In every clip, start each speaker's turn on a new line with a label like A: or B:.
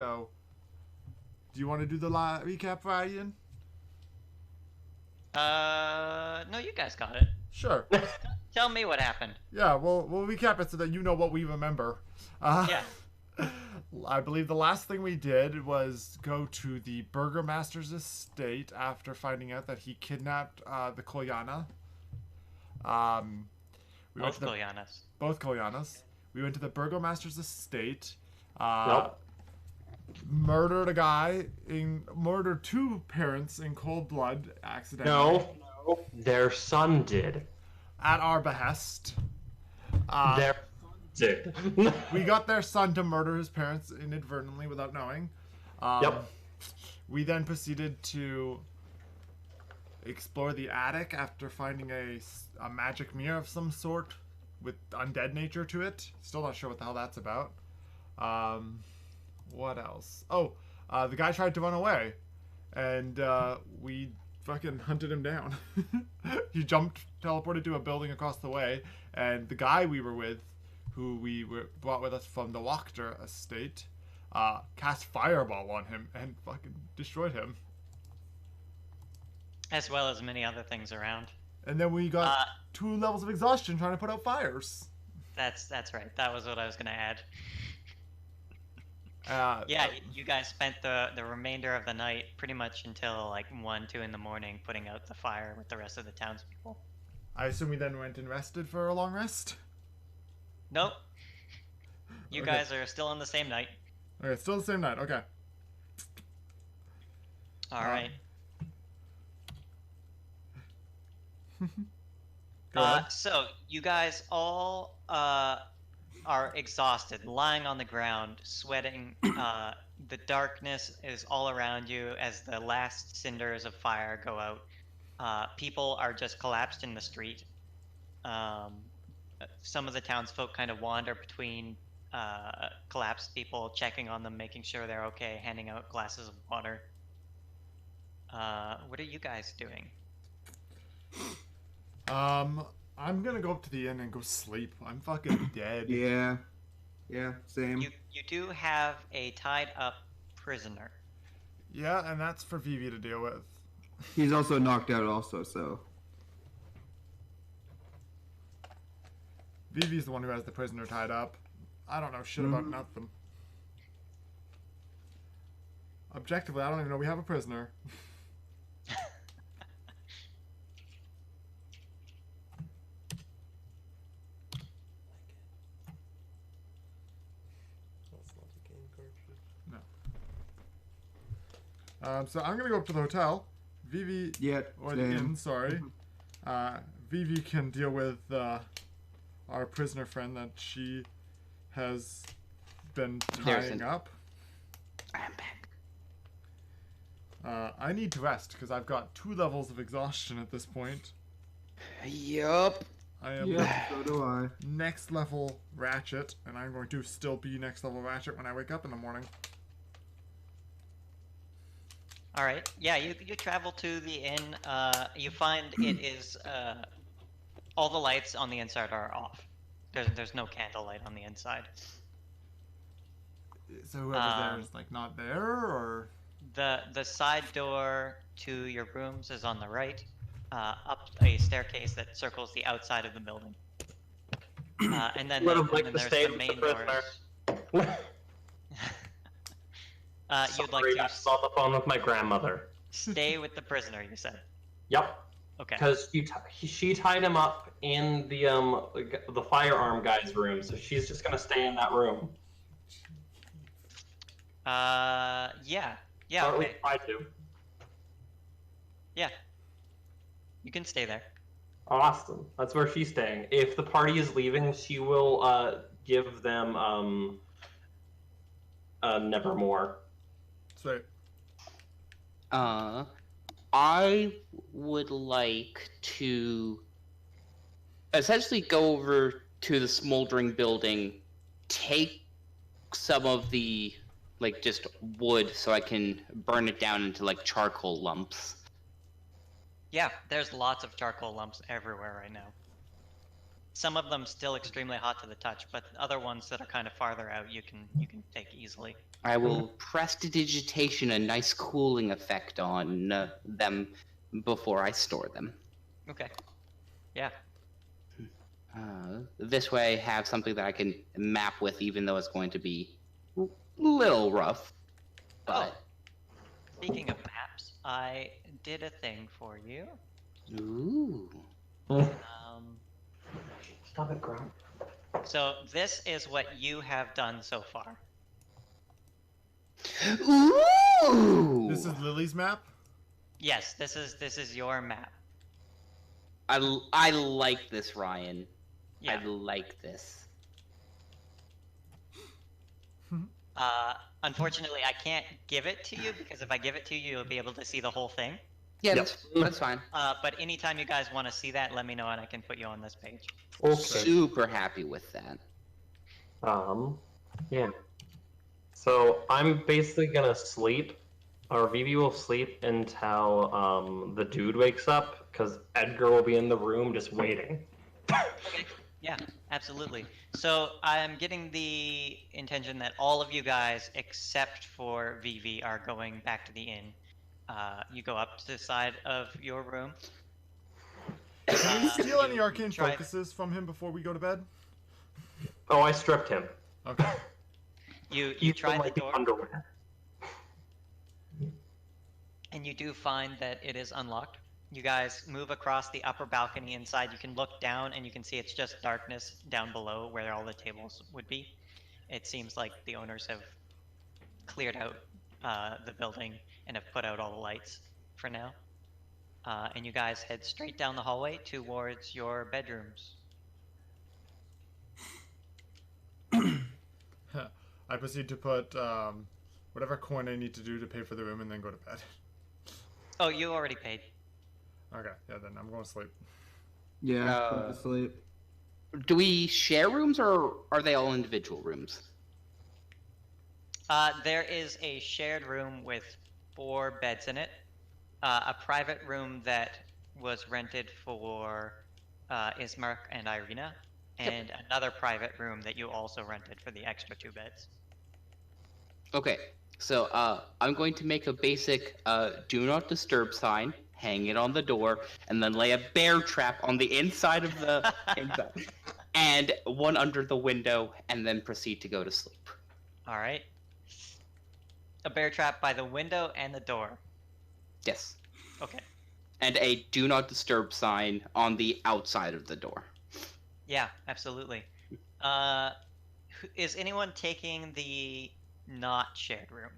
A: So, do you want to do the recap, Ryan?
B: No, you guys got it.
A: Sure.
B: Tell me what happened.
A: Yeah, we'll recap it so that you know what we remember. Uh,
B: Yeah.
A: I believe the last thing we did was go to the Burgomaster's estate after finding out that he kidnapped the Koyana. Um, we went to
B: Both
A: the
B: Golianas.
A: both Koyanas. We went to the Burgomaster's estate. Uh,
C: Nope.
A: Murdered a guy in murdered two parents in cold blood accidentally
C: No. Their son did.
A: at our behest. Uh,
C: Their son did.
A: we got their son to murder his parents inadvertently without knowing.
C: Yep.
A: We then proceeded to explore the attic after finding a magic mirror of some sort with undead nature to it. Still not sure what the hell that's about. What else? Oh, the guy tried to run away, and we fucking hunted him down. He teleported to a building across the way, and the guy we were with, who we brought with us from the Wachter estate, cast fireball on him and fucking destroyed him.
B: As well as many other things around.
A: And then we got 2 levels of exhaustion trying to put out fires.
B: That's right. That was what I was gonna add.
A: Uh,
B: Yeah, you guys spent the remainder of the night pretty much until like 1, 2 in the morning putting out the fire with the rest of the townspeople.
A: I assume we then went and rested for a long rest.
B: Nope. You
A: Okay.
B: guys are still on the same night.
A: Okay, still the same night. Okay.
B: All right.
A: Go ahead.
B: So you guys all are exhausted, lying on the ground, sweating. The darkness is all around you as the last cinders of fire go out. People are just collapsed in the street. Some of the townsfolk kind of wander between collapsed people, checking on them, making sure they're okay, handing out glasses of water. What are you guys doing?
A: I'm gonna go up to the inn and go sleep. I'm fucking dead.
D: Yeah. Yeah, same.
B: You do have a tied up prisoner.
A: Yeah, and that's for Vivi to deal with.
D: He's also knocked out also, so.
A: Vivi's the one who has the prisoner tied up. I don't know shit about nothing. Objectively, I don't even know we have a prisoner. So I'm gonna go up to the hotel. Vivi,
D: Yeah,
A: or the
D: same.
A: inn, sorry. Vivi can deal with our prisoner friend that she has been tying up.
E: I'm back.
A: I need to rest because I've got 2 levels of exhaustion at this point.
E: Yup.
A: I am
D: Yeah, so do I.
A: next level Ratchet, and I'm going to still be next level Ratchet when I wake up in the morning.
B: All right. Yeah, you travel to the inn. You find it is all the lights on the inside are off. There's no candlelight on the inside.
A: So whoever's there is like not there, or
B: The side door to your rooms is on the right, up a staircase that circles the outside of the building. And then,
C: Would have
B: and
C: liked
B: then
C: to
B: there's
C: stay
B: the
C: with the
B: main
C: prisoner.
B: doors. You'd like
C: Sorry,
B: to
C: I was on the phone with my grandmother.
B: stay with the prisoner, you said.
C: Yep.
B: Okay.
C: Because she tied him up in the firearm guy's room, so she's just gonna stay in that room.
B: Yeah. Yeah,
C: Or at
B: okay.
C: least try to.
B: Yeah. You can stay there.
C: Awesome. That's where she's staying. If the party is leaving, she will give them Nevermore.
A: sweet.
E: I would like to essentially go over to the smoldering building, take some of the just wood so I can burn it down into charcoal lumps.
B: Yeah, there's lots of charcoal lumps everywhere right now. Some of them still extremely hot to the touch, but other ones that are kind of farther out, you can take easily.
E: I will prestidigitation a nice cooling effect on them before I store them.
B: Okay. Yeah.
E: This way, I have something that I can map with, even though it's going to be a little rough. But
B: Speaking of maps, I did a thing for you.
E: ooh,
C: Stop it, Grump.
B: So this is what you have done so far.
E: ooh!
A: This is Lily's map.
B: Yes, this is your map.
E: I like this, Ryan.
B: Yeah.
E: I like this.
B: Unfortunately, I can't give it to you because if I give it to you, you'll be able to see the whole thing.
E: Yeah,
C: Yep.
E: that's fine.
B: But anytime you guys want to see that, let me know and I can put you on this page.
C: Okay.
E: Super happy with that.
C: Yeah. So I'm basically gonna sleep, or Vivi will sleep until the dude wakes up, because Edgar will be in the room just waiting.
B: Okay. Yeah, absolutely. So I'm getting the intention that all of you guys, except for Vivi, are going back to the inn. You go up to the side of your room.
A: Can we steal any
B: you
A: arcane
B: try-
A: focuses from him before we go to bed?
C: Oh, I stripped him.
A: Okay.
B: You
C: He
B: try
C: stole
B: the
C: my
B: door,
C: underwear.
B: and you do find that it is unlocked. You guys move across the upper balcony inside. You can look down, and you can see it's just darkness down below where all the tables would be. It seems like the owners have cleared out the building and have put out all the lights for now. And you guys head straight down the hallway towards your bedrooms.
A: I proceed to put whatever coin I need to do to pay for the room and then go to bed.
B: Oh, you already paid.
A: Okay, yeah, then I'm going to sleep.
D: Yeah, go to sleep.
E: Do we share rooms, or are they all individual rooms?
B: There is a shared room with 4 beds in it, a private room that was rented for Ismark and Irina, and another private room that you also rented for the extra 2 beds.
E: Okay, so I'm going to make a basic do not disturb sign, hang it on the door, and then lay a bear trap on the inside of the and one under the window, and then proceed to go to sleep.
B: All right. A bear trap by the window and the door.
E: Yes.
B: Okay.
E: And a do not disturb sign on the outside of the door.
B: Yeah, absolutely. Is anyone taking the not shared room?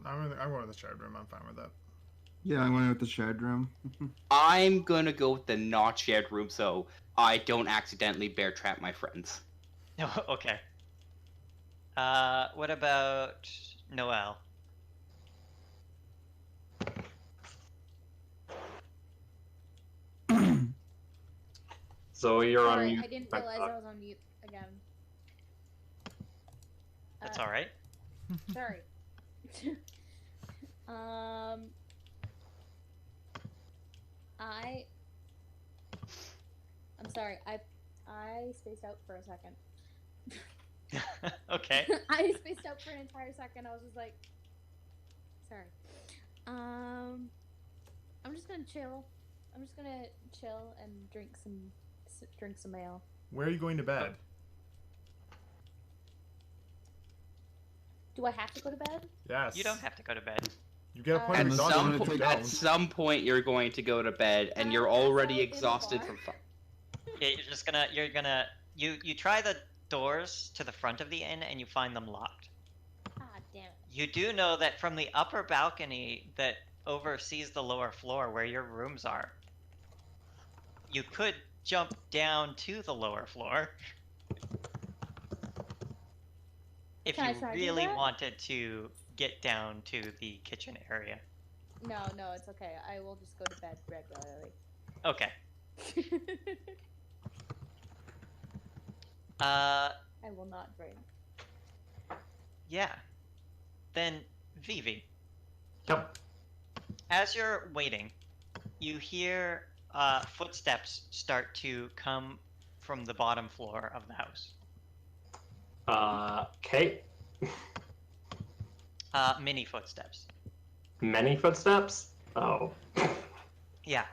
A: I'm going to the shared room. I'm fine with that.
D: Yeah, I'm going with the shared room.
E: I'm gonna go with the not shared room so I don't accidentally bear trap my friends.
B: Okay. What about Noel?
C: So you're on
F: Sorry,
C: mute.
F: I didn't realize I was on mute again.
B: That's all right.
F: Sorry. I'm sorry. I spaced out for a second.
B: Okay.
F: I spaced out for an entire second. I was just like, sorry. I'm just gonna chill. I'm just gonna chill and drink some ale.
A: Where are you going to bed?
F: Do I have to go to bed?
A: Yes.
B: You don't have to go to bed.
A: You get a point
F: At
A: of
D: some
A: exhaustion
D: point-
A: if you
E: At
A: don't.
E: some point, you're going to go to bed, and you're
F: That's
E: already
F: all in the
E: exhausted
F: bar.
E: from fun.
B: Yeah, you try the doors to the front of the inn and you find them locked.
F: Ah, damn it.
B: You do know that from the upper balcony that oversees the lower floor where your rooms are, you could jump down to the lower floor if
F: Can I
B: you
F: try to do
B: really
F: that?
B: wanted to get down to the kitchen area.
F: No, it's okay. I will just go to bed regularly.
B: Okay.
F: I will not drink.
B: Yeah. Then, Vivi,
C: Yep.
B: as you're waiting, you hear footsteps start to come from the bottom floor of the house.
C: Okay.
B: Mini footsteps.
C: Many footsteps? Oh.
B: Yeah.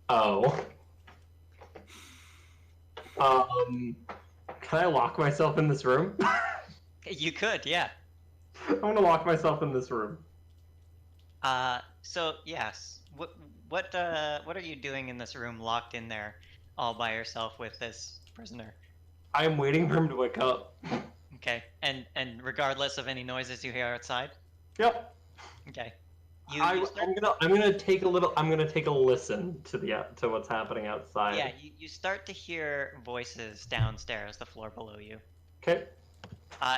C: Oh. Can I lock myself in this room?
B: You could, yeah.
C: I'm gonna lock myself in this room.
B: So yes. What are you doing in this room, locked in there, all by yourself with this prisoner?
C: I'm waiting for him to wake up.
B: Okay. And regardless of any noises you hear outside.
C: Yep.
B: Okay.
C: I'm gonna take a listen to to what's happening outside.
B: Yeah, you start to hear voices downstairs, the floor below you.
C: Okay.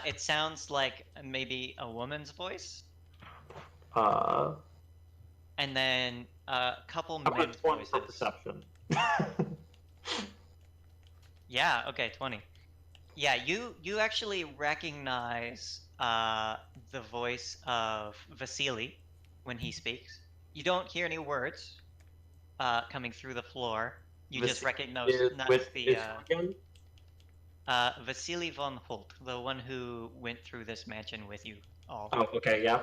B: It sounds like maybe a woman's voice,
C: I'm
B: and then a couple
C: gonna
B: men's
C: 20 for
B: voices.
C: perception.
B: Yeah, okay, 20. Yeah, you actually recognize the voice of Vasily when he speaks. You don't hear any words coming through the floor. You just recognize the
C: again?
B: Vasily von Holt, the one who went through this mansion with you all.
C: Oh, okay, yeah.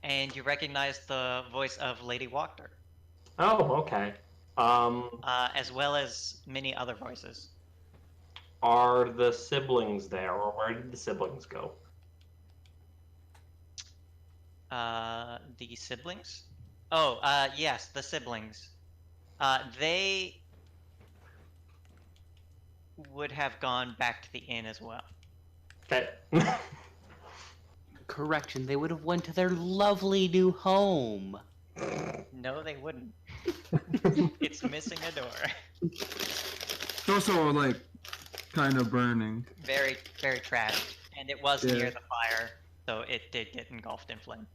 B: And you recognize the voice of Lady Wachter,
C: Oh, okay.
B: as well as many other voices.
C: Are the siblings there, or where did the siblings go?
B: The siblings? Oh, yes, the siblings. They would have gone back to the inn as well.
C: Okay.
E: Correction, they would have went to their lovely new home.
B: No, they wouldn't. It's missing a door.
D: It's also like kind of burning.
B: Very, very trashed. And it was near the fire, so it did get engulfed in flame.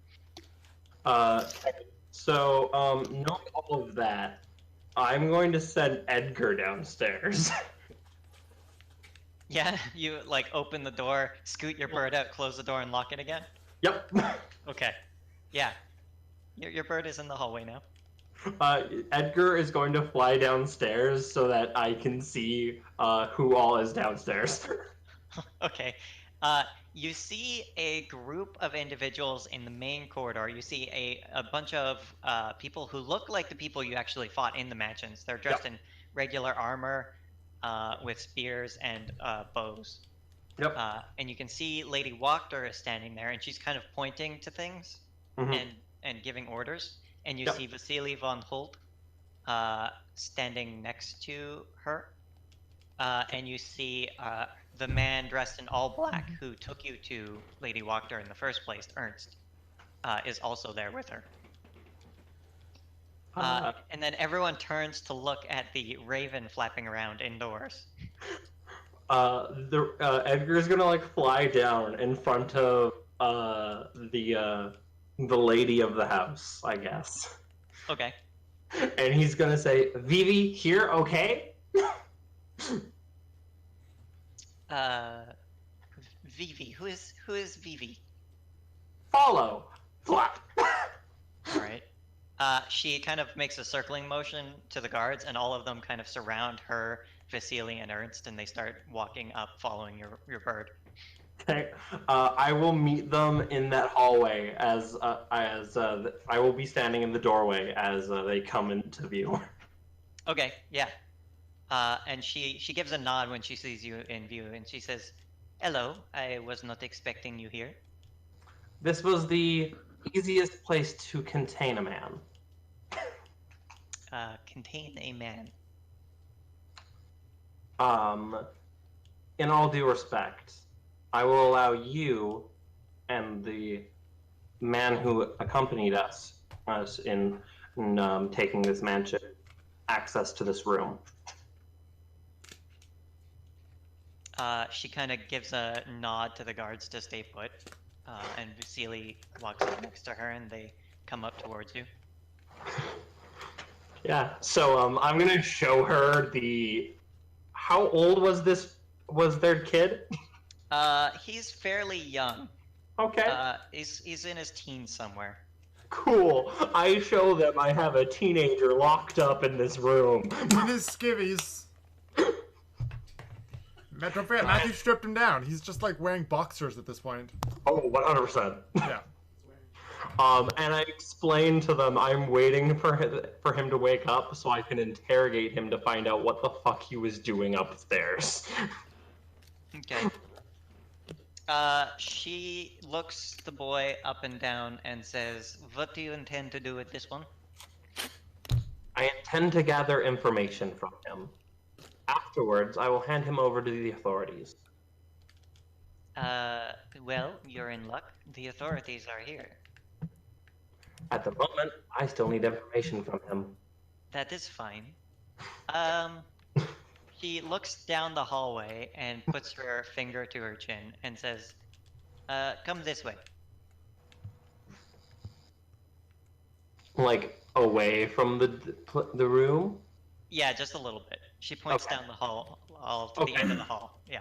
C: Knowing all of that, I'm going to send Edgar downstairs.
B: Yeah, you like open the door, scoot your bird out, close the door, and lock it again?
C: Yep.
B: Okay. Yeah. Your bird is in the hallway now.
C: Edgar is going to fly downstairs so that I can see who all is downstairs.
B: Okay. You see a group of individuals in the main corridor. You see a bunch of people who look like the people you actually fought in the mansions. They're dressed in regular armor with spears and bows.
C: Yep.
B: And you can see Lady Wachter is standing there, and she's kind of pointing to things and giving orders. And you see Vasily von Holt standing next to her. And you see the man dressed in all black who took you to Lady Wachter in the first place, Ernst, is also there with her. And then everyone turns to look at the raven flapping around indoors.
C: Edgar's gonna like fly down in front of the lady of the house, I guess.
B: Okay.
C: And he's gonna say, "Vivi, here, okay?"
B: Vivi. Who is Vivi?
C: Follow. Flap.
B: All right. She kind of makes a circling motion to the guards, and all of them kind of surround her, Vasily, and Ernst, and they start walking up, following your bird.
C: Okay. I will meet them in that hallway as I will be standing in the doorway as they come into view.
B: Okay. Yeah. And she gives a nod when she sees you in view, and she says, "Hello. I was not expecting you here."
C: This was the easiest place to contain a man.
B: Contain a man.
C: In all due respect, I will allow you and the man who accompanied us in taking this mansion access to this room.
B: She kind of gives a nod to the guards to stay put, and Vasily walks up next to her, and they come up towards you.
C: Yeah, so I'm gonna show her the. How old was their kid?
B: He's fairly young.
C: Okay.
B: He's in his teens somewhere.
C: Cool. I show them I have a teenager locked up in this room.
A: In his skivvies. Matthew stripped him down. He's just like wearing boxers at this point.
C: Oh, 100%.
A: Yeah.
C: And I explained to them I'm waiting for him to wake up so I can interrogate him to find out what the fuck he was doing upstairs.
B: Okay. She looks the boy up and down and says, "What do you intend to do with this one?"
C: I intend to gather information from him. Afterwards, I will hand him over to the authorities.
B: Well, you're in luck. The authorities are here.
C: At the moment, I still need information from him.
B: That is fine. She looks down the hallway and puts her finger to her chin and says, "Come this way."
C: Like, away from the room?
B: Yeah, just a little bit. She points
C: Okay.
B: down the hall, to the end of the hall. Yeah.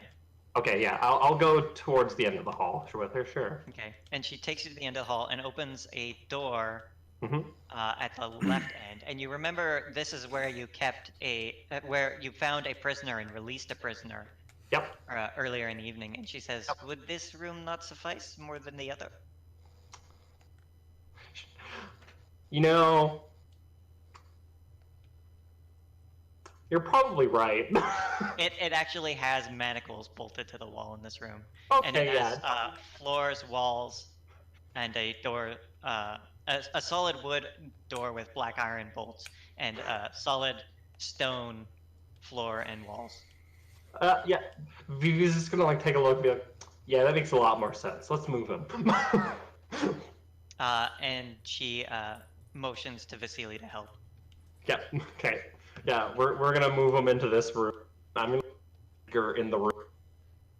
C: Okay, yeah, I'll go towards the end of the hall with her, sure.
B: Okay. And she takes you to the end of the hall and opens a door
C: Mm-hmm.
B: at the left end. And you remember this is where you kept where you found a prisoner and released a prisoner
C: Yep.
B: earlier in the evening. And she says, "Would this room not suffice more than the other?"
C: You know, you're probably right.
B: It actually has manacles bolted to the wall in this room.
C: Okay,
B: And it has
C: yeah.
B: floors, walls, and a door, a solid wood door with black iron bolts, and solid stone floor and walls.
C: Yeah. Vivi's just gonna like take a look and be like, yeah, that makes a lot more sense. Let's move him.
B: And she motions to Vasily to help.
C: Yeah, okay. Yeah, we're gonna move him into this room. I'm gonna go in the room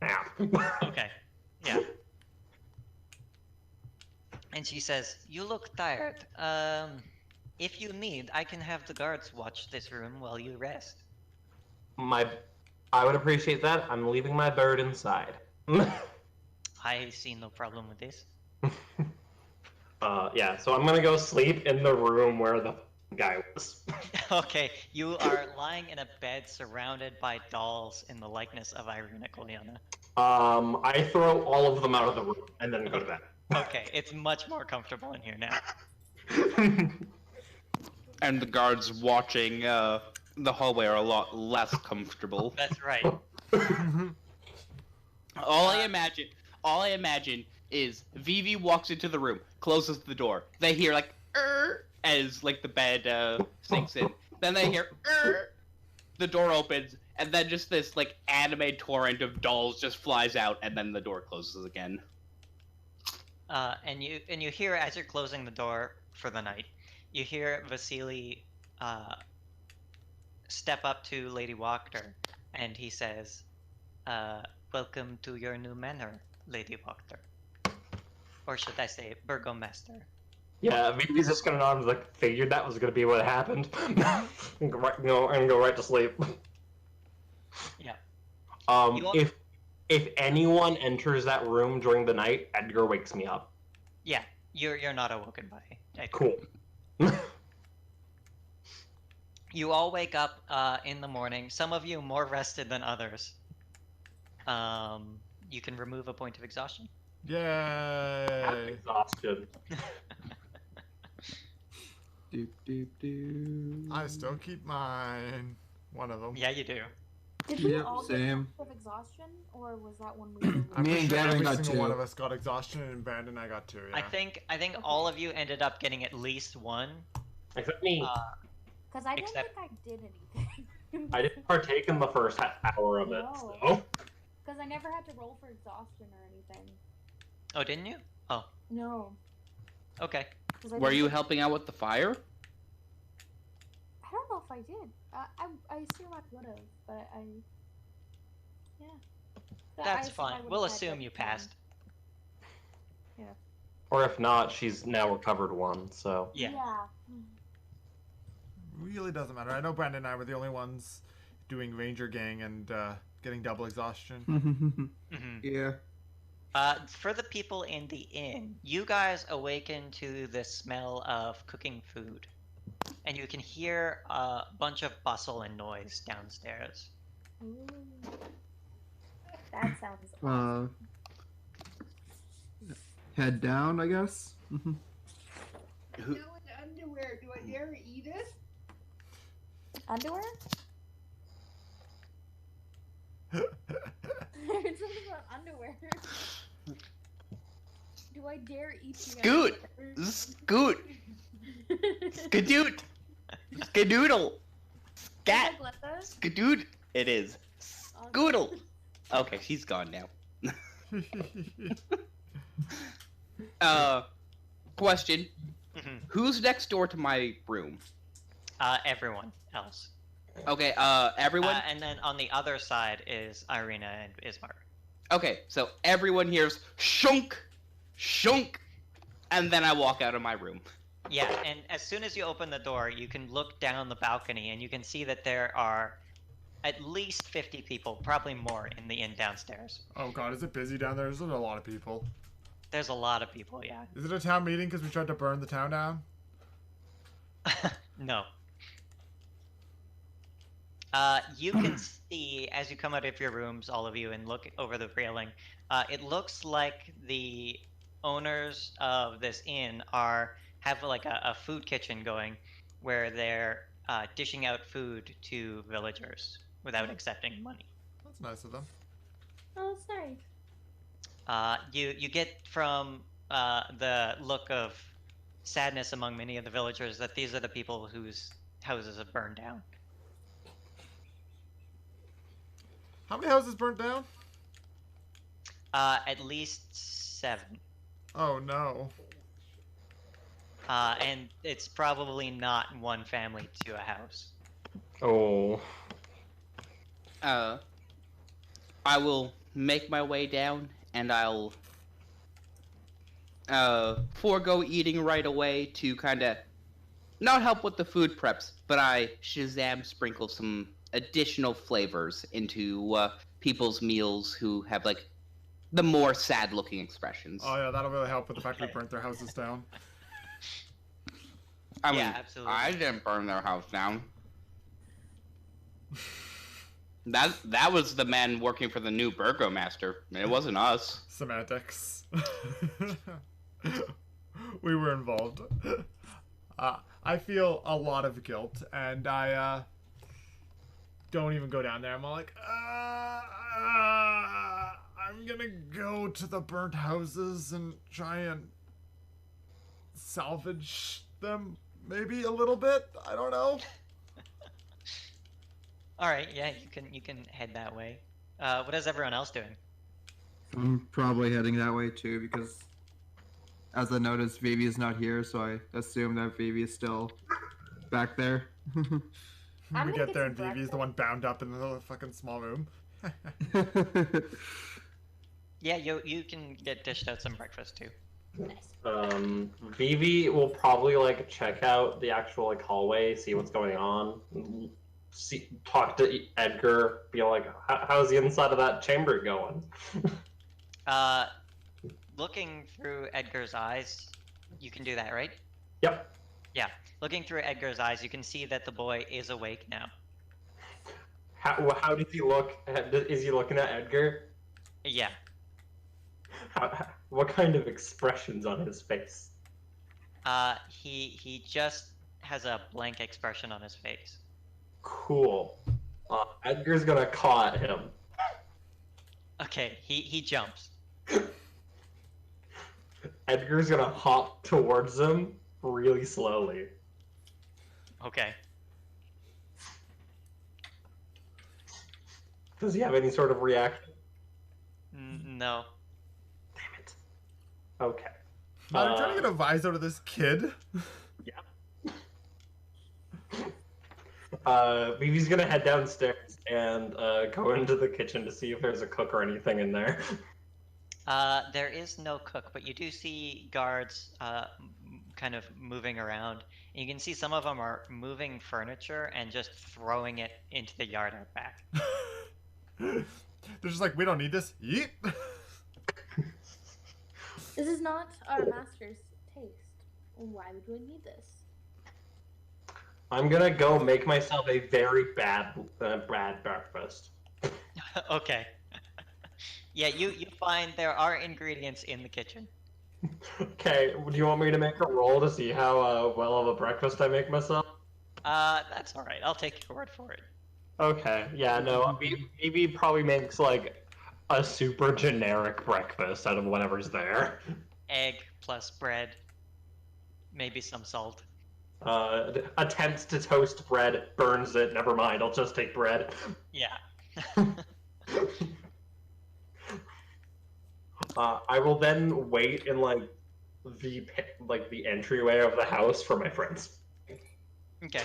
C: now.
B: Okay. Yeah. And she says, "You look tired. If you need, I can have the guards watch this room while you rest."
C: I would appreciate that. I'm leaving my bird inside.
B: I see no problem with this.
C: Yeah, so I'm gonna go sleep in the room where the guy was.
B: Okay, you are lying in a bed surrounded by dolls in the likeness of Irina Kolyana.
C: I throw all of them out of the room and then go to bed.
B: Okay, it's much more comfortable in here now.
E: And the guards watching the hallway are a lot less comfortable.
B: That's right.
E: All I imagine is Vivi walks into the room, closes the door. They hear like as like the bed sinks in. Then they hear the door opens, and then just this like anime torrent of dolls just flies out, and then the door closes again.
B: And you hear, as you're closing the door for the night, you hear Vasily step up to Lady Wachter, and he says, "Welcome to your new manor, Lady Wachter." Or should I say, Burgomaster.
C: Yeah, Vivi's just gonna nod and like figured that was gonna be what happened. and go right to sleep.
B: Yeah.
C: If anyone enters that room during the night, Edgar wakes me up.
B: Yeah, you're not awoken by it.
C: Cool.
B: You all wake up in the morning. Some of you more rested than others. You can remove a point of exhaustion.
C: I'm
A: Yay!
C: exhausted.
D: Doop, doop, doop.
A: I still keep mine. One of them.
B: Yeah, you do.
F: Did we
D: Yep,
F: all
D: same.
F: get of exhaustion, or was that one we were
A: I'm
D: Me
A: pretty
D: and
A: sure
D: Gavin
A: every
D: got
A: single
D: two.
A: one of us got exhaustion, and Brandon and I got two. Yeah.
B: I think all of you ended up getting at least one.
C: Except me.
F: Because I don't
B: Except-
F: think I did anything.
C: I didn't partake in the first hour of it,
F: No.
C: so.
F: Because I never had to roll for exhaustion or anything.
B: Oh, didn't you? Oh,
F: No.
B: okay.
F: 'Cause I
E: Were
F: didn't
E: you
F: think-
E: helping out with the fire?
F: I don't know if I did. I assume I would have, but yeah. But I
B: That's
F: assume I
B: fine.
F: would've
B: We'll
F: had,
B: assume
F: like,
B: you
F: one.
B: passed.
C: Or if not, she's now recovered one, so.
B: Yeah.
A: Really doesn't matter. I know Brandon and I were the only ones doing Ranger Gang and getting double exhaustion.
B: Hmm.
D: Yeah.
B: For the people in the inn, you guys awaken to the smell of cooking food, and you can hear a bunch of bustle and noise downstairs.
F: Ooh. That sounds awesome.
D: Head down, I guess.
E: Who-
G: No, in underwear. Do I dare eat it?
F: Underwear? It's something about underwear. Do I dare eat the
E: Scoot!
F: underwear?
E: Scoot! Skadoot! Skadoodle! Scat!
F: Is that Glenda?
E: Skadoot! It is.
F: Awesome.
E: Scoodle! Okay, she's gone now. Question.
B: Mhm.
E: Who's next door to my room?
B: Everyone else.
E: Okay, everyone?
B: And then on the other side is Irina and Ismar.
E: Okay, so everyone hears shunk! Shunk! And then I walk out of my room.
B: Yeah, and as soon as you open the door, you can look down the balcony and you can see that there are at least 50 people, probably more, in the inn downstairs.
A: Oh god, is it busy down there? There's a lot of people.
B: There's a lot of people, yeah.
A: Is it a town meeting because we tried to burn the town down?
B: No. You can see, as you come out of your rooms, all of you, and look over the railing, it looks like the owners of this inn have like a food kitchen going where they're dishing out food to villagers without accepting money.
A: That's nice of them.
F: Oh, it's nice.
B: You get from the look of sadness among many of the villagers that these are the people whose houses have burned down.
A: How many houses burnt down?
B: At least 7.
A: Oh no.
B: And it's probably not one family to a house.
C: Oh.
E: I will make my way down and I'll forego eating right away to kind of not help with the food preps, but I Shazam sprinkle some additional flavors into people's meals who have like the more sad looking expressions.
A: Oh yeah, that'll really help with the fact we burnt their houses down.
E: I
B: Yeah,
E: mean,
B: absolutely.
E: I didn't burn their house down. That was the men working for the new burgomaster. It wasn't us.
A: Semantics. We were involved. I feel a lot of guilt, and I don't even go down there. I'm all like, I'm gonna go to the burnt houses and try and salvage them, maybe a little bit. I don't know.
B: All right, yeah, you can head that way. What is everyone else doing?
D: I'm probably heading that way too because, as I noticed, Vivi is not here, so I assume that Vivi is still back there.
F: I'm
A: We
F: gonna
A: get there
F: get
A: and
F: some
A: Vivi's the one bound up in the fucking small room.
B: Yeah, you can get dished out some breakfast too.
F: Nice.
C: Vivi will probably like check out the actual like hallway, see what's going on, talk to Edgar, be like, how's the inside of that chamber going?
B: Looking through Edgar's eyes, you can do that, right?
C: Yep.
B: Yeah. Looking through Edgar's eyes, you can see that the boy is awake now.
C: How does he look? Is he looking at Edgar?
B: Yeah.
C: What kind of expressions on his face?
B: He just has a blank expression on his face.
C: Cool. Edgar's gonna caw at him.
B: Okay, he jumps.
C: Edgar's gonna hop towards him really slowly.
B: Okay.
C: Does he have any sort of reaction?
B: No.
C: Damn it. Okay.
A: Are you trying to get a vise out of this kid?
C: Vivi's gonna head downstairs and go into the kitchen to see if there's a cook or anything in there.
B: There is no cook, but you do see guards kind of moving around. And you can see some of them are moving furniture and just throwing it into the yard out back.
A: They're just like, we don't need this. Yeet.
F: This is not our master's taste. Why would we need this?
C: I'm gonna go make myself a very bad breakfast.
B: Okay. Yeah, you find there are ingredients in the kitchen.
C: Okay, do you want me to make a roll to see how well of a breakfast I make myself?
B: That's all right. I'll take your word for it.
C: Okay, yeah, no, Evie probably makes like a super generic breakfast out of whatever's there.
B: Egg plus bread, maybe some salt.
C: Attempts to toast bread, burns it, never mind, I'll just take bread.
B: Yeah.
C: I will then wait in the entryway of the house for my friends.
B: Okay.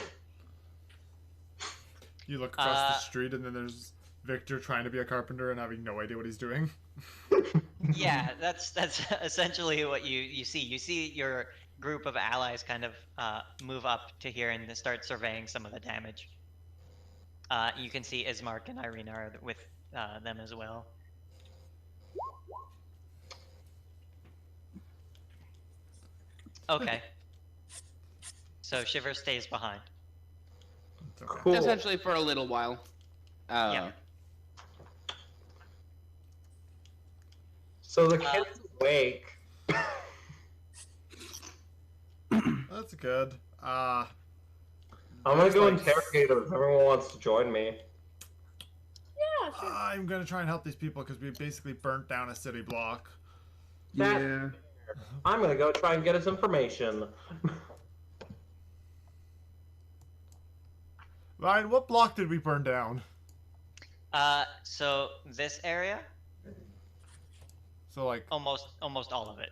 A: You look across the street, and then there's Victor trying to be a carpenter and having no idea what he's doing.
B: Yeah, that's essentially what you see. You see your group of allies kind of move up to here and start surveying some of the damage. You can see Ismark and Irina are with them as well. Okay. So Shiver stays behind.
A: It's okay.
C: Cool.
E: Essentially for a little while.
B: Yeah.
C: So the kid's awake.
A: That's good.
C: I'm gonna go interrogate him if everyone wants to join me.
F: Yeah, sure.
A: I'm gonna try and help these people because we basically burnt down a city block.
D: Yeah.
C: I'm gonna go try and get his information.
A: Ryan, what block did we burn down?
B: So this area,
A: So like,
B: almost all of it.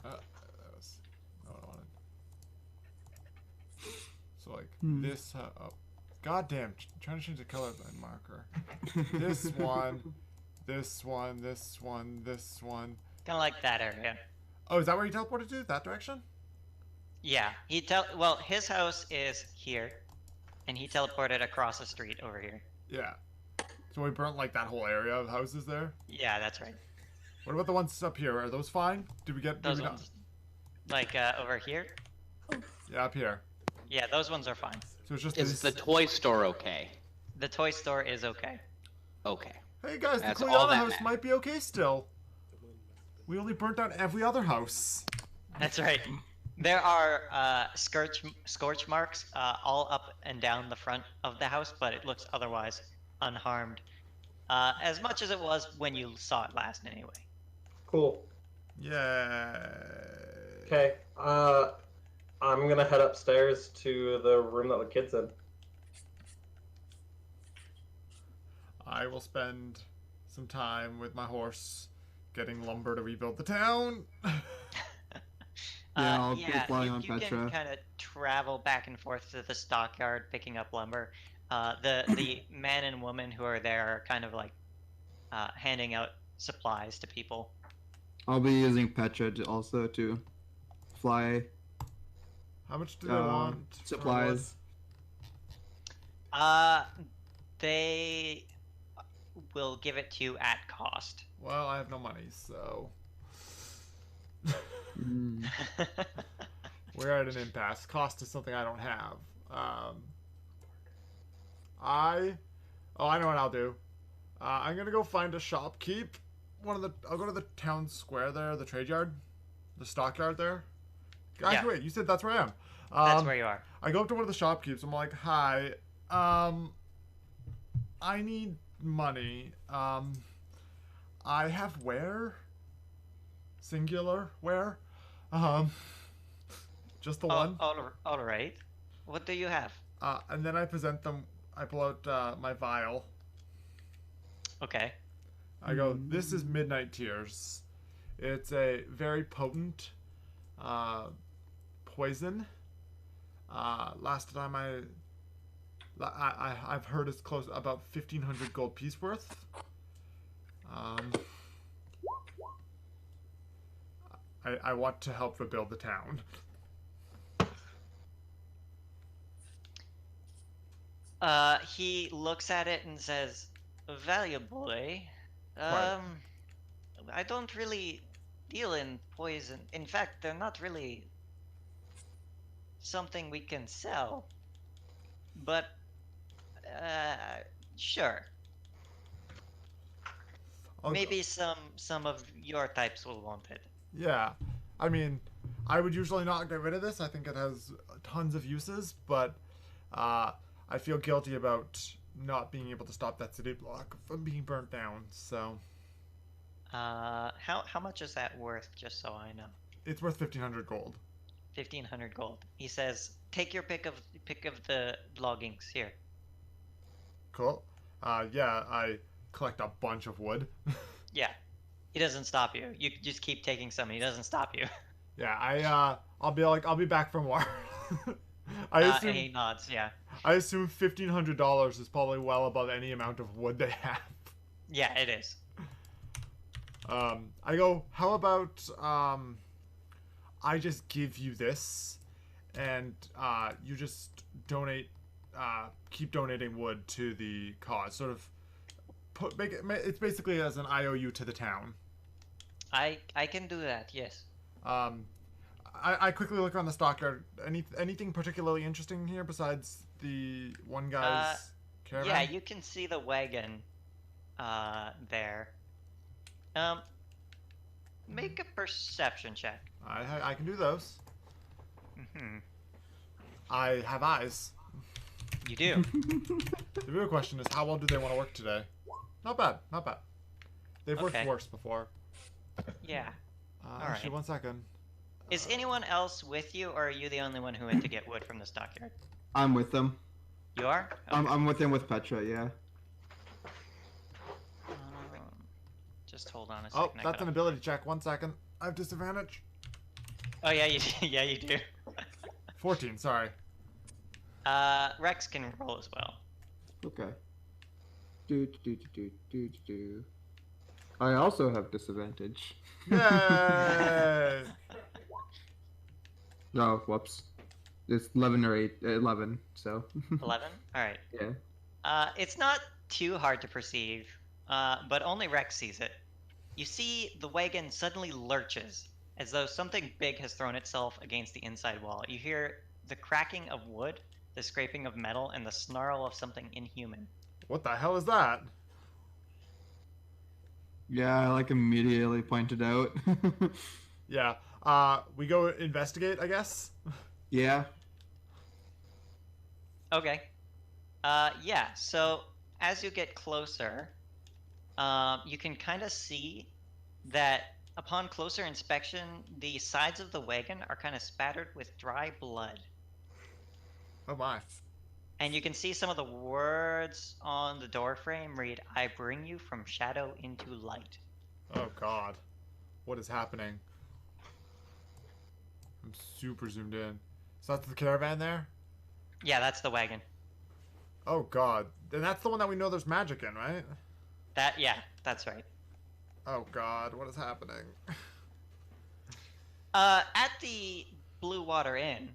A: that was not what I wanted. So like this. Oh, goddamn! Trying to change the color of the marker. This one, this one, this one, this one.
B: Kind of like that area.
A: Oh, is that where he teleported to? That direction?
B: Yeah. Well, his house is here, and he teleported across the street over here.
A: Yeah. So we burnt like that whole area of houses there.
B: Yeah, that's right.
A: What about the ones up here? Are those fine? Did we get
B: Those
A: did we
B: ones, like over here.
A: Not... Yeah, up here.
B: Yeah, those ones are fine.
A: So it's just
E: Is
A: this...
E: the toy store okay?
B: The toy store is okay.
E: Okay.
A: Hey guys,
E: That's
A: the
E: all
A: Koyana
E: that
A: house
E: matters.
A: might be okay still. We only burnt down every other house.
B: That's right. There are scorch marks all up and down the front of the house, but it looks otherwise unharmed. As much as it was when you saw it last, anyway.
C: Cool.
A: Yeah.
C: Okay. I'm gonna head upstairs to the room that the kid's in.
A: I will spend some time with my horse getting lumber to rebuild the town.
D: Yeah, I'll be
B: yeah,
D: flying on
B: you can
D: Petra.
B: kind of travel back and forth to the stockyard picking up lumber. The man and woman who are there are kind of like handing out supplies to people.
D: I'll be using Petra also to fly
A: How much do they want? for
D: supplies.
B: They will give it to you at cost.
A: wood? Well, I have no money, so
D: Mm.
A: we're at an impasse. Cost is something I don't have. I know what I'll do. I'm gonna go find a shopkeep. I'll go to the town square there, the trade yard, the stockyard there. Guys,
B: Yeah.
A: wait, you said that's where I am.
B: That's where you are.
A: I go up to one of the shopkeepers. I'm like, hi, I need money. I have ware. Singular ware. Just the one.
B: All right. What do you have?
A: And then I present them. I pull out my vial.
B: Okay.
A: I go, this is Midnight Tears. It's a very potent poison. Last time I've heard it's close about 1,500 gold piece worth. I want to help rebuild the town.
B: He looks at it and says, "Valuable, eh?
A: Right.
B: I don't really deal in poison. In fact, they're not really something we can sell. But, sure.
A: I'll-
B: Maybe some of your types will want it.
A: Yeah. I mean, I would usually not get rid of this. I think it has tons of uses, but I feel guilty about not being able to stop that city block from being burnt down. So
B: How much is that worth? Just so I know.
A: it's worth 1,500 gold.
B: 1,500 gold. He says, "Take your pick of the loggings here."
A: Cool. Yeah, I collect a bunch of wood.
B: Yeah, he doesn't stop you. You just keep taking some. He doesn't stop you.
A: Yeah, I'll be back for more.
B: And he nods. Yeah.
A: I assume $1,500 is probably well above any amount of wood they have.
B: Yeah, it is.
A: I go, how about I just give you this, and you just donate, keep donating wood to the cause. Sort of it's basically as an IOU to the town.
B: I can do that. Yes.
A: I quickly look around the stockyard. Anything particularly interesting here besides the one guy's caravan?
B: Yeah, you can see the wagon there. Make a perception check.
A: I can do those.
B: Mm-hmm.
A: I have eyes.
B: You do.
A: The real question is, how well do they want to work today? Not bad, not bad. They've worked
B: Okay.
A: worse before.
B: Yeah.
A: Actually,
B: right.
A: 1 second.
B: Is anyone else with you, or are you the only one who went to get wood from the stockyard?
D: I'm with them.
B: You are?
D: I'm with him with Petra, yeah.
B: Just hold on a
A: Oh,
B: second. I
A: that's an
B: gotta-
A: ability check. 1 second. I have disadvantage.
B: Oh yeah, you yeah you do.
A: 14, sorry.
B: Rex can roll as well.
D: Okay. Do. I also have disadvantage.
A: Yay!
D: Oh, whoops. It's 11 or 8. 11, so.
B: 11. All right.
D: Yeah.
B: It's not too hard to perceive, but only Rex sees it. You see the wagon suddenly lurches, as though something big has thrown itself against the inside wall. You hear the cracking of wood, the scraping of metal, and the snarl of something inhuman.
A: What the hell is that?
D: Yeah, I like immediately pointed out.
A: Yeah. We go investigate, I guess.
D: Yeah.
B: Okay. Yeah, so as you get closer, you can kind of see that upon closer inspection, the sides of the wagon are kind of spattered with dry blood.
A: Oh my.
B: And you can see some of the words on the doorframe read, "I bring you from shadow into light."
A: Oh god. What is happening? I'm super zoomed in. So that's the caravan there?
B: Yeah, that's the wagon.
A: Oh god. And that's the one that we know there's magic in, right?
B: Yeah, that's right.
A: Oh god, what is happening?
B: At the Blue Water Inn,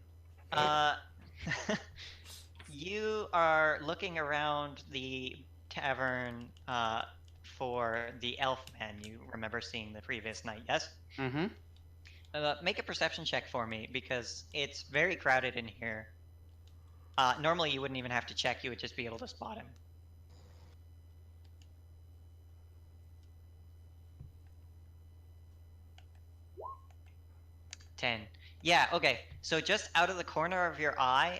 B: you are looking around the tavern for the elf man you remember seeing the previous night, yes?
E: Mm-hmm.
B: Make a perception check for me, because it's very crowded in here. Normally you wouldn't even have to check, you would just be able to spot him. Ten. Yeah, okay. So just out of the corner of your eye,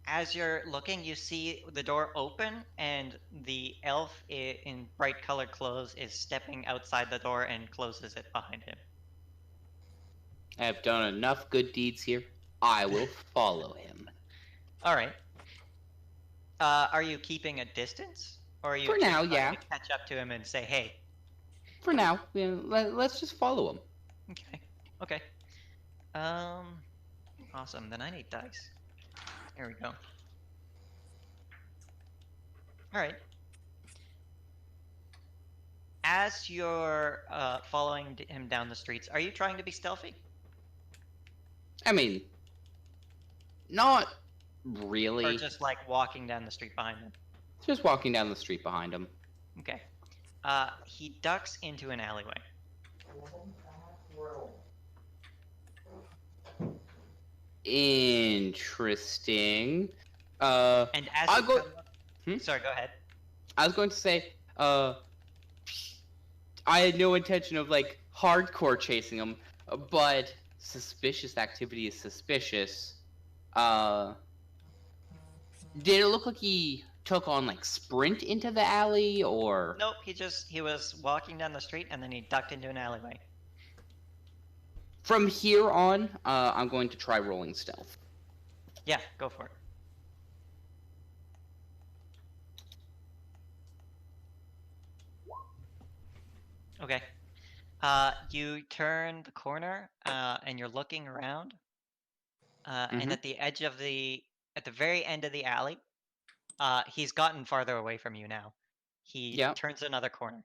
B: as you're looking, you see the door open, and the elf in bright colored clothes is stepping outside the door and closes it behind him.
E: I have done enough good deeds here. I will follow him.
B: All right. Are you keeping a distance, or are you
E: For
B: just
E: now,
B: trying
E: yeah.
B: to catch up to him and say, "Hey"?
E: For now, let's just follow him.
B: Okay. Okay. Awesome. Then I need dice. Here we go. All right. As you're following him down the streets, are you trying to be stealthy?
E: I mean, not really.
B: Or just like walking down the street behind him?
E: Just walking down the street behind him.
B: Okay. He ducks into an alleyway.
E: Interesting.
B: And as
E: I'll
B: you
E: go.
B: come up,
E: Hmm?
B: sorry, go ahead.
E: I was going to say, I had no intention of like hardcore chasing him, but suspicious activity is suspicious. Did it look like he took on like sprint into the alley, or
B: Nope, he was walking down the street and then he ducked into an alleyway.
E: from here on? I'm going to try rolling stealth.
B: Yeah, go for it. Okay. You turn the corner, and you're looking around, and
E: Mhm.
B: at the very end of the alley, he's gotten farther away from you now. He
E: Yep.
B: turns another corner.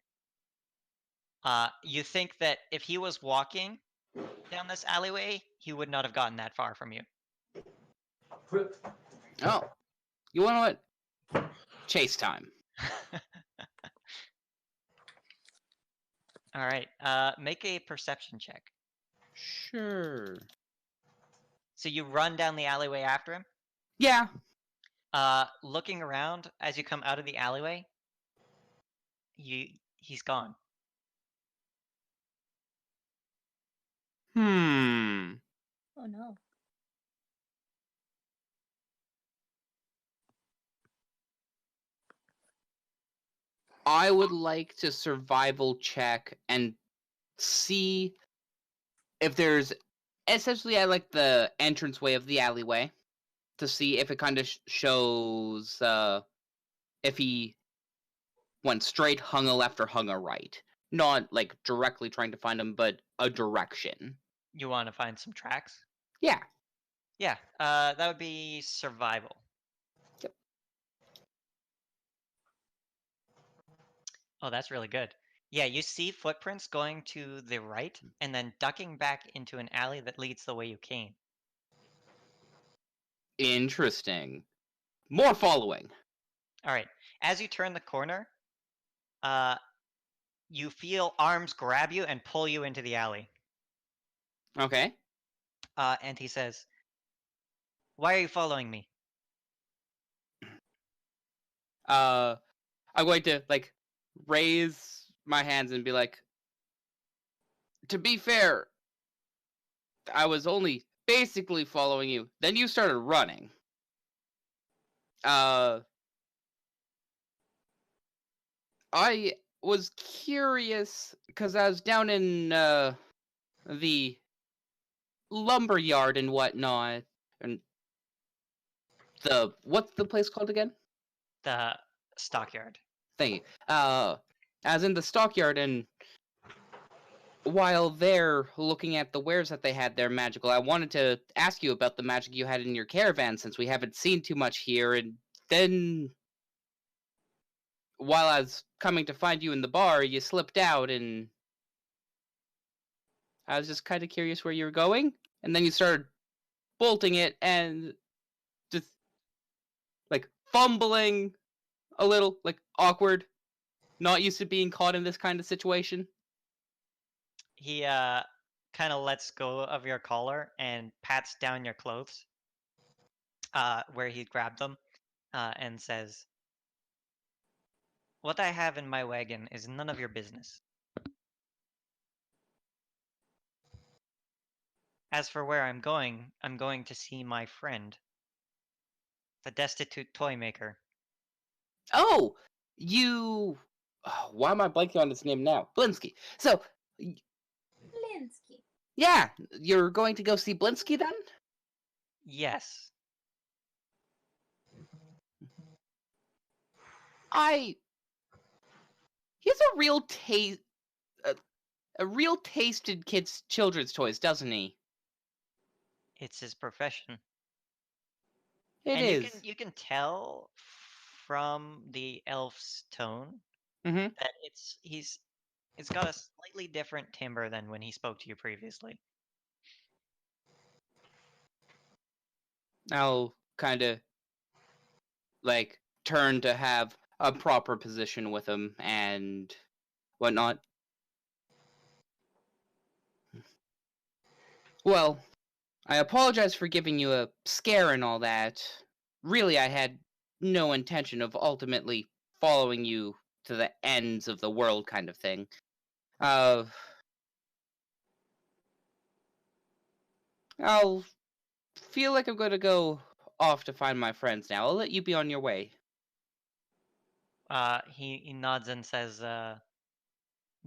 B: You think that if he was walking down this alleyway, he would not have gotten that far from you.
E: Oh, you want what? Chase time.
B: All right. Make a perception check.
E: Sure.
B: So you run down the alleyway after him.
E: Yeah.
B: Looking around as you come out of the alleyway, he's gone.
F: Oh no.
E: I would like to survival check and see if there's essentially I like the entranceway of the alleyway to see if it kind of shows if he went straight, hung a left, or hung a right. Not like directly trying to find him, but a direction.
B: You want to find some tracks?
E: Yeah.
B: Yeah. That would be survival.
E: Yep.
B: Oh, that's really good. Yeah, you see footprints going to the right and then ducking back into an alley that leads the way you came.
E: Interesting. More following.
B: All right. As you turn the corner, you feel arms grab you and pull you into the alley.
E: Okay.
B: And he says, "Why are you following me?"
E: I'm going to like raise my hands and be like, to be fair, I was only basically following you. Then you started running. I was curious because I was down in the lumber yard and whatnot, and what's the place called again?
B: The stockyard.
E: Thank you. I was in the stockyard, and while there looking at the wares that they had there magical, I wanted to ask you about the magic you had in your caravan since we haven't seen too much here. And then, while I was coming to find you in the bar, you slipped out, and I was just kind of curious where you were going. And then you started bolting it and just like fumbling a little, like awkward, not used to being caught in this kind of situation.
B: He kind of lets go of your collar and pats down your clothes, where he grabbed them, and says, "What I have in my wagon is none of your business. As for where I'm going to see my friend, the destitute toy maker."
E: Oh, you. Why am I blanking on his name now? Blinsky. So,
F: Linsky.
E: yeah, you're going to go see Blinsky then?
B: Yes.
E: He's a real taste. A real taste in kids' children's toys, doesn't he?
B: It's his profession.
E: It
B: And
E: is.
B: you can tell from the elf's tone
E: Mm-hmm.
B: that it's got a slightly different timbre than when he spoke to you previously.
E: I'll kind of like turn to have a proper position with him and whatnot. Well, I apologize for giving you a scare and all that. Really, I had no intention of ultimately following you to the ends of the world kind of thing. I'll feel like I'm gonna go off to find my friends now. I'll let you be on your way.
B: He nods and says,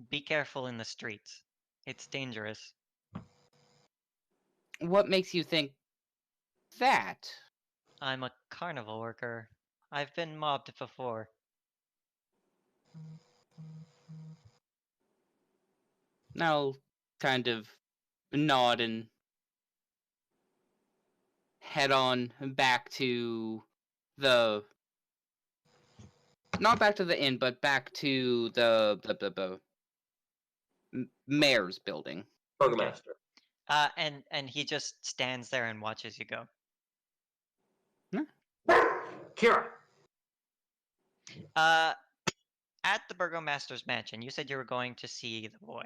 B: "Be careful in the streets. It's dangerous."
E: What makes you think that?
B: I'm a carnival worker. I've been mobbed before.
E: I'll kind of nod and head on back to the not back to the inn, but back to the mayor's building.
C: Burgomaster.
B: And he just stands there and watches you go.
C: Kira.
B: At the burgomaster's mansion, you said you were going to see the boy.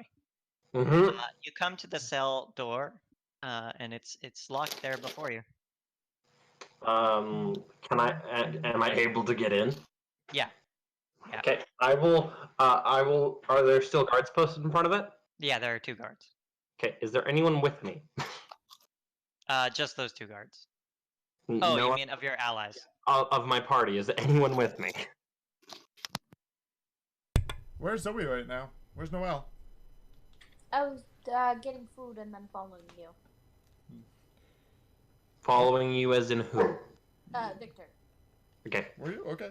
C: Mm-hmm.
B: You come to the cell door, and it's locked there before you.
C: Can I? Am I able to get in?
B: Yeah. Yeah.
C: Okay. I will. I will. Are there still guards posted in front of it?
B: Yeah, there are 2 guards.
C: Okay. Is there anyone with me?
B: Just those 2 guards.
C: N-
B: Oh,
C: no
B: you mean of your allies?
C: of my party. Is there anyone with me?
A: Where's Zoe right now? Where's Noelle?
F: I was getting food and then following you.
C: Following you as in who?
F: Victor.
C: Okay.
A: Were you? Okay.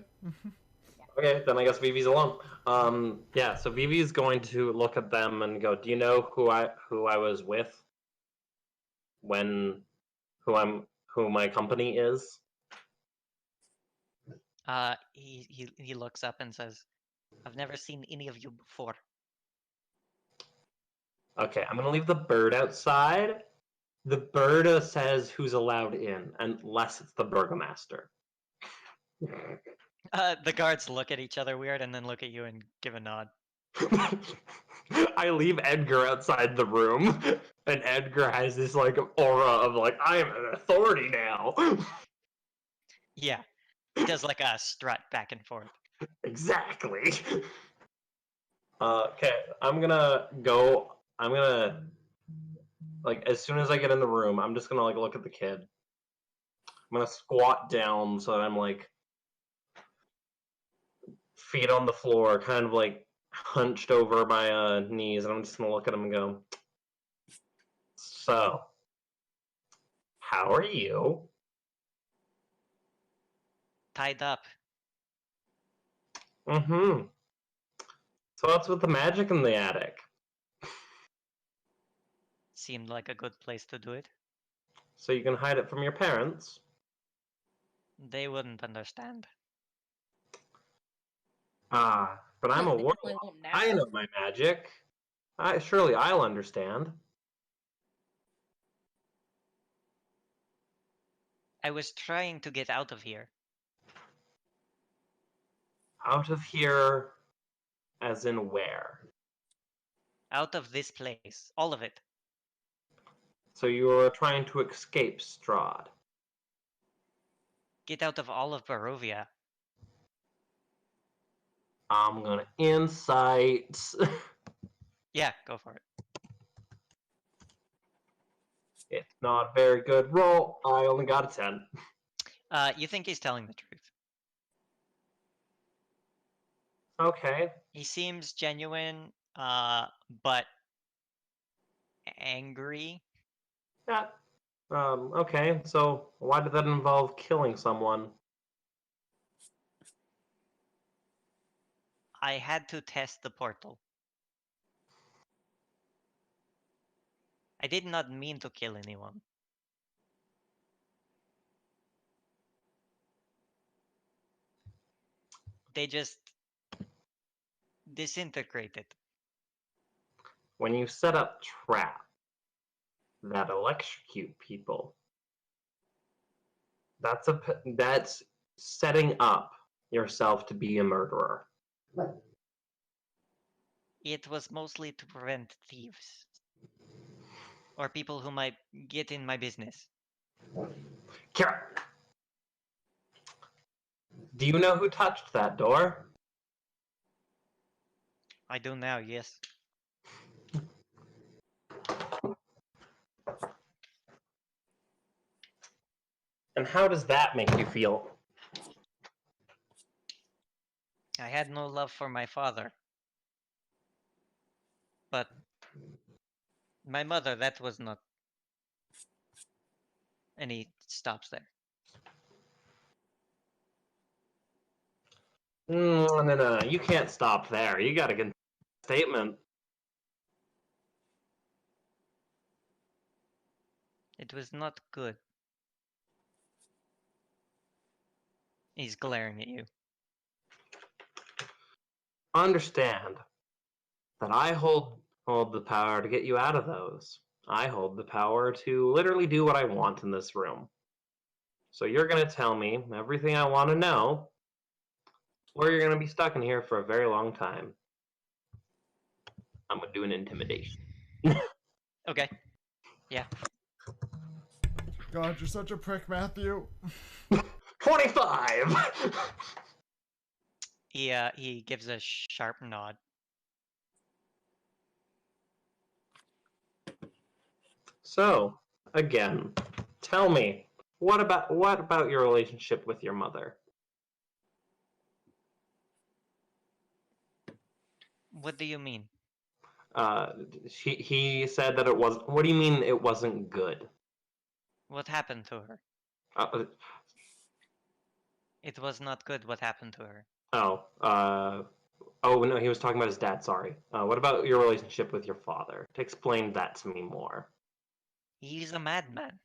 C: Okay, then I guess Vivi's alone. Yeah, so Vivi's going to look at them and go, "Do you know who I was with? When who my company is?"
B: He looks up and says, "I've never seen any of you before."
C: Okay, I'm gonna leave the bird outside. The bird says who's allowed in, unless it's the burgomaster.
B: The guards look at each other weird and then look at you and give a nod.
C: I leave Edgar outside the room, and Edgar has this like aura of like I am an authority now.
B: Yeah. He does like a strut back and forth.
C: Exactly. Okay, I'm gonna go. I'm gonna like as soon as I get in the room, I'm just gonna like look at the kid. I'm gonna squat down so that I'm like feet on the floor, kind of like hunched over my knees, and I'm just gonna look at him and go, "So, how are you?"
B: Tied up.
C: Mm-hmm. So what's with the magic in the attic?
B: Seemed like a good place to do it.
C: So you can hide it from your parents?
B: They wouldn't understand.
C: Ah, but I'm a
F: They
C: warlock.
F: definitely won't now.
C: I know my magic. Surely I'll understand.
B: I was trying to get out of here.
C: Out of here, as in where?
B: Out of this place. All of it.
C: So you are trying to escape Strahd.
B: Get out of all of Barovia.
C: I'm gonna insight.
B: Yeah, go for it.
C: It's not a very good roll. I only got a 10.
B: You think he's telling the truth.
C: Okay.
B: He seems genuine, but angry.
C: Yeah. Okay, so why did that involve killing someone?
B: I had to test the portal. I did not mean to kill anyone. They just disintegrated.
C: When you set up traps that electrocute people, that's setting up yourself to be a murderer.
B: It was mostly to prevent thieves. or people who might get in my business.
C: Kira, do you know who touched that door?
B: I do now, yes.
C: And how does that make you feel?
B: I had no love for my father. But my mother, that was not. And he stops there.
C: No. You can't stop there. You got to get a statement.
B: It was not good. He's glaring at you.
C: Understand that I hold the power to get you out of those. I hold the power to literally do what I want in this room. So you're going to tell me everything I want to know, or you're going to be stuck in here for a very long time. I'm going to do an intimidation.
B: Okay. Yeah.
A: God, you're such a prick, Matthew.
C: 25!
B: He gives a sharp nod.
C: So, again, tell me, what about your relationship with your mother?
B: What do you mean?
C: He said that it was. What do you mean it wasn't good?
B: What happened to her?
C: Uh,
B: It was not good what happened to her.
C: oh no, he was talking about his dad. Sorry. What about your relationship with your father? Explain that to me more.
B: He's a madman.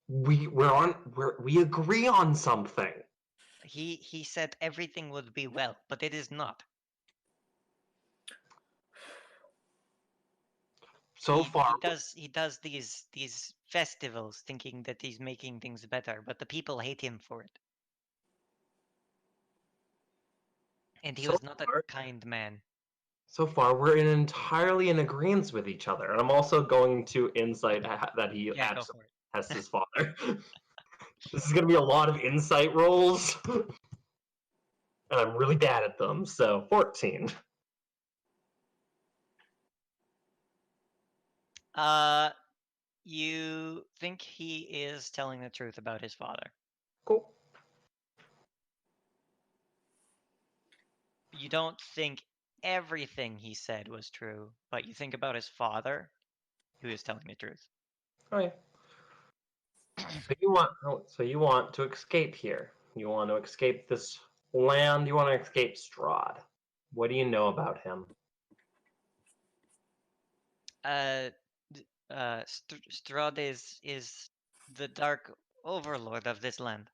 C: We agree on something.
B: He said everything would be well, but it is not.
C: So far,
B: he does these festivals thinking that he's making things better, but the people hate him for it. And he
C: So
B: was not a
C: far-
B: kind man.
C: so far we're entirely in agreement with each other, and I'm also going to insight that he
B: Yeah, go
C: absolutely
B: for it.
C: has his father. This is going to be a lot of insight rolls, and I'm really bad at them. So 14.
B: You think he is telling the truth about his father.
C: Cool.
B: You don't think everything he said was true, but you think about his father, who is telling the truth.
C: All right. So you want to escape here. You want to escape this land. You want to escape Strahd. What do you know about him?
B: Strahd is the dark overlord of this land.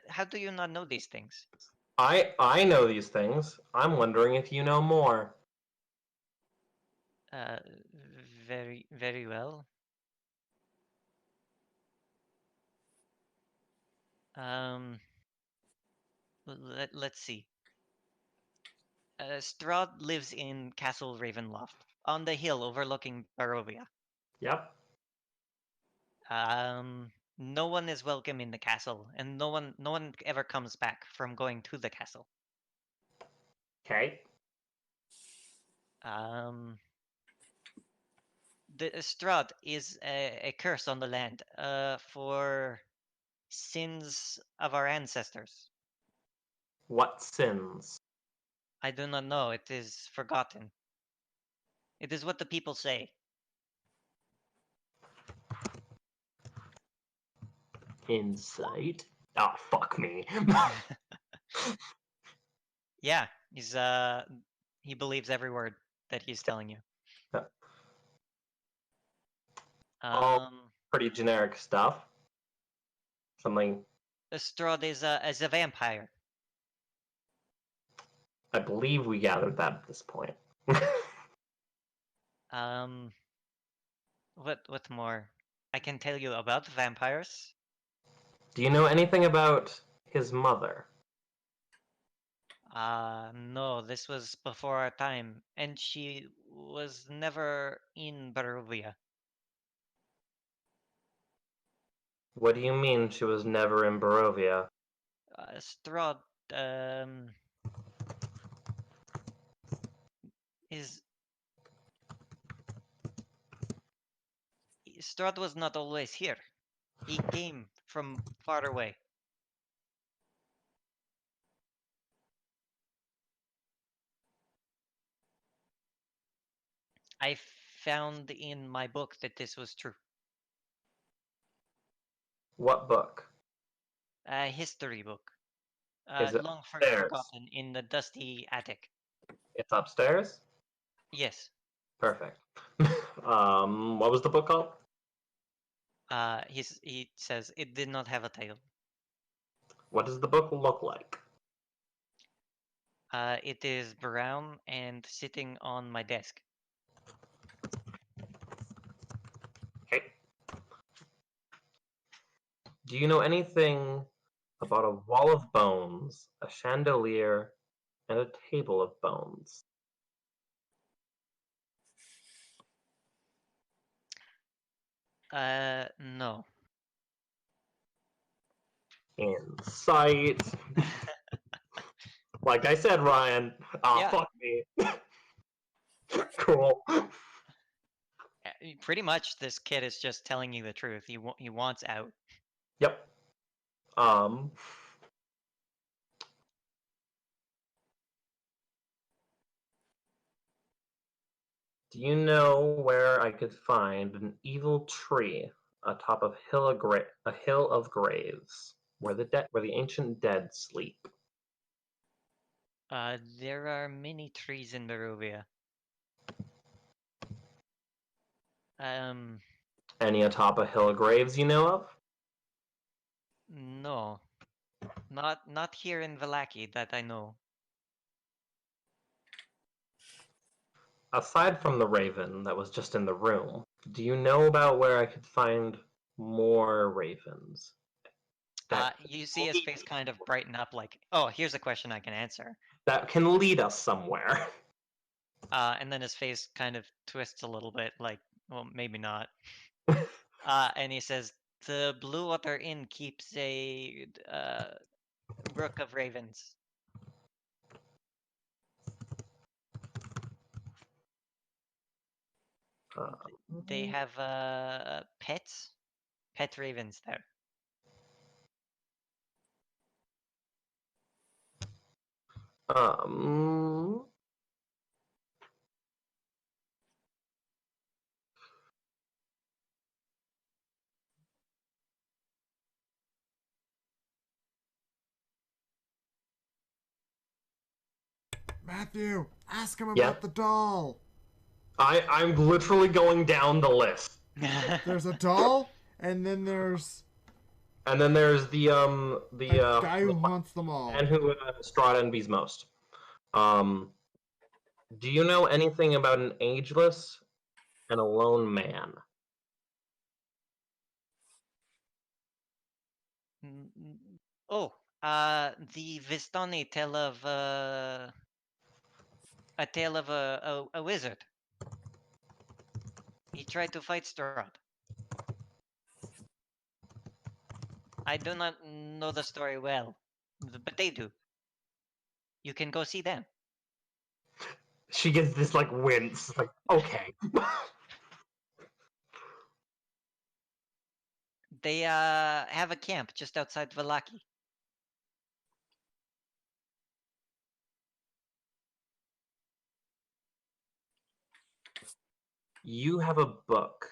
B: How do you not know these things?
C: I know these things. I'm wondering if you know more.
B: Uh, very well. Let's see. Strahd lives in Castle Ravenloft, on the hill overlooking Barovia.
C: Yep.
B: No one is welcome in the castle, and no one ever comes back from going to the castle.
C: Okay.
B: The Strahd is a curse on the land, for sins of our ancestors.
C: What sins?
B: I do not know. It is forgotten. It is what the people say.
C: Insight. Ah, oh, fuck me.
B: Yeah, he believes every word that he's telling you.
C: All pretty generic stuff. Something.
B: Strahd is a vampire.
C: I believe we gathered that at this point.
B: What more? I can tell you about vampires.
C: Do you know anything about his mother?
B: No, this was before our time, and she was never in Barovia.
C: What do you mean she was never in Barovia?
B: Strahd is Strahd was not always here. He came from far away. I found in my book that this was true.
C: What book?
B: A history book.
C: Is it
B: Long
C: upstairs?
B: forgotten in the dusty attic.
C: It's upstairs?
B: Yes.
C: Perfect. What was the book called?
B: He says it did not have a title.
C: What does the book look like?
B: It is brown and sitting on my desk.
C: Okay. Do you know anything about a wall of bones, a chandelier, and a table of bones?
B: No.
C: Insight. Like I said, Ryan.
B: Yeah.
C: Fuck me. Cool.
B: Pretty much, this kid is just telling you the truth. He wants out.
C: Yep. Do you know where I could find an evil tree atop of a hill of graves, where the ancient dead sleep?
B: There are many trees in Barovia.
C: Any atop a hill of graves you know of?
B: No. Not here in Vallaki that I know.
C: Aside from the raven that was just in the room, do you know about where I could find more ravens?
B: You see his face kind of brighten up like, oh, here's a question I can answer.
C: That can lead us somewhere.
B: And then his face kind of twists a little bit like, well, maybe not. And he says, the Blue Water Inn keeps a brook of ravens. They have pet ravens there.
C: Um,
A: Matthew, ask him
C: Yeah?
A: about the doll.
C: I'm literally going down the list.
A: There's a doll, and then there's
C: And then there's the
A: guy who haunts them all.
C: man who Strahd envies most. Do you know anything about an ageless and alone man?
B: Oh, the Vistani tell of a tale of a wizard. He tried to fight Strahd. I do not know the story well, but they do. You can go see them.
C: She gets this like wince, like okay.
B: They have a camp just outside Vallaki.
C: You have a book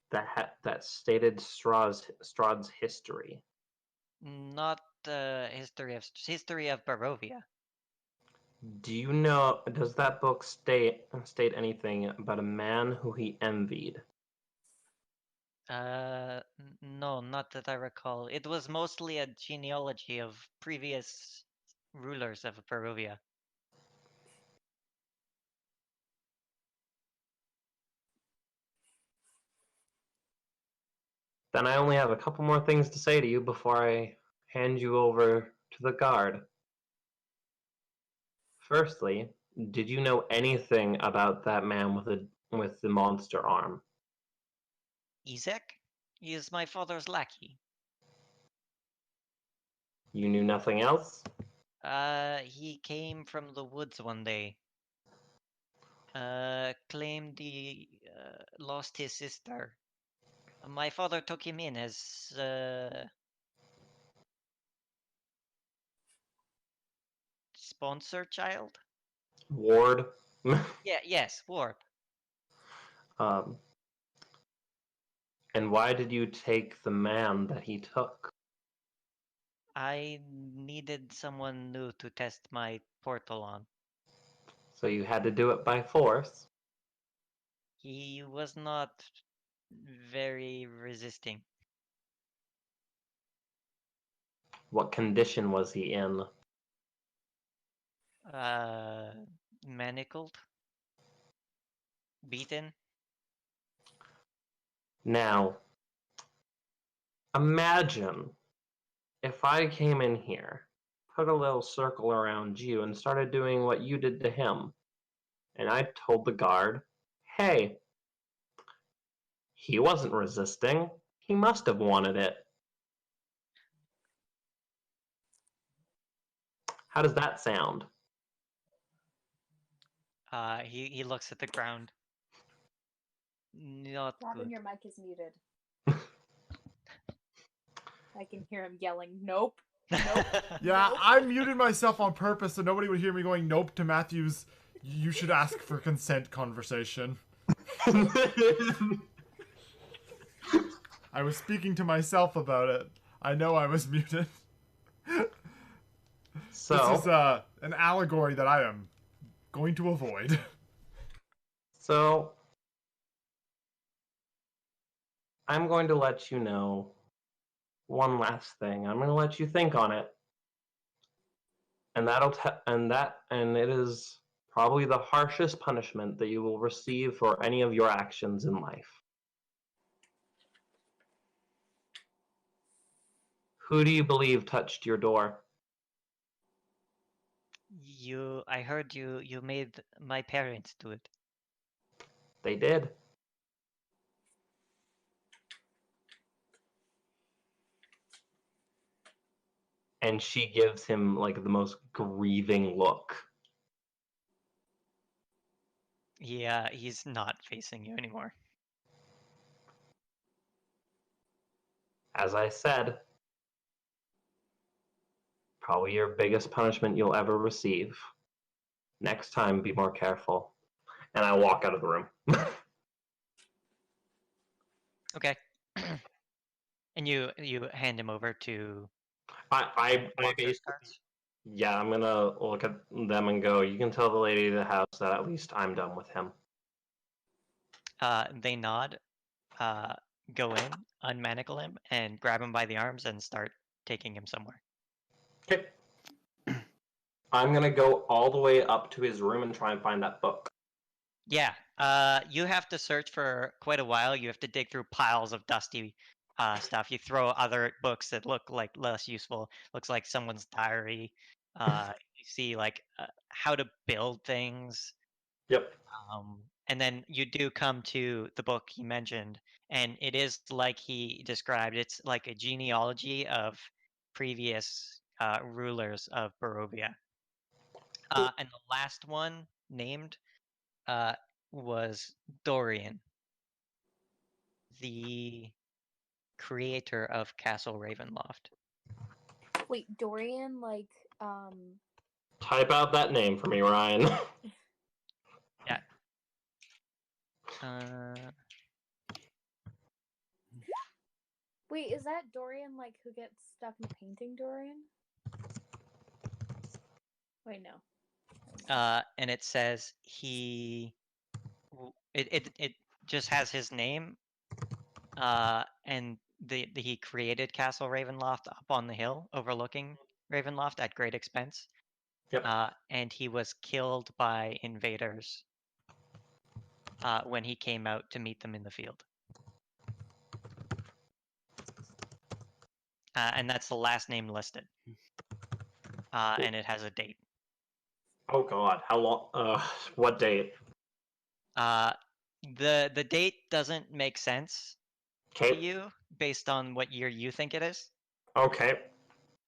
C: that stated Strahd's history.
B: Not history of Barovia.
C: Do you know? Does that book state anything about a man who he envied?
B: No, not that I recall. It was mostly a genealogy of previous rulers of Barovia.
C: Then I only have a couple more things to say to you before I hand you over to the guard. Firstly, did you know anything about that man with the monster arm?
B: Ezek? He is my father's lackey.
C: You knew nothing else?
B: He came from the woods one day. Claimed he lost his sister. My father took him in as sponsor child.
C: Ward?
B: Yeah, yes, warp.
C: um, and why did you take the man that he took?
B: I needed someone new to test my portal on.
C: So you had to do it by force?
B: He was not very resisting.
C: What condition was he in?
B: Manacled, beaten.
C: Now, imagine if I came in here, put a little circle around you, and started doing what you did to him, and I told the guard, hey, he wasn't resisting. He must have wanted it. How does that sound?
B: He looks at the ground. Not
F: Robin,
B: good.
F: your mic is muted. I can hear him yelling, "Nope."
A: Yeah, I muted myself on purpose so nobody would hear me going nope to Matthew's "you should ask for consent" conversation. I was speaking to myself about it. I know I was muted.
C: So,
A: This is an allegory that I am going to avoid.
C: so I'm going to let you know one last thing. I'm going to let you think on it, and it is probably the harshest punishment that you will receive for any of your actions in life. Who do you believe touched your door?
B: I heard you made my parents do it.
C: They did. And she gives him like the most grieving look.
B: Yeah, he's not facing you anymore.
C: As I said, probably your biggest punishment you'll ever receive. Next time, be more careful. And I walk out of the room.
B: Okay. And you hand him over to
C: I
B: Walker's
C: basically,
B: guards?
C: yeah, I'm gonna look at them and go, you can tell the lady of the house that at least I'm done with him.
B: They nod, go in, unmanacle him, and grab him by the arms and start taking him somewhere.
C: Okay. I'm gonna go all the way up to his room and try and find that book.
B: Yeah, you have to search for quite a while. You have to dig through piles of dusty stuff. You throw other books that look like less useful. Looks like someone's diary. You see like how to build things.
C: Yep.
B: And then you do come to the book he mentioned, and it is like he described. It's like a genealogy of previous rulers of Barovia. And the last one named was Dorian, the creator of Castle Ravenloft.
F: Wait, Dorian,
C: Type out that name for me, Ryan.
B: Yeah.
F: Wait, is that Dorian, like, who gets stuck in a painting, Dorian? Wait, no.
B: And it says it just has his name, and he created Castle Ravenloft up on the hill overlooking Ravenloft at great expense.
C: Yep.
B: And he was killed by invaders when he came out to meet them in the field. And that's the last name listed. And it has a date.
C: Oh God, how long? What date?
B: The date doesn't make sense to
C: Okay.
B: you based on what year you think it is.
C: Okay.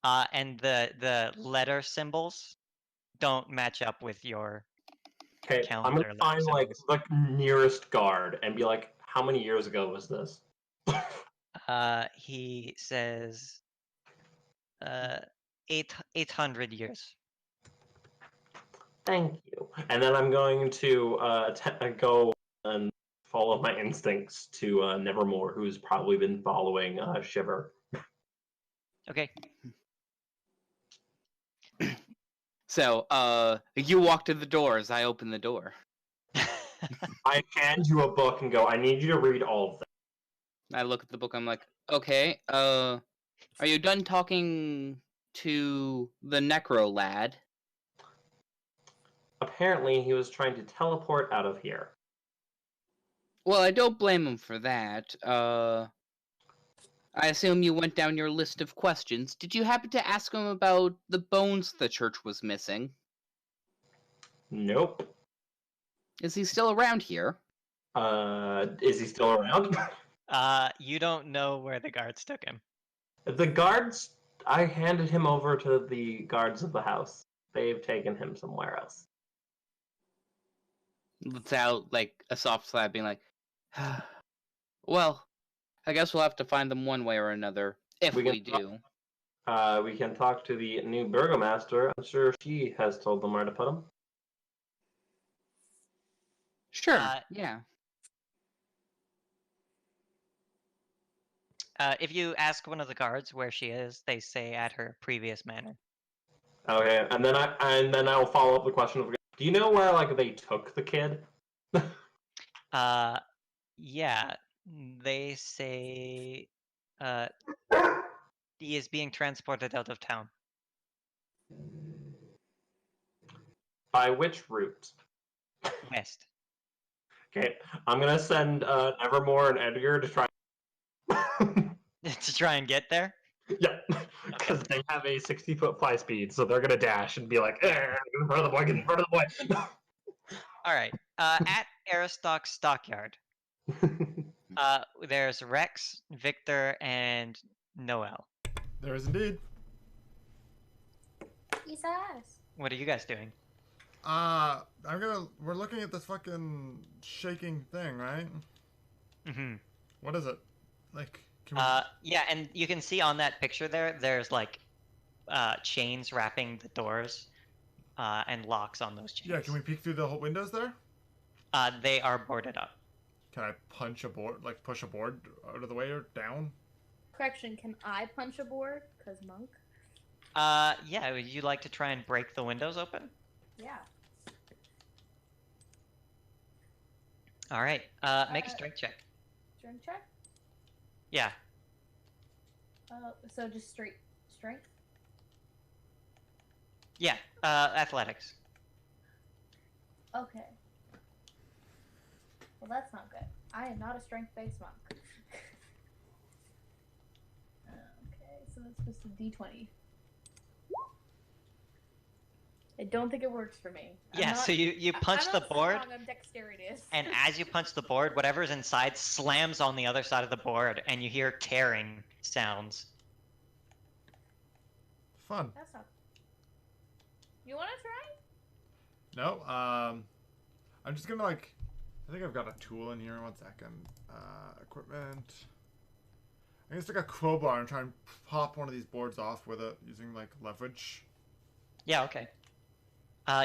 B: And the letter symbols don't match up with your
C: Okay. I'm gonna
B: calendar letter
C: find like
B: symbols.
C: the nearest guard and be like, how many years ago was this?
B: He says, uh, 800 years.
C: Thank you. And then I'm going to go and follow my instincts to Nevermore, who's probably been following Shiver.
B: Okay.
E: So, you walk to the door as I open the door.
C: I hand you a book and go, I need you to read all of them.
E: I look at the book. I'm like, okay. Are you done talking to the Necro lad?
C: Apparently, he was trying to teleport out of here.
E: Well, I don't blame him for that. I assume you went down your list of questions. Did you happen to ask him about the bones the church was missing?
C: Nope.
E: Is he still around here?
C: Is he still around?
B: You don't know where the guards took him.
C: The guards, I handed him over to the guards of the house. They've taken him somewhere else.
E: Lets out like a soft slab, being like, well, I guess we'll have to find them one way or another, if
C: We
E: we,
C: can-
E: do.
C: We can talk to the new burgomaster. I'm sure she has told them where to put him.
E: Sure, yeah.
B: If you ask one of the guards where she is, they say at her previous manor.
C: Okay, and then I'll follow up the question of, do you know where like they took the kid?
B: Yeah, they say he is being transported out of town.
C: By which route?
B: West.
C: Okay, I'm gonna send Nevermore and Edgar to try.
B: To try and get there?
C: Yeah, because they have a 60-foot fly speed, so they're gonna dash and be like, get in front of the boy, get in front of the boy.
B: Alright. At Aristock's stockyard, there's Rex, Victor, and Noel.
A: There is indeed.
F: He's ass.
B: What are you guys doing?
A: We're looking at this fucking shaking thing, right?
B: Mm-hmm.
A: What is it? Like, can we...
B: Yeah, and you can see on that picture there's like chains wrapping the doors and locks on those chains.
A: Yeah, can we peek through the whole windows there?
B: They are boarded up.
A: Can I punch a board, like push a board out of the way or down?
F: Correction, can I punch a board? Cause monk.
B: Yeah, would you like to try and break the windows open?
F: Yeah.
B: Alright, make a strength check.
F: Strength check?
B: Yeah.
F: So just straight strength?
B: Yeah, athletics.
F: Okay. Well, that's not good. I am not a strength-based monk. Okay, so that's just a d20. I don't think it works for me.
B: Yeah, so you punch the board,
F: I'm dexterous.
B: and as you punch the board, whatever's inside slams on the other side of the board, and you hear tearing sounds.
A: Fun.
F: That's not. You want to try?
A: No, I'm just gonna like, I think I've got a tool in here. 1 second. Equipment. I'm gonna stick a crowbar and try and pop one of these boards off with it using like leverage.
B: Yeah, okay.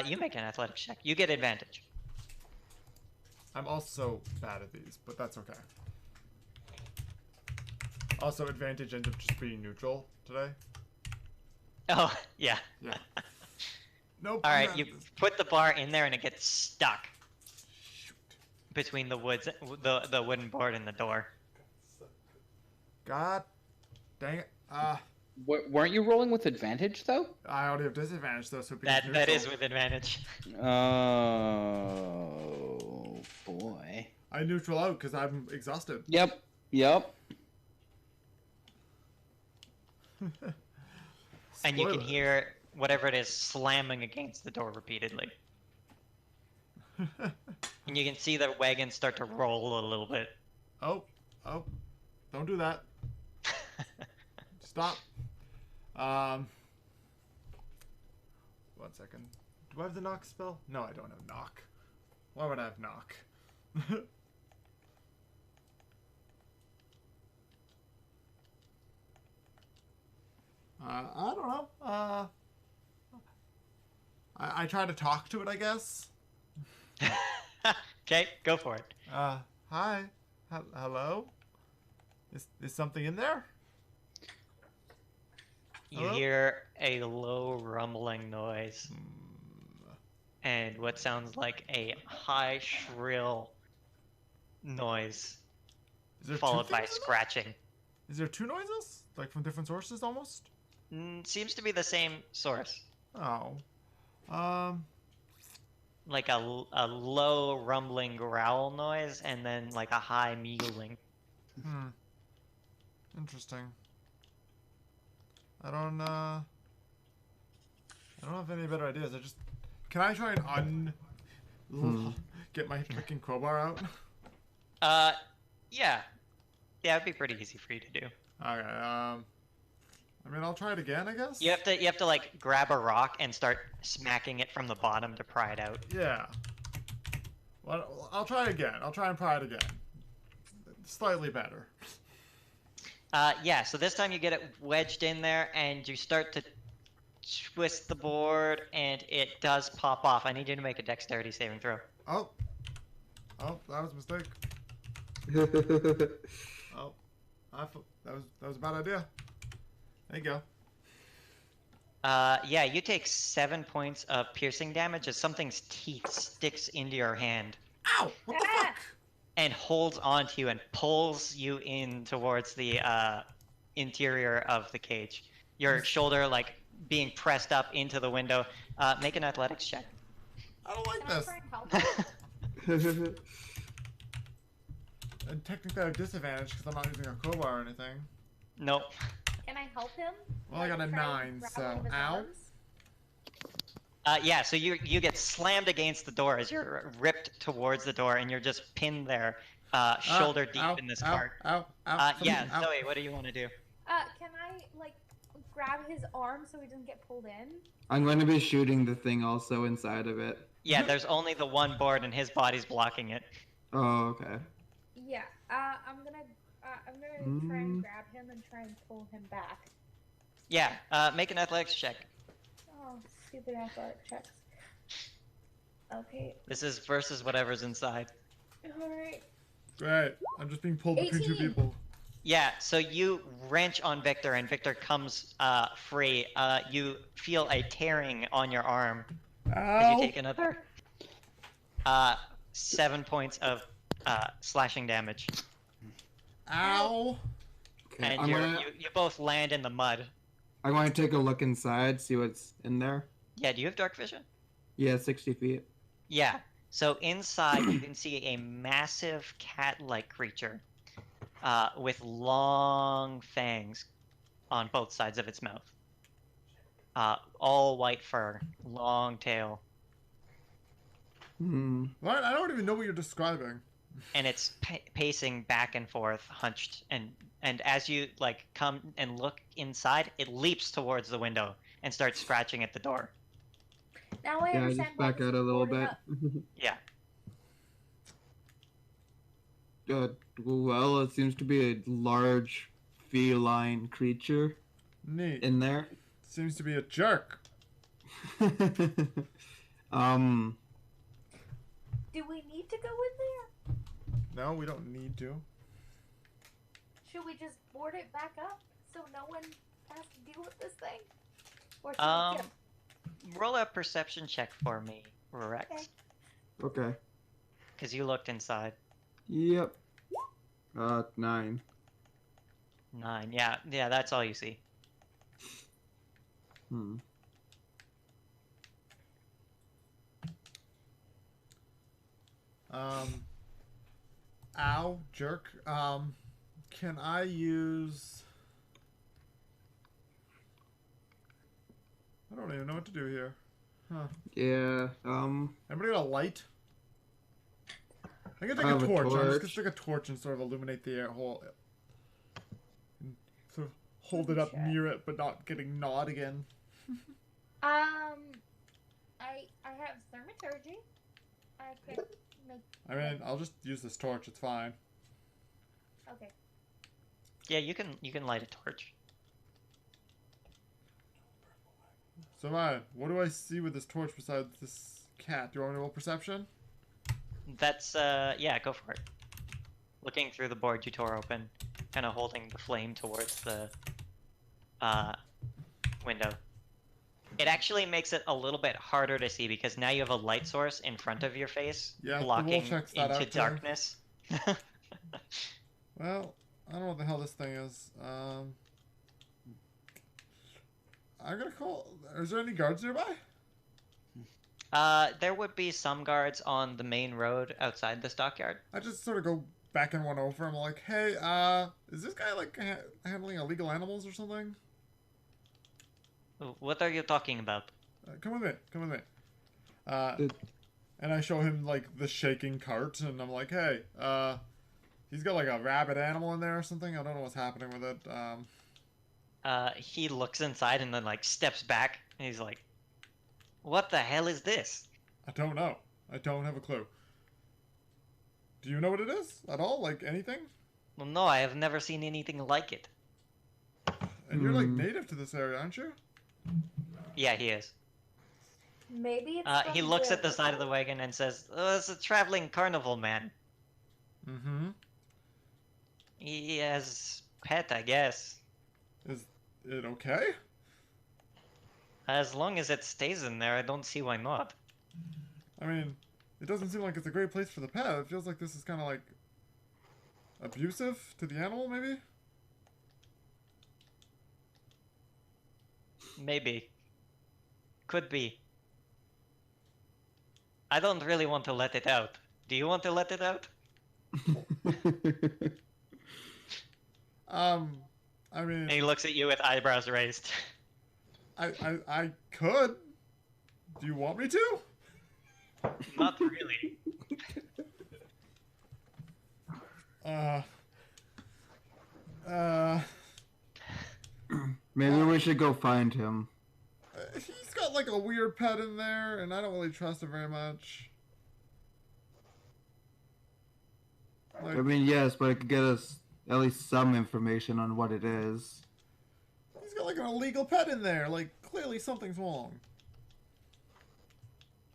B: You make an athletics check. You get advantage.
A: I'm also bad at these, but that's okay. Also, advantage ends up just being neutral today.
B: Oh, yeah.
A: Yeah. Nope.
B: Alright, you put the bar in there and it gets stuck between the the wooden board and the door.
A: God dang it.
E: Weren't you rolling with advantage, though?
A: I already have disadvantage though, so it becomes
B: That is
A: neutral.
B: with advantage.
E: Oh, boy.
A: I neutral out because I'm exhausted.
E: Yep.
B: And you can
A: Spoilers.
B: hear whatever it is slamming against the door repeatedly. And you can see the wagon start to roll a little bit.
A: Oh, don't do that. Stop. 1 second. Do I have the knock spell? No, I don't have knock. Why would I have knock? I don't know. I try to talk to it, I guess.
B: Okay, go for it.
A: Hi. Hello? Is something in there?
B: You
A: Hello?
B: hear a low rumbling noise and what sounds like a high shrill noise
A: Is there
B: followed
A: two
B: by
A: things in there?
B: scratching.
A: Is there two noises? Like from different sources almost?
B: Seems to be the same source.
A: Oh.
B: Like a low rumbling growl noise and then like a high mewling.
A: Interesting. I don't have any better ideas. Can I try and get my freaking crowbar out?
B: Yeah. Yeah, it'd be pretty easy for you to do.
A: Okay, I mean, I'll try it again, I guess?
B: You have to like grab a rock and start smacking it from the bottom to pry it out.
A: Yeah. Well, I'll try again. I'll try and pry it again. Slightly better.
B: Yeah, so this time you get it wedged in there and you start to twist the board and it does pop off. I need you to make a dexterity saving throw.
A: Oh, that was a mistake. Oh, that was a bad idea. There you go.
B: Yeah, you take 7 points of piercing damage as something's teeth sticks into your hand
A: Ow! What the fuck?
B: and holds onto you and pulls you in towards the interior of the cage. Your shoulder, like, being pressed up into the window. Make an athletics check.
A: I don't like
F: Can I
A: this.
F: try and help him?
A: And technically I have disadvantage because I'm not using a crowbar or anything.
B: Nope.
F: Can I help him?
A: Well, I got a
F: try and
A: 9,
F: grab
A: so
F: one of his
A: ow.
F: arms?
B: Yeah, so you get slammed against the door as you're ripped towards the door and you're just pinned there, shoulder deep
A: Ow,
B: in this
A: ow,
B: cart.
A: Ow,
B: Yeah,
A: ow.
B: Zoe, what do you want to do?
F: Can I like grab his arm so he doesn't get pulled in?
D: I'm going to be shooting the thing also inside of it.
B: Yeah, there's only the one board and his body's blocking it.
D: Oh, okay.
F: Yeah. I'm gonna try and grab him and try and pull him back.
B: Yeah, make an athletics check.
F: Oh, stupid athletic checks. Okay.
B: This is versus whatever's inside.
F: All right.
A: Great. I'm just being pulled between two
F: 18.
A: people.
B: Yeah, so you wrench on Victor and Victor comes free. You feel a tearing on your arm. As you
A: Ow!
B: take another 7 points of slashing damage.
A: Ow!
D: Okay,
B: And you both land in the mud.
D: I'm going to take a look inside, see what's in there.
B: Yeah, do you have dark vision?
D: Yeah, 60 feet.
B: Yeah. So inside you can see a massive cat-like creature with long fangs on both sides of its mouth. All white fur, long tail,
A: What? I don't even know what you're describing.
B: and it's pacing back and forth, hunched, and as you like come and look inside, it leaps towards the window and starts scratching at the door.
F: Now I
D: Yeah,
F: understand
D: just
F: why
D: back
F: this
D: out a
F: is
D: little
F: boarded
D: bit.
F: up.
B: Yeah.
D: Well, it seems to be a large feline creature
A: Neat.
D: in there.
A: Seems to be a jerk.
F: Do we need to go in there?
A: No, we don't need to.
F: Should we just board it back up so no one has to deal with this thing? Or should we get
B: Roll a perception check for me, Rex,
D: Okay.
B: because you looked inside.
D: Yep. 9.
B: 9. Yeah, that's all you see.
A: Ow, jerk. Can I use... I don't even know what to do here. Huh.
D: Yeah.
A: Anybody got a light? I'm gonna take
D: I
A: a
D: have a
A: torch. I'm just gonna
D: torch.
A: stick a torch and sort of illuminate the air hole. And sort of hold it up
F: Check.
A: near it, but not getting gnawed again.
F: I have thermaturgy. I could make.
A: I mean, I'll just use this torch. It's fine.
F: Okay.
B: Yeah, you can light a torch.
A: So, what do I see with this torch besides this cat? Do you want me to roll perception?
B: That's yeah, go for it. Looking through the board you tore open, kind of holding the flame towards the window. It actually makes it a little bit harder to see because now you have a light source in front of your face,
A: Yeah, the
B: blocking
A: roll checks that
B: into
A: out, too.
B: darkness.
A: Well, I don't know what the hell this thing is. I'm gonna call. Is there any guards nearby?
B: There would be some guards on the main road outside the stockyard.
A: I just sort of go back and one over. I'm like, hey, is this guy like handling illegal animals or something?
B: What are you talking about?
A: Come with me. Come with me. And I show him like the shaking cart, and I'm like, hey, he's got like a rabid animal in there or something. I don't know what's happening with it.
B: He looks inside and then like steps back, and he's like, "What the hell is this?"
A: I don't know. I don't have a clue. Do you know what it is at all? Like anything?
B: Well, no, I have never seen anything like it.
A: And you're like native to this area, aren't you?
B: Yeah, he is.
F: Maybe it's.
B: He
F: from
B: looks at the side of the wagon and says, "Oh, it's a traveling carnival man.
A: Mm-hmm.
B: He has pet, I guess.
A: Is it okay?
B: As long as it stays in there, I don't see why not."
A: I mean, it doesn't seem like it's a great place for the pet. It feels like this is kind of like abusive to the animal, maybe?
B: Maybe. Could be. I don't really want to let it out. Do you want to let it out?
A: I mean,
B: And he looks at you with eyebrows raised.
A: I could. Do you want me to?
B: Not really.
D: Maybe we should go find him.
A: He's got like a weird pet in there, and I don't really trust him very much. Like,
D: I mean, yes, but it could get us at least some information on what it is.
A: he's got like an illegal pet in there. Like, clearly something's wrong.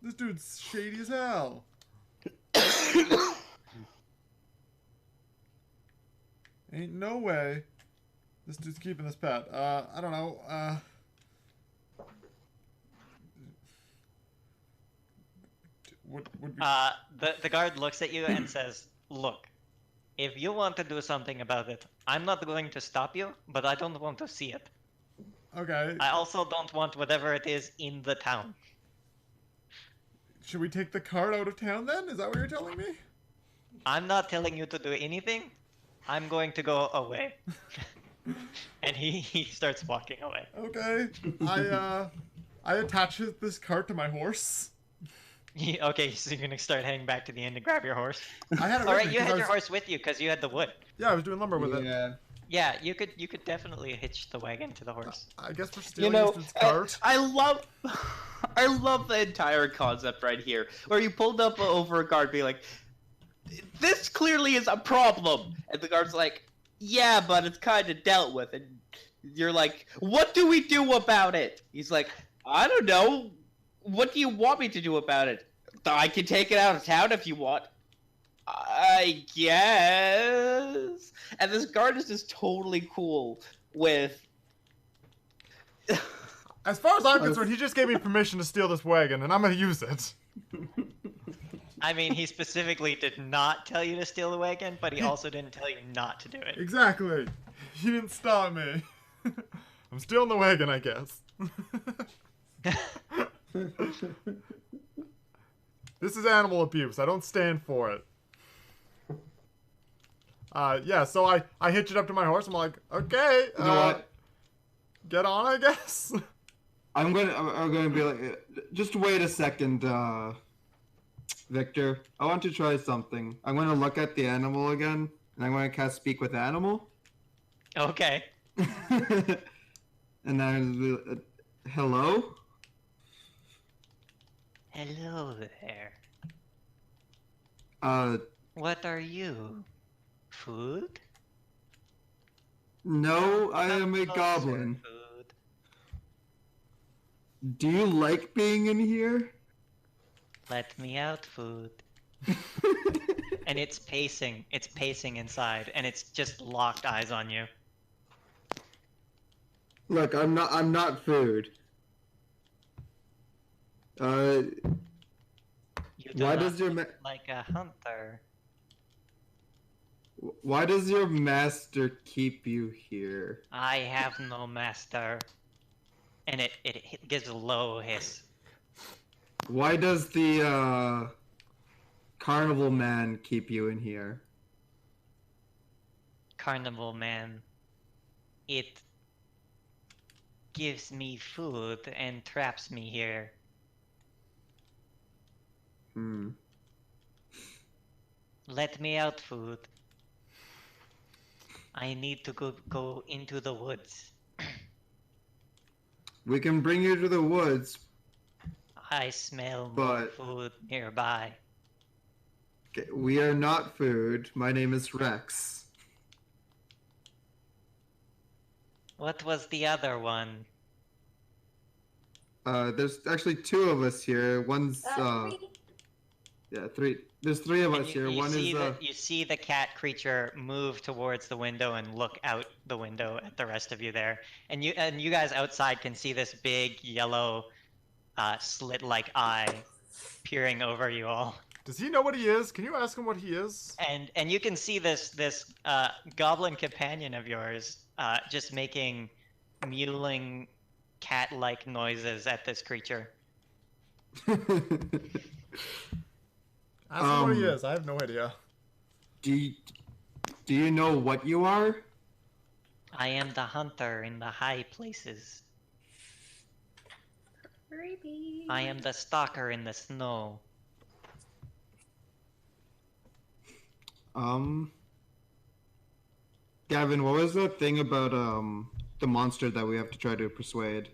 A: This dude's shady as hell. Ain't no way this dude's keeping this pet. I don't know. What would be...
B: The guard looks at you and says, "Look, if you want to do something about it, I'm not going to stop you, but I don't want to see it.
A: Okay.
B: I also don't want whatever it is in the town."
A: Should we take the cart out of town then? Is that what you're telling me?
B: I'm not telling you to do anything. I'm going to go away. And he starts walking away.
A: Okay. I attach this cart to my horse.
B: Okay, so you're gonna start heading back to the inn to grab your horse.
A: I had it
B: All
A: with
B: right,
A: me
B: you
A: 'cause
B: had
A: I
B: your
A: was-
B: horse with you because you had the wood.
A: Yeah, I was doing lumber with it.
D: Yeah.
B: Yeah, you could definitely hitch the wagon to the horse.
A: I guess we're stealing
E: You know,
A: Easton's cart.
E: I love the entire concept right here, where you pulled up over a guard, being like, "This clearly is a problem," and the guard's like, "Yeah, but it's kind of dealt with," and you're like, "What do we do about it?" He's like, "I don't know. What do you want me to do about it? I can take it out of town if you want." I guess. And this guard is just totally cool with.
A: As far as I'm concerned, he just gave me permission to steal this wagon, and I'm gonna use it.
B: I mean, he specifically did not tell you to steal the wagon, but he also didn't tell you not to do it.
A: Exactly. He didn't stop me. I'm stealing the wagon, I guess. This is animal abuse. I don't stand for it. Yeah, so I hitch it up to my horse. I'm like, okay,
D: You know what?
A: get on, I guess.
D: I'm gonna be like, just wait a second, Victor. I want to try something. I'm gonna look at the animal again, and I'm gonna cast Speak with Animal.
B: Okay.
D: And then, hello?
B: Hello there.
D: Uh,
B: What are you? Food?
D: no, I am a
B: Closer,
D: goblin.
B: Food.
D: Do you like being in here?
B: Let me out, food. And it's pacing inside, and it's just locked eyes on you.
D: Look, I'm not food.
B: You do
D: Why
B: not
D: does your
B: look like a hunter.
D: why does your master keep you here?
B: I have no master. And it gives a low hiss.
D: Why does the carnival man keep you in here?
B: Carnival man. It gives me food and traps me here.
D: Hmm.
B: Let me out, food. I need to go into the woods.
D: We can bring you to the woods.
B: I smell more
D: But-
B: food nearby.
D: Okay, we are not food. My name is Rex.
B: What was the other one?
D: There's actually two of us here. One's yeah, three. There's three of
B: And
D: us here. One is
B: you see the cat creature move towards the window and look out the window at the rest of you there, and you guys outside can see this big yellow, slit-like eye peering over you all,
A: Does he know what he is? Can you ask him what he is?
B: and you can see this goblin companion of yours just making mewling cat-like noises at this creature.
A: Ask him what he
D: Um,
A: is. I have no idea.
D: do you know what you are?
B: I am the hunter in the high places.
F: Creepy.
B: I am the stalker in the snow.
D: Gavin, what was that thing about the monster that we have to try to persuade?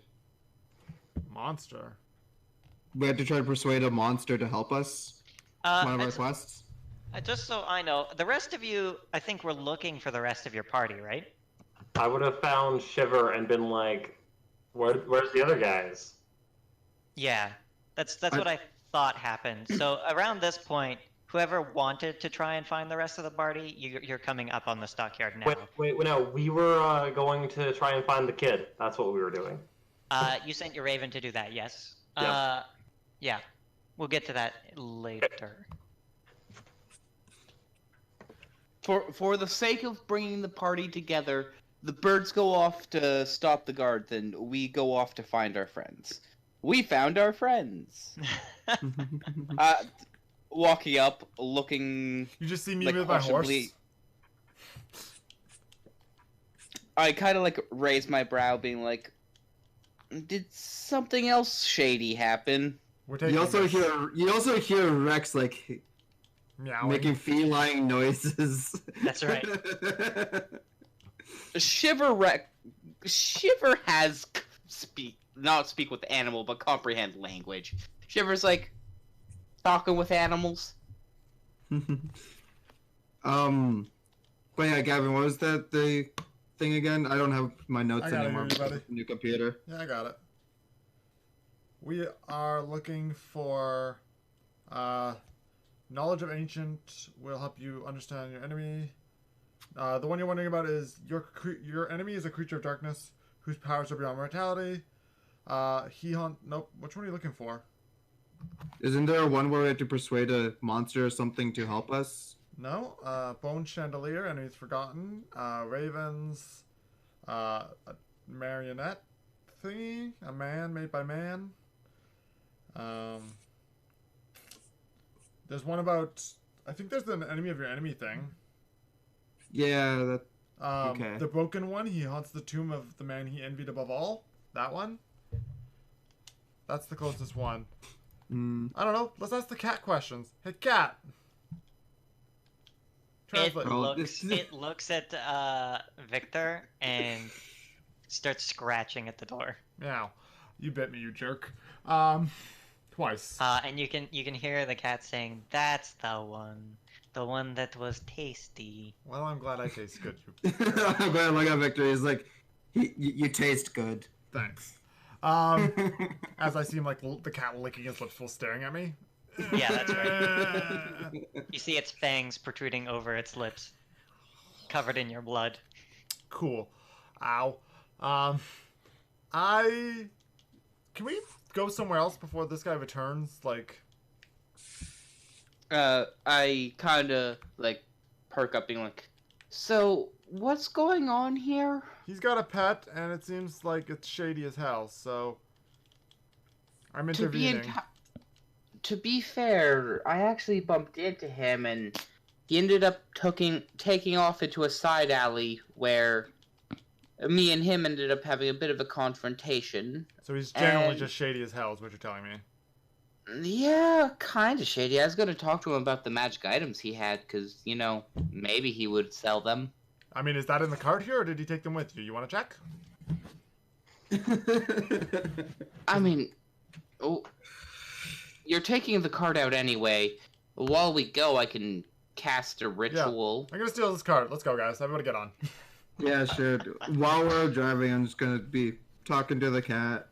A: Monster.
D: We had to try to persuade a monster to help us. One of our
B: It's-
D: quests.
B: just so I know, the rest of you, I think we're looking for the rest of your party, right?
C: I would have found Shiver and been like, where's the other guys?
B: Yeah, that's what I thought happened. So around this point, whoever wanted to try and find the rest of the party, you're coming up on the stockyard now.
C: Wait, no, we were going to try and find the kid. That's what we were doing.
B: You sent your raven to do that, yes?
C: Yeah.
B: Yeah. We'll get to that later.
E: For the sake of bringing the party together, the birds go off to stop the guards, and we go off to find our friends. We found our friends. Walking up, looking.
A: You just see me
E: Like,
A: with my horse.
E: possibly- I kind of like raise my brow, being like, "Did something else shady happen?"
A: We're taking
D: You also
A: this.
D: hear Rex like
A: Meowing.
D: making feline noises.
B: That's right.
E: Shiver has not speak with the animal, but comprehend language. Shiver's like talking with animals.
D: But yeah, Gavin, what was that the thing again? I don't have my notes
A: I got it
D: anymore.
A: here, buddy.
D: with the new computer.
A: Yeah, I got it. We are looking for knowledge of ancient will help you understand your enemy. The one you're wondering about is your enemy is a creature of darkness whose powers are beyond mortality. Nope. Which one are you looking for?
D: Isn't there one where we have to persuade a monster or something to help us?
A: No. Bone chandelier, enemies forgotten. Ravens. A marionette thingy, a man made by man. There's one about. I think there's an enemy of your enemy thing.
D: Yeah, that. Okay.
A: The broken one. He haunts the tomb of the man he envied above all. That one. That's the closest one.
D: Mm.
A: I don't know. Let's ask the cat questions. Hey, cat. Translate.
D: Well,
B: It looks at Victor and starts scratching at the door.
A: Meow. You bit me, you jerk. Twice.
B: And you can hear the cat saying, "That's the one that was tasty."
A: Well, I'm glad I taste good. You.
D: I'm glad I look at Victor. He's like, you taste good.
A: Thanks. As I see him like the cat licking his lips while staring at me.
B: Yeah, that's right. You see its fangs protruding over its lips, covered in your blood.
A: Cool. Ow. Can we go somewhere else before this guy returns? Like.
E: I kind of like perk up, being like, "So what's going on here?"
A: He's got a pet, and it seems like it's shady as hell. So. I'm intervening.
E: To be fair, I actually bumped into him, and he ended up taking off into a side alley where me and him ended up having a bit of a confrontation.
A: So he's generally
E: And-
A: just shady as hell, is what you're telling me.
E: Yeah, kind of shady. I was going to talk to him about the magic items he had, because, you know, maybe he would sell them.
A: I mean, is that in the cart here, or did he take them with you? You want to check?
E: I mean, oh, you're taking the card out anyway. While we go, I can cast a ritual.
A: I'm gonna steal this cart. Let's go, guys. Everybody get on.
D: Yeah, sure. While we're driving, I'm just gonna be talking to the cat.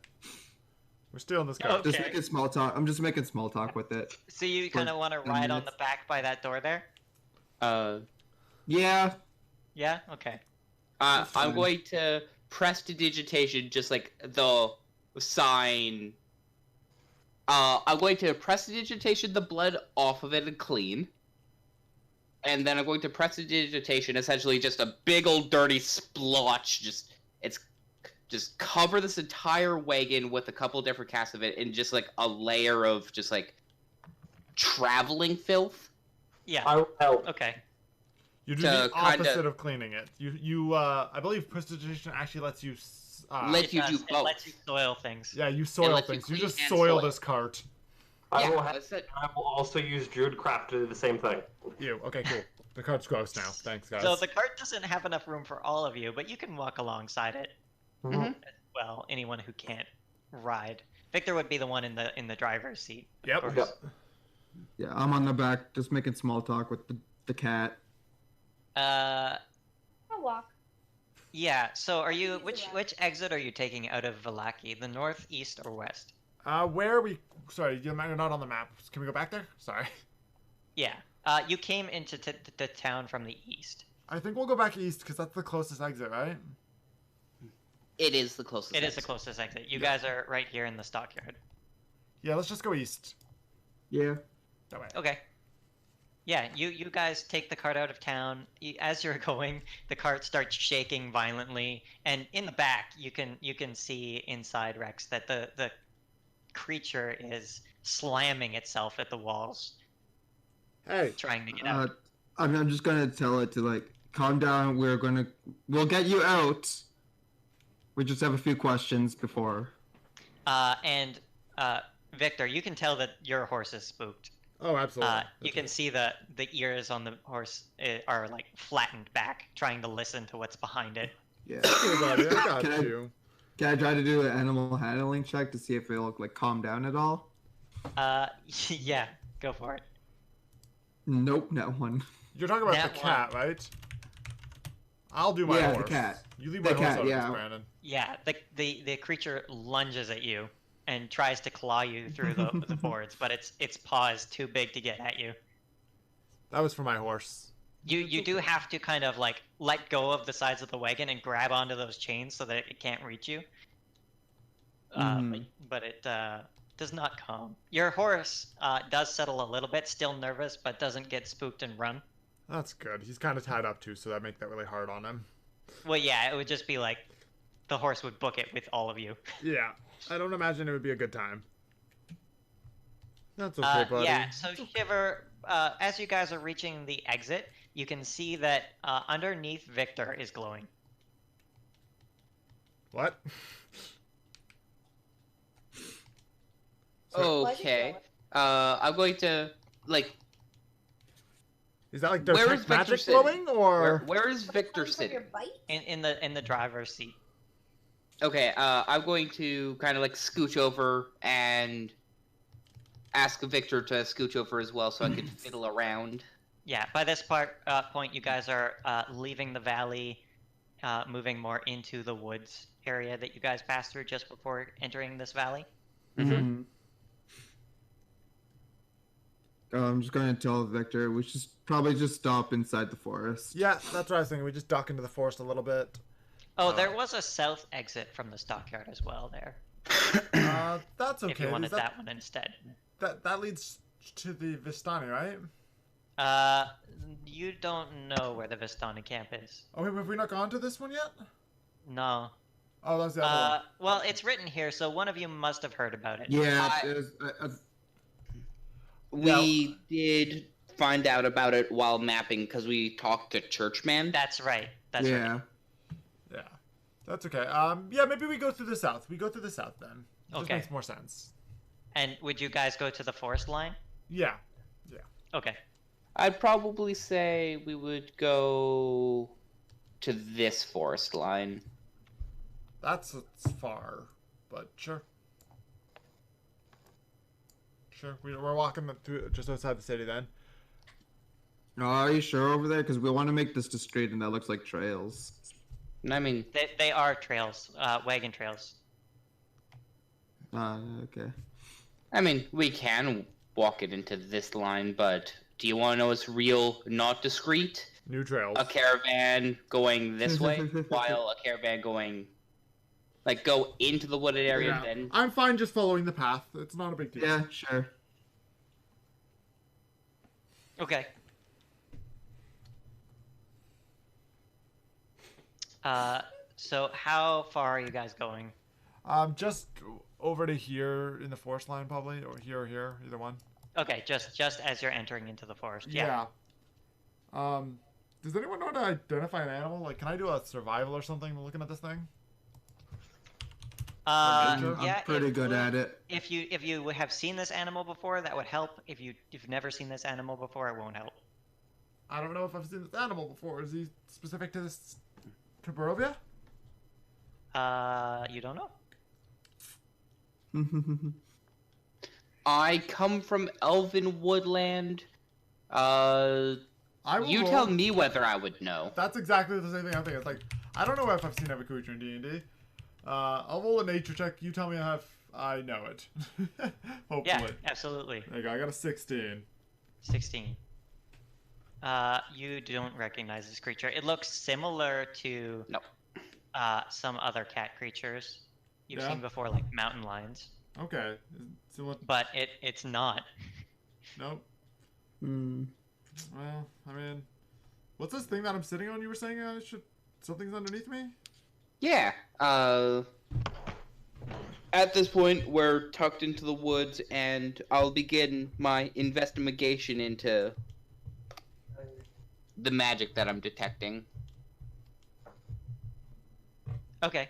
A: We're stealing this cart.
D: Just
B: Okay.
D: making small talk. I'm just making small talk with it.
B: So you
D: For
B: kind of want to
D: 10
B: ride on the
D: minutes.
B: back by that door there?
D: Yeah.
B: Yeah. Okay.
D: That's
E: I'm
D: fine.
E: going to prestidigitation, just like the sign. I'm going to prestidigitation the blood off of it and clean. And then I'm going to prestidigitation, essentially just a big old dirty splotch. Just cover this entire wagon with a couple different casts of it, and just like a layer of just like traveling filth.
B: Yeah.
C: I will help.
B: Okay.
A: You do
E: to
A: the
E: kinda-
A: opposite of cleaning it. I believe prestidigitation actually lets you.
E: Let you do
B: It
E: both.
B: lets you soil things.
A: Yeah, you soil
E: lets you
A: things. You
E: clean
A: just
E: and
A: soil
E: soil.
A: this cart.
C: I will
E: Yeah,
C: have.
E: that's it.
C: I will also use Druidcraft to do the same thing.
A: You. Okay, cool. The cart's gross now. Thanks, guys.
B: So the cart doesn't have enough room for all of you, but you can walk alongside it.
E: Mhm.
B: As well, anyone who can't ride. Victor would be the one in the driver's seat.
A: Yep.
B: Of
C: Yep.
B: course.
D: Yeah, I'm on the back, just making small talk with the cat.
B: Uh,
F: I'll walk.
B: yeah. So are you
F: Easy route.
B: which exit are you taking out of Vallaki? The north, east, or west?
A: Where are we? Sorry, you're not on the map. Can we go back there? Sorry.
B: Yeah. You came into the town from the east.
A: I think we'll go back east because that's the closest exit, right?
E: It is the closest.
B: It is the
E: exit.
B: closest exit. You
A: Yeah.
B: guys are right here in the stockyard.
A: Yeah, let's just go east.
D: Yeah.
A: That way.
B: Okay. Yeah, you guys take the cart out of town. As you're going, the cart starts shaking violently, and in the back, you can see inside Rex that the creature is slamming itself at the walls,
A: Hey.
B: trying to get out.
D: I'm just gonna tell it to like calm down. We'll get you out. We just have a few questions before.
B: And Victor, you can tell that your horse is spooked.
A: Oh, absolutely.
B: You can see the ears on the horse are like flattened back, trying to listen to what's behind it.
D: Yeah.
A: Okay, buddy, I got
D: Can I-
A: you.
D: Can I try to do an animal handling check to see if it'll like calm down at all?
B: Yeah, go for it.
D: Nope, not one.
A: You're talking about
B: That
A: the cat, right? I'll do my
D: Yeah, the
A: horse.
D: cat.
A: You leave
D: The
A: my horse
D: cat,
A: out of
D: yeah.
A: this, Brandon.
B: Yeah, the creature lunges at you and tries to claw you through the boards, but its paw is too big to get at you.
A: That was for my horse.
B: You do have to kind of like let go of the sides of the wagon and grab onto those chains so that it can't reach you. But it does not come. Your horse does settle a little bit, still nervous, but doesn't get spooked and run.
A: That's good. He's kind of tied up too, so that make that really hard on him.
B: Well, yeah, it would just be like the horse would book it with all of you.
A: Yeah, I don't imagine it would be a good time. That's okay, buddy.
B: Yeah, so Shiver, as you guys are reaching the exit, you can see that underneath Victor is glowing.
A: What?
E: Okay. I'm going to like.
A: Is that like
E: Where
A: detect
E: is Victor
A: magic
E: sitting?
A: glowing, or
E: Where is Victor
G: Sounds like
E: sitting?
G: your bite?
B: In the driver's seat.
E: Okay. I'm going to kind of like scooch over and ask Victor to scooch over as well, so I could fiddle around.
B: Yeah. By this point, you guys are leaving the valley, moving more into the woods area that you guys passed through just before entering this valley.
E: Mm-hmm.
D: I'm just going to tell Victor we should probably just stop inside the forest.
A: yeah, that's what I was thinking. We just duck into the forest a little bit.
B: Oh, there was a south exit from the stockyard as well there.
A: That's okay.
B: If you wanted
A: Is
B: that one instead.
A: that leads to the Vistani, right?
B: You don't know where the Vistani camp is.
A: Oh, wait, have we not gone to this one yet?
B: No.
A: Oh, that's the other one.
B: Well, it's written here, so one of you must have heard about it.
D: Yeah,
E: We did find out about it while mapping because we talked to Churchman.
B: That's right. That's
D: yeah.
B: right.
A: Yeah, that's okay. Yeah, maybe we go through the south. We go through the south then. It just
B: Okay.
A: makes more sense.
B: And would you guys go to the forest line?
A: Yeah.
B: Okay.
E: I'd probably say we would go to this forest line.
A: That's far, but sure. Sure, we're walking through just outside the city then.
D: No, are you sure over there? Because we want to make this discreet, and that looks like trails.
E: I mean,
B: They are trails, wagon trails.
D: Okay.
E: I mean, we can walk it into this line, but do you want to know what's real, not discreet?
A: New trails.
E: A caravan going this way, while a caravan going, like, go into the wooded area,
A: Yeah.
E: then...
A: I'm fine just following the path. It's not a big deal.
D: Yeah, sure.
B: Okay. So how far are you guys going?
A: Just over to here in the forest line, probably, or here, either one.
B: Okay, just as you're entering into the forest.
A: Yeah. Does anyone know how to identify an animal? Like, can I do a survival or something looking at this thing?
D: I'm
B: Yeah,
D: pretty good at it.
B: If you have seen this animal before, that would help. If you've never seen this animal before, it won't help.
A: I don't know if I've seen this animal before. Is he specific to this to Barovia?
B: You don't know.
E: I come from Elven Woodland.
A: I will
E: You
A: roll.
E: tell me whether I would know.
A: That's exactly the same thing I'm thinking. It's like, I don't know if I've seen every creature in D&D. I'll roll a nature check. You tell me if I know it. Hopefully.
B: Yeah, absolutely.
A: There you go. I got a 16.
B: 16. You don't recognize this creature. It looks similar to
E: No.
B: Some other cat creatures you've
A: Yeah?
B: seen before, like mountain lions.
A: Okay. So what?
B: But it's not.
A: Nope.
D: Hmm.
A: Well, I mean, what's this thing that I'm sitting on? You were saying something's underneath me?
E: Yeah. At this point, we're tucked into the woods, and I'll begin my investigation into the magic that I'm detecting.
B: Okay.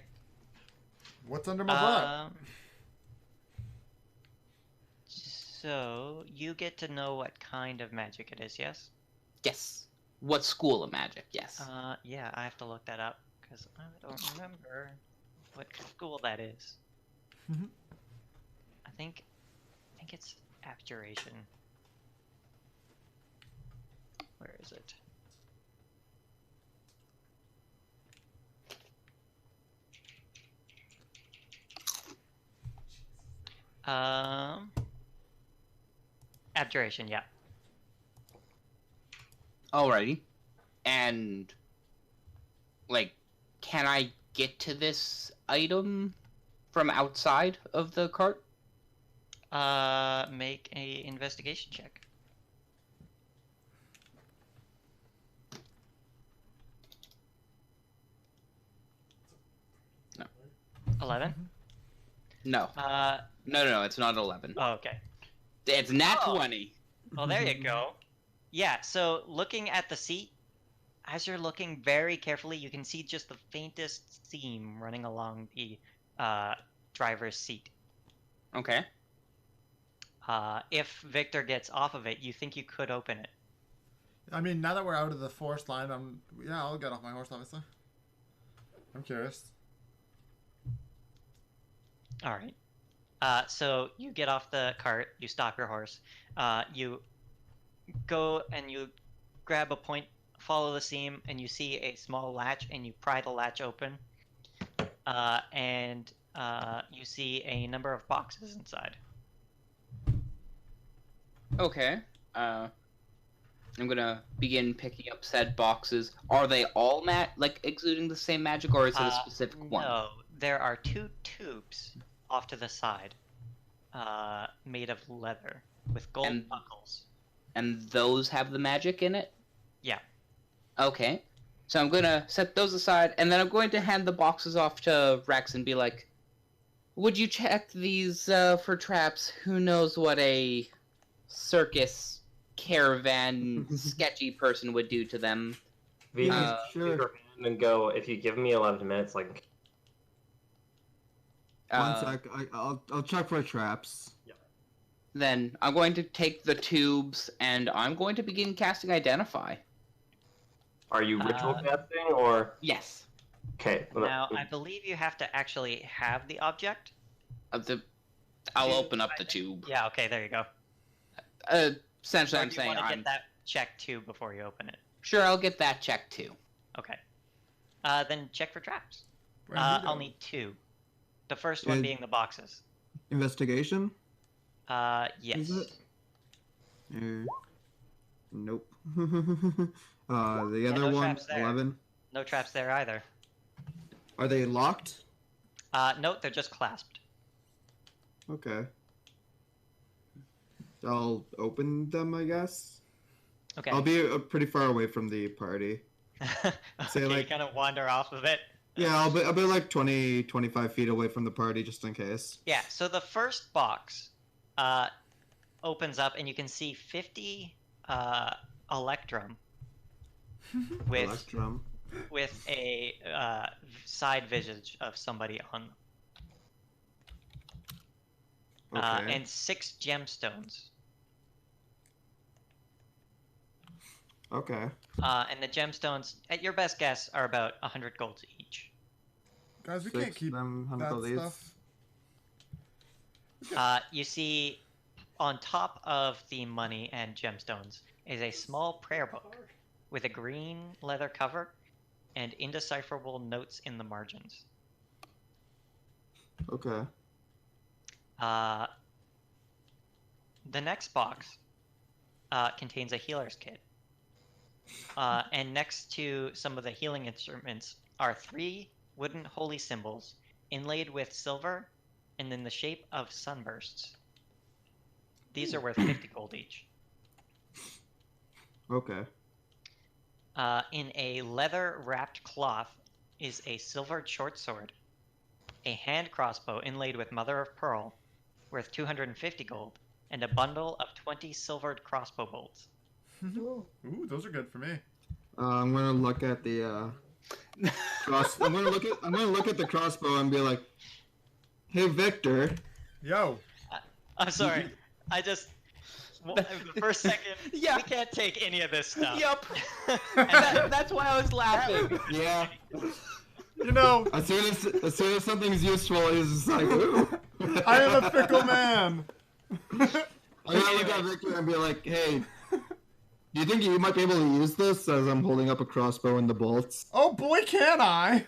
A: What's under my butt?
B: So you get to know what kind of magic it is, yes?
E: Yes. What school of magic? Yes.
B: Yeah, I have to look that up because I don't remember what school that is.
A: Mhm.
B: I think it's abjuration. Where is it? Abjuration, yeah.
E: Alrighty. And, like, can I get to this item from outside of the cart?
B: Make a investigation check.
E: No.
B: 11?
E: No. No, it's not 11.
B: Oh, okay.
E: It's nat
B: Oh.
E: 20.
B: Well, there you go. Yeah, so looking at the seat, as you're looking very carefully, you can see just the faintest seam running along the driver's seat.
E: Okay.
B: If Victor gets off of it, you think you could open it.
A: I mean, now that we're out of the forest line, I'll get off my horse, obviously. I'm curious.
B: All right. So you get off the cart, you stop your horse, you go and you grab a point, follow the seam, and you see a small latch, and you pry the latch open, and you see a number of boxes inside.
E: Okay. I'm gonna begin picking up said boxes. Are they all exuding the same magic, or is it a specific one?
B: No, there are 2 tubes off to the side, made of leather with gold buckles.
E: And those have the magic in it?
B: Yeah.
E: Okay. So I'm gonna set those aside, and then I'm going to hand the boxes off to Rex and be like, would you check these for traps? Who knows what a circus caravan sketchy person would do to them.
C: Vivi,
D: sure.
C: your hand and go, if you give me 11 minutes, like...
D: One sec. I'll check for traps.
E: Then I'm going to take the tubes, and I'm going to begin casting Identify.
C: Are you ritual casting, or...?
E: Yes.
C: Okay.
B: Now, I believe you have to actually have the object.
E: I'll open up the tube.
B: Yeah, okay, there you go.
E: Essentially,
B: Or
E: I'm
B: do you
E: saying
B: want to get that check too before you open it?
E: Sure, I'll get that checked too.
B: Okay. Then check for traps.
A: Where'd he
B: I'll
A: go?
B: need 2. The first one being the boxes.
D: Investigation?
B: Yes.
D: Is it? Nope. The other
B: no
D: one,
B: traps there.
D: 11.
B: No traps there either.
D: Are they locked?
B: No, they're just clasped.
D: Okay. I'll open them, I guess.
B: Okay.
D: I'll be pretty far away from the party.
B: Okay,
D: Say, like-
B: you kind of wander off of it.
D: Yeah, I'll be like 20, 25 feet away from the party just in case.
B: Yeah, so the first box opens up and you can see 50 electrum with
D: Electrum.
B: a side visage of somebody on them.
D: Okay.
B: And 6 gemstones.
D: Okay.
B: And the gemstones, at your best guess, are about 100 golds each.
A: Guys, we
D: 6
A: can't keep
D: them,
A: that
D: of these.
A: stuff.
B: You see, on top of the money and gemstones is a small prayer book with a green leather cover and indecipherable notes in the margins.
D: Okay.
B: The next box contains a healer's kit. And next to some of the healing instruments are 3 wooden holy symbols inlaid with silver and in the shape of sunbursts. These are worth 50 gold each.
D: Okay.
B: In a leather-wrapped cloth is a silvered short sword, a hand crossbow inlaid with mother of pearl, worth 250 gold, and a bundle of 20 silvered crossbow bolts.
A: Ooh, those are good for me.
D: I'm gonna look at the I'm gonna look at the crossbow and be like, "Hey, Victor."
A: Yo.
B: I'm sorry. The first second,
E: Yeah.
B: we can't take any of this stuff.
E: Yup.
B: And
E: That's why I was laughing.
D: Yeah.
A: You know,
D: As soon as something's useful, he's just like, "Ooh."
A: I am a fickle man.
D: I'm gonna look at Victor and be like, "Hey, do you think you might be able to use this?" As I'm holding up a crossbow and the bolts.
A: Oh boy, can I!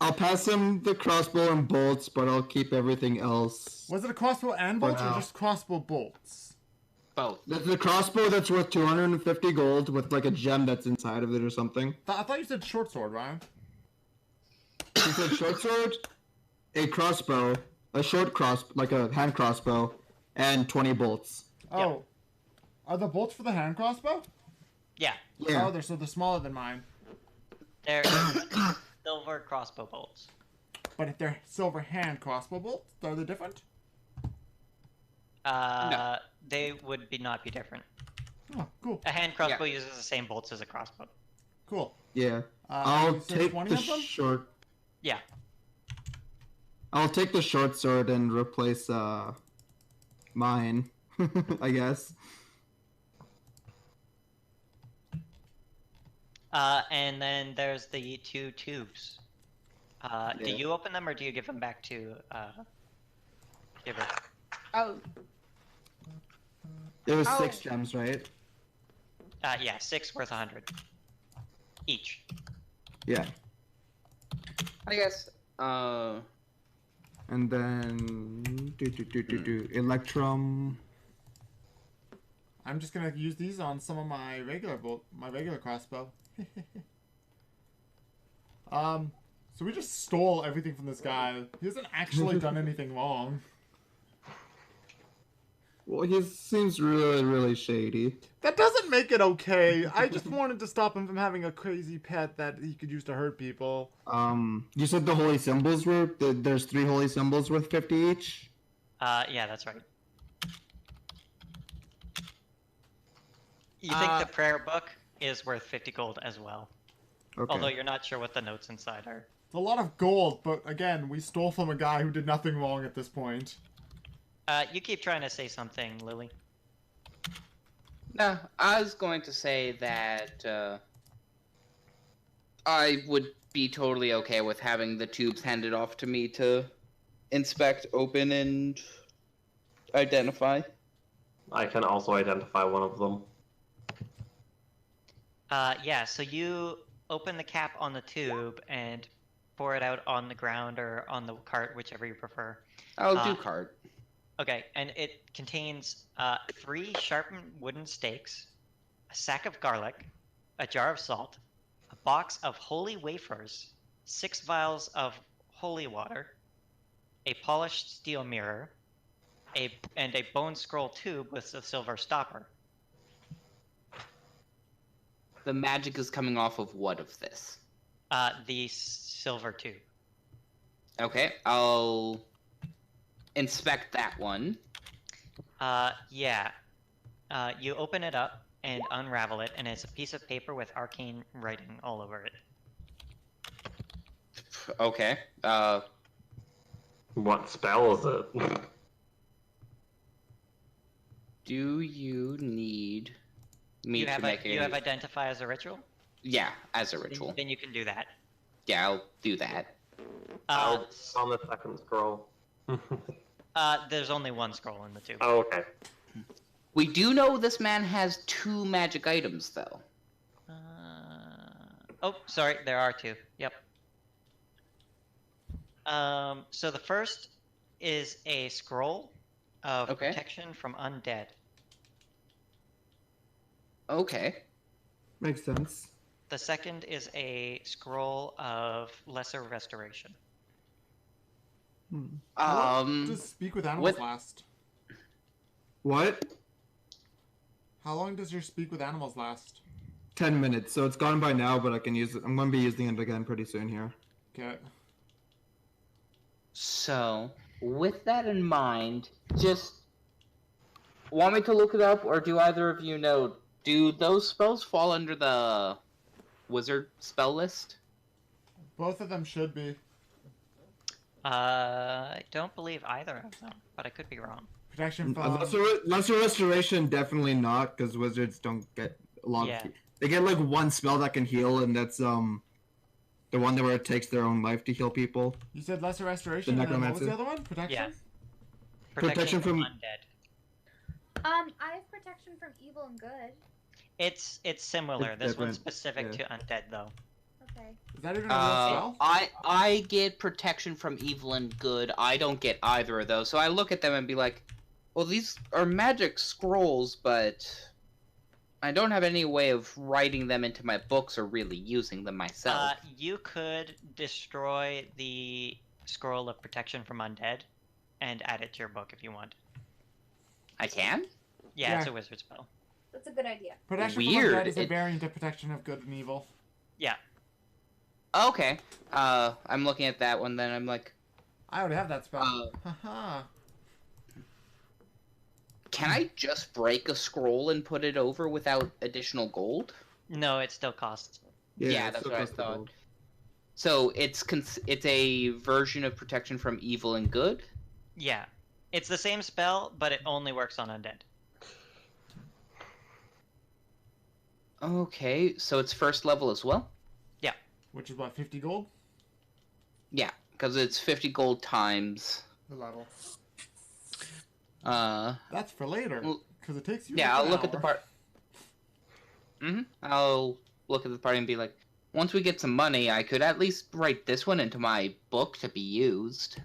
D: I'll pass him the crossbow and bolts, but I'll keep everything else.
A: Was it a crossbow and bolts or
D: now.
A: just crossbow bolts?
E: Both.
D: The crossbow that's worth 250 gold with like a gem that's inside of it or something.
A: I thought you said short sword, Ryan.
D: He said short sword, a crossbow, a short like a hand crossbow, and 20 bolts.
A: Oh. Are the bolts for the hand crossbow?
B: Yeah,
D: Yeah.
A: Oh, they're smaller than mine.
B: they're silver crossbow bolts.
A: But if they're silver hand crossbow bolts, are they different?
E: No.
B: They would not be different.
A: Oh, cool.
B: A hand crossbow uses the same bolts as a crossbow.
A: Cool.
D: Yeah.
A: You
D: I'll
A: said
D: take
A: 20
D: the
A: of them?
D: short.
B: Yeah.
D: I'll take the short sword and replace mine, I guess.
B: And then there's the 2 tubes. Do
E: Yeah.
B: you open them or do you give them back to Giver?
G: Oh,
D: It was
G: Oh.
D: 6 gems, right?
B: Yeah, 6 worth 100 each.
D: Yeah.
E: I guess.
D: And then Electrum.
A: I'm just gonna use these on some of my regular crossbow. So we just stole everything from this guy. He hasn't actually done anything wrong.
D: Well, he seems really, really shady.
A: That doesn't make it okay. I just wanted to stop him from having a crazy pet that he could use to hurt people.
D: You said the holy symbols were there's 3 holy symbols worth 50 each.
B: Yeah, that's right. You think the prayer book is worth 50 gold as well.
D: Okay.
B: Although you're not sure what the notes inside are.
A: It's a lot of gold, but again, we stole from a guy who did nothing wrong at this point.
B: You keep trying to say something, Lily.
E: No, I was going to say that I would be totally okay with having the tubes handed off to me to inspect, open, and identify.
C: I can also identify one of them.
B: Yeah, so you open the cap on the tube and pour it out on the ground or on the cart, whichever you prefer.
E: I'll do cart.
B: Okay, and it contains 3 sharpened wooden stakes, a sack of garlic, a jar of salt, a box of holy wafers, 6 vials of holy water, a polished steel mirror, and a bone scroll tube with a silver stopper.
E: The magic is coming off of what of this?
B: The silver tube.
E: Okay, I'll inspect that one.
B: Yeah. You open it up and unravel it, and it's a piece of paper with arcane writing all over it.
E: Okay.
C: What spell is it?
E: Do you need me
B: You
E: to
B: have
E: make
B: you have identify as a ritual?
E: Yeah, as a ritual.
B: Then you can do that.
E: Yeah, I'll do that.
C: I'll on the second scroll.
B: There's only 1 scroll in the tube.
C: Oh, okay.
E: We do know this man has 2 magic items, though.
B: Oh, sorry, there are 2. Yep. So the first is a scroll of
E: Okay.
B: protection from undead.
E: Okay.
D: Makes sense.
B: The second is a scroll of lesser restoration.
A: How long does speak with animals
E: what-
A: last?
D: What?
A: How long does your speak with animals last?
D: 10 minutes. So it's gone by now, but I can use it. I'm going to be using it again pretty soon here.
A: Okay.
E: So, with that in mind, just want me to look it up, or do either of you know? Do those spells fall under the wizard spell list?
A: Both of them should be.
B: I don't believe either of them, but I could be wrong.
A: Protection from...
D: Lesser restoration, definitely not, because wizards don't get a lot
B: Yeah.
D: of... They get like 1 spell that can heal, and that's the one where it takes their own life to heal people.
A: You said lesser restoration,
D: The
A: and then what was the
D: necromancer.
A: other one? Protection?
B: Yeah.
D: Protection from-
B: undead.
F: I have protection from evil and good.
B: It's similar.
D: It's
B: This one's
D: different,
B: specific
D: yeah.
B: to undead, though.
F: Okay.
A: Is that even a real spell?
E: I get protection from evil and good. I don't get either of those. So I look at them and be like, well, these are magic scrolls, but I don't have any way of writing them into my books or really using them myself.
B: You could destroy the scroll of protection from undead and add it to your book if you want.
E: I can?
B: Yeah, it's
A: Yeah.
B: a wizard spell.
F: That's a good idea.
A: Protection
E: Weird.
A: from undead is a
E: It-
A: variant of protection of good and evil.
B: Yeah.
E: Okay. I'm looking at that one, then I'm like,
A: I already have that spell. Haha.
E: can I just break a scroll and put it over without additional gold?
B: No, it still costs.
E: Yeah,
D: it
E: that's
D: still
E: what I
D: costs the
E: thought.
D: gold.
E: So it's a version of protection from evil and good.
B: Yeah. It's the same spell, but it only works on undead.
E: Okay, so it's first level as well.
A: Which is what, 50 gold?
E: Yeah, because it's 50 gold times.
A: The level.
E: That's
A: for later,
E: well,
A: because it takes you.
E: Yeah,
A: like
E: I'll
A: an
E: look at the
A: hour.
E: part. I'll look at the party and be like, once we get some money, I could at least write this one into my book to be used.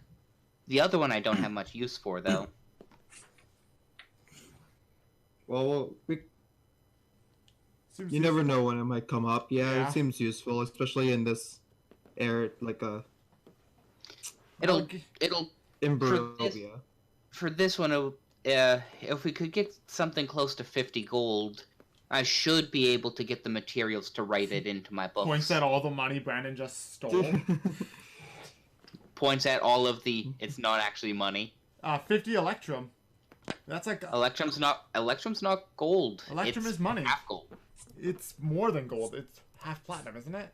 E: The other one I don't have much use for, though.
D: Well,
A: Seems
D: you never know when it might come up. Yeah,
A: Yeah.
D: it seems useful, especially in this area, like
E: It'll
D: in
E: For this-
D: Barovia.
E: for this one, if we could get something close to 50 gold, I should be able to get the materials to write it into my books.
A: Points at all the money Brandon just stole.
E: Points at all of the. It's not actually money.
A: 50 Electrum. That's like
E: Electrum's not gold.
A: Electrum
E: It's
A: is money.
E: half gold.
A: It's more than gold. It's half platinum, isn't it?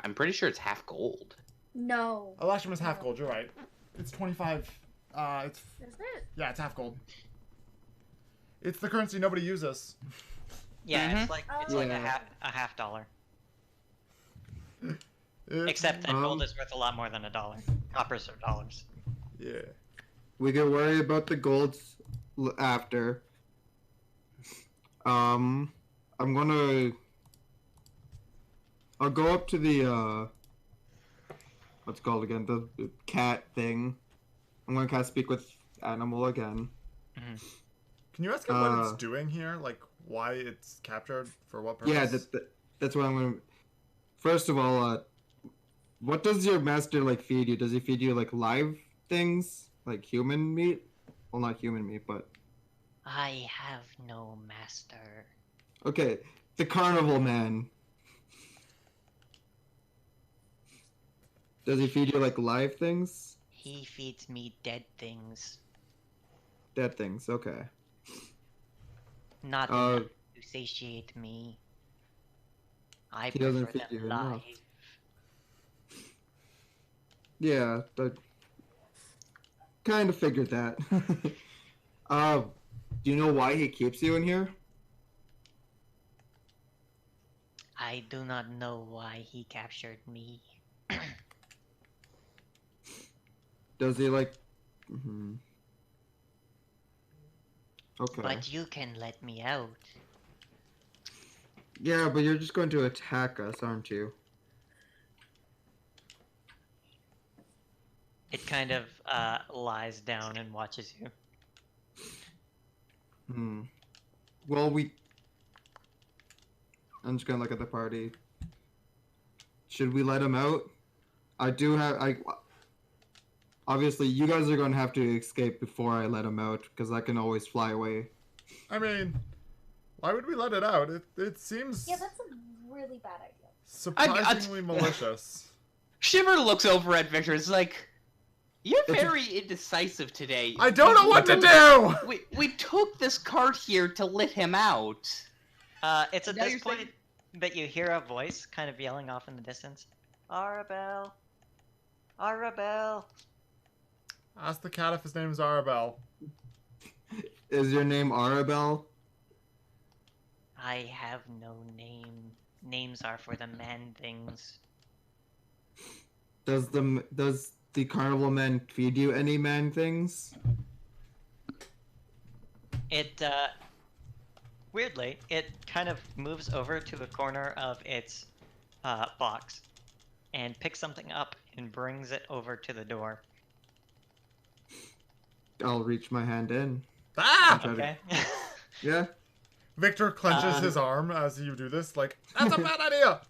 E: I'm pretty sure it's half gold.
F: No.
A: Electrum is half gold. You're right. It's 25. It's
F: Is it?
A: yeah, it's half gold. It's the currency nobody uses.
B: Yeah, it's like
D: Yeah.
B: a half dollar.
A: It-
B: Except that gold is worth a lot more than a dollar. Coppers are dollars.
A: yeah.
D: We can worry about the golds after. I'm gonna. I'll go up to the what's it called again? The cat thing. I'm gonna cast speak with animal again.
A: Can you ask it what it's doing here? Like why it's captured for what purpose?
D: Yeah, that's what I'm gonna. First of all, what does your master like feed you? Does he feed you like live things, like human meat? Well, not human meat, but
B: I have no master.
D: okay. The carnival man. Does he feed you like live things?
B: He feeds me dead things.
D: Dead things. Okay.
B: Not
D: Uh,
B: enough to satiate me. I
D: He doesn't
B: prefer
D: feed you
B: them
D: enough.
B: live.
D: Yeah, but kind of figured that. Do you know why he keeps you in here?
B: I do not know why he captured me.
D: Does he like? Mm-hmm. Okay.
B: But you can let me out.
D: Yeah, but you're just going to attack us, aren't you?
B: It kind of lies down and watches you.
D: Hmm. Well, I'm just gonna look at the party. Should we let him out? Obviously, you guys are going to have to escape before I let him out, because I can always fly away.
A: I mean, why would we let it out? It seems
F: Yeah, that's a really bad idea.
A: surprisingly malicious.
E: Shiver looks over at Victor. It's like, you're very indecisive today.
A: I don't know what to do!
E: We took this cart here to let him out.
B: It's at
E: Now
B: this
E: you're
B: point
E: saying-
B: that you hear a voice kind of yelling off in the distance. Arabelle! Arabelle!
A: Ask the cat if his name's Arabelle.
D: Is your name Arabelle?
B: I have no name. Names are for the man things.
D: Does the carnival man feed you any man things?
B: It, weirdly, it kind of moves over to a corner of its box and picks something up and brings it over to the door.
D: I'll reach my hand in.
A: Ah!
D: Try to-
B: Okay.
D: Yeah.
A: Victor clenches his arm as you do this, like, that's a bad idea!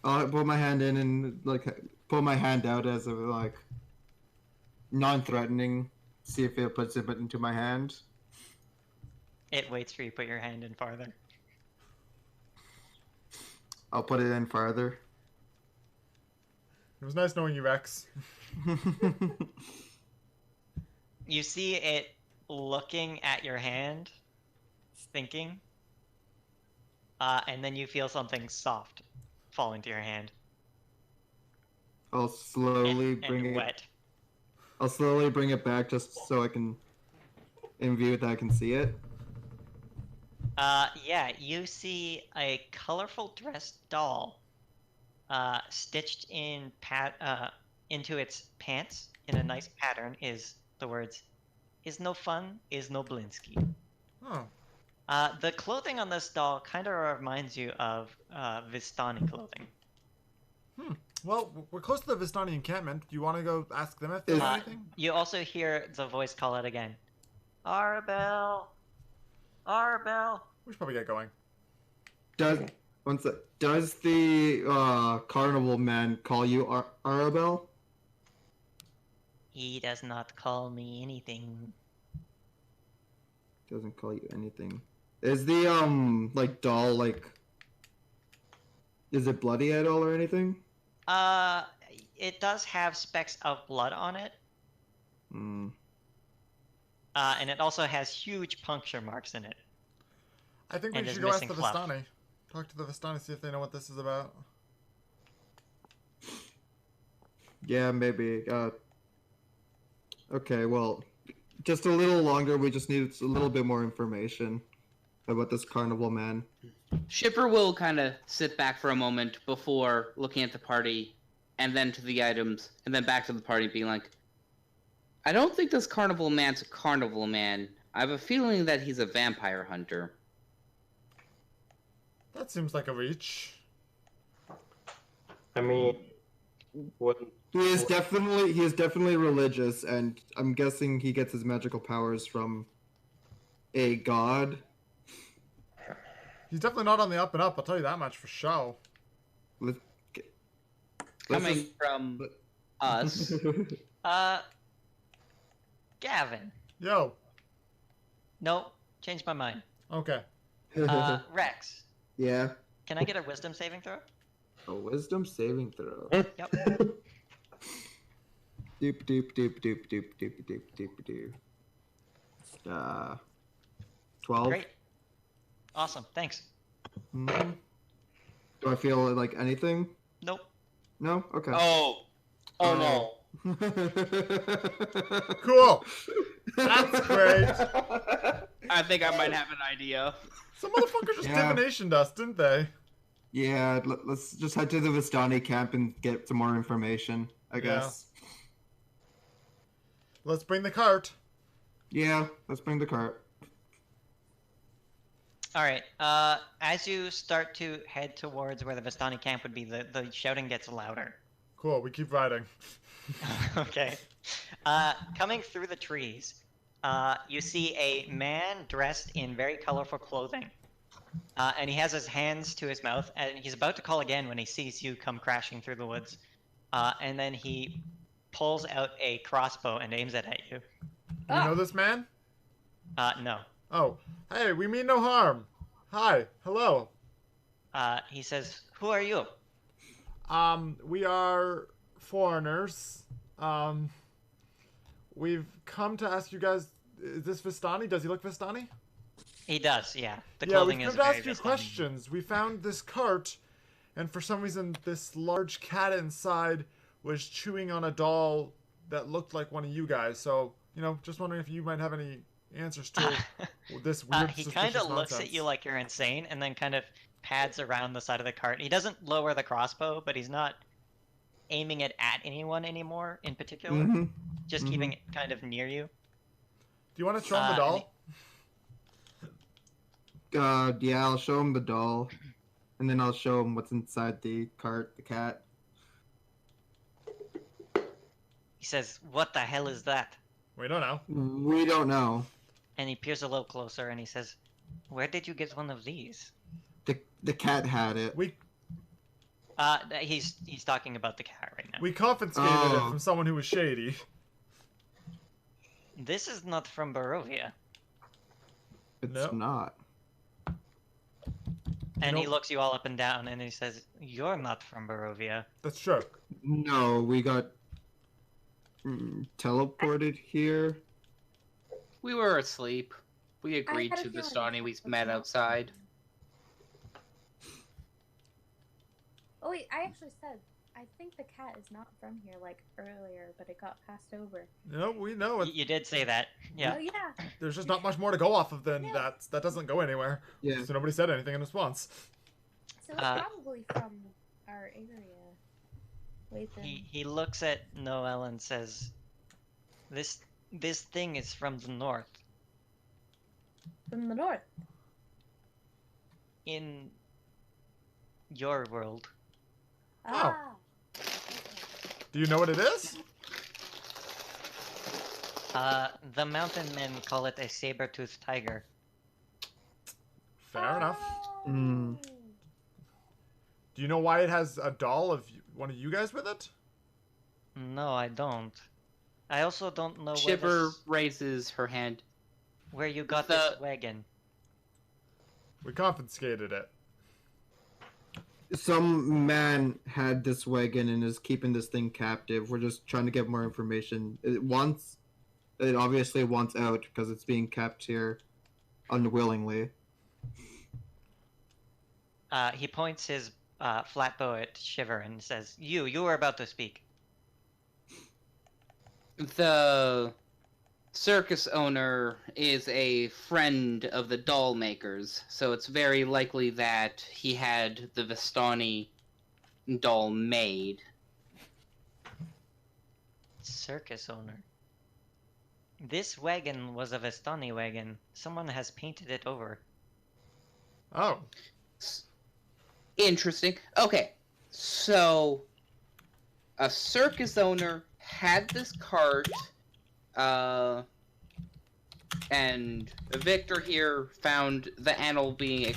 D: I'll put my hand in and like put my hand out as a like non-threatening. See if it puts it into my hand.
B: It waits for you to put your hand in farther.
D: I'll put it in farther.
A: It was nice knowing you, Rex.
B: You see it looking at your hand, thinking, and then you feel something soft fall into your hand.
D: I'll slowly
B: and
D: bring it.
B: wet.
D: I'll slowly bring it back just so I can, in view that I can see it.
B: Yeah, you see a colorful dressed doll, stitched into its pants in a nice pattern is the words, "Is no fun, is no Blinsky."
A: Oh.
B: The clothing on this doll kind of reminds you of Vistani clothing.
A: Well, we're close to the Vistani encampment. Do you want to go ask them if they know anything?
B: You also hear the voice call out again. Arabelle! Arabelle!
A: We should probably get going.
D: Does the carnival man call you Arabelle?
B: He does not call me anything.
D: Doesn't call you anything. Is the like doll like? Is it bloody at all or anything?
B: It does have specks of blood on it.
D: Hmm.
B: And it also has huge puncture marks in it.
A: I think we
B: And
A: should
B: is
A: go ask
B: missing
A: the
B: fluff.
A: Vistani. Talk to the Vistani, see if they know what this is about.
D: Yeah, maybe. Okay, well, just a little longer. We just need a little bit more information about this carnival man.
E: Shipper will kind of sit back for a moment before looking at the party, and then to the items, and then back to the party, being like, I don't think this carnival man's a carnival man. I have a feeling that he's a vampire hunter.
A: That seems like a reach.
C: I mean, wouldn't
D: He is definitely religious, and I'm guessing he gets his magical powers from a god.
A: He's definitely not on the up and up, I'll tell you that much for sure.
D: Let's
E: Coming
D: just-
E: from us.
B: Gavin.
A: Yo.
B: Nope, changed my mind.
A: Okay.
B: Rex,
D: Yeah.
B: can I get a wisdom saving throw?
D: A wisdom saving throw.
B: Yep.
D: Doop doop doop doop doop doop doop doop doop. 12.
B: Great. Awesome, thanks.
D: Mhm. Do I feel like anything?
B: Nope.
D: No? Okay.
E: Oh no.
A: Cool. That's great.
E: I think I might have an idea.
A: Some motherfuckers just
D: Yeah.
A: divinationed us, didn't they?
D: Yeah, let's just head to the Vistani camp and get some more information, I guess.
A: Let's bring the cart.
D: Yeah, let's bring the cart.
B: All right. As you start to head towards where the Vistani camp would be, the shouting gets louder.
A: Cool, we keep riding.
B: Okay. Coming through the trees, you see a man dressed in very colorful clothing. And he has his hands to his mouth, and he's about to call again when he sees you come crashing through the woods. And then he pulls out a crossbow and aims it at you.
A: You know this man?
B: No.
A: Oh. Hey, we mean no harm. Hi. Hello.
B: He says, "Who are you?"
A: We are foreigners. We've come to ask you guys, is this Vistani? Does he look Vistani?
B: He does, yeah. The
A: Yeah,
B: clothing
A: we've
B: is
A: come to
B: very
A: ask you
B: Vistani.
A: questions. We found this cart, and for some reason, this large cat inside was chewing on a doll that looked like one of you guys. So, just wondering if you might have any answers to this weird,
B: He
A: suspicious
B: kind of looks
A: nonsense.
B: at you like you're insane, and then kind of pads around the side of the cart. He doesn't lower the crossbow, but he's not aiming it at anyone anymore in particular.
D: Mhm.
B: Just keeping it kind of near you.
A: Do you want to show him the
B: and
A: doll?
D: Yeah, I'll show him the doll, and then I'll show him what's inside the cart, the cat.
B: He says, "What the hell is that?"
A: We don't know.
D: We don't know.
B: And he peers a little closer, and he says, "Where did you get one of these?"
D: The cat had it.
B: He's talking about the cat right now.
A: We confiscated it
D: Oh.
A: from someone who was shady.
B: This is not from Barovia.
D: It's
A: Nope.
D: not.
B: And he
A: Nope.
B: looks you all up and down, and he says, "You're not from Barovia."
A: That's true.
D: No, we got teleported here.
E: We were asleep. We
F: I
E: agreed
F: had a
E: to the
F: feeling
E: Vistani. We
F: that's
E: met
F: not-
E: outside.
F: Oh wait, I actually said I think the cat is not from here like earlier, but it got passed over.
A: No, we know it.
B: You did say that. Yeah.
F: Oh yeah.
A: There's just not much more to go off of than
F: No.
A: that. That doesn't go anywhere.
D: Yeah.
A: So nobody said anything in response.
F: So it's probably from our area. Wait then.
B: He looks at Noel and says, "This thing is from the north.
F: From the north.
B: In your world."
A: Oh.
F: Ah. Okay.
A: Do you know what it is?
B: The mountain men call it a saber-toothed tiger.
A: Fair enough.
D: Mm.
A: Do you know why it has a doll of one of you guys with it?
B: No, I don't. I also don't know
E: Shiver raises her hand.
B: where you got
E: The-
B: this wagon.
A: We confiscated it.
D: Some man had this wagon and is keeping this thing captive. We're just trying to get more information. It obviously wants out because it's being kept here unwillingly.
B: He points his flat bow at Shiver and says, You were about to speak."
E: The circus owner is a friend of the doll makers, so it's very likely that he had the Vistani doll made.
B: Circus owner. This wagon was a Vistani wagon. Someone has painted it over.
A: Oh.
E: Interesting. Okay, so a circus owner had this cart, and Victor here found the animal being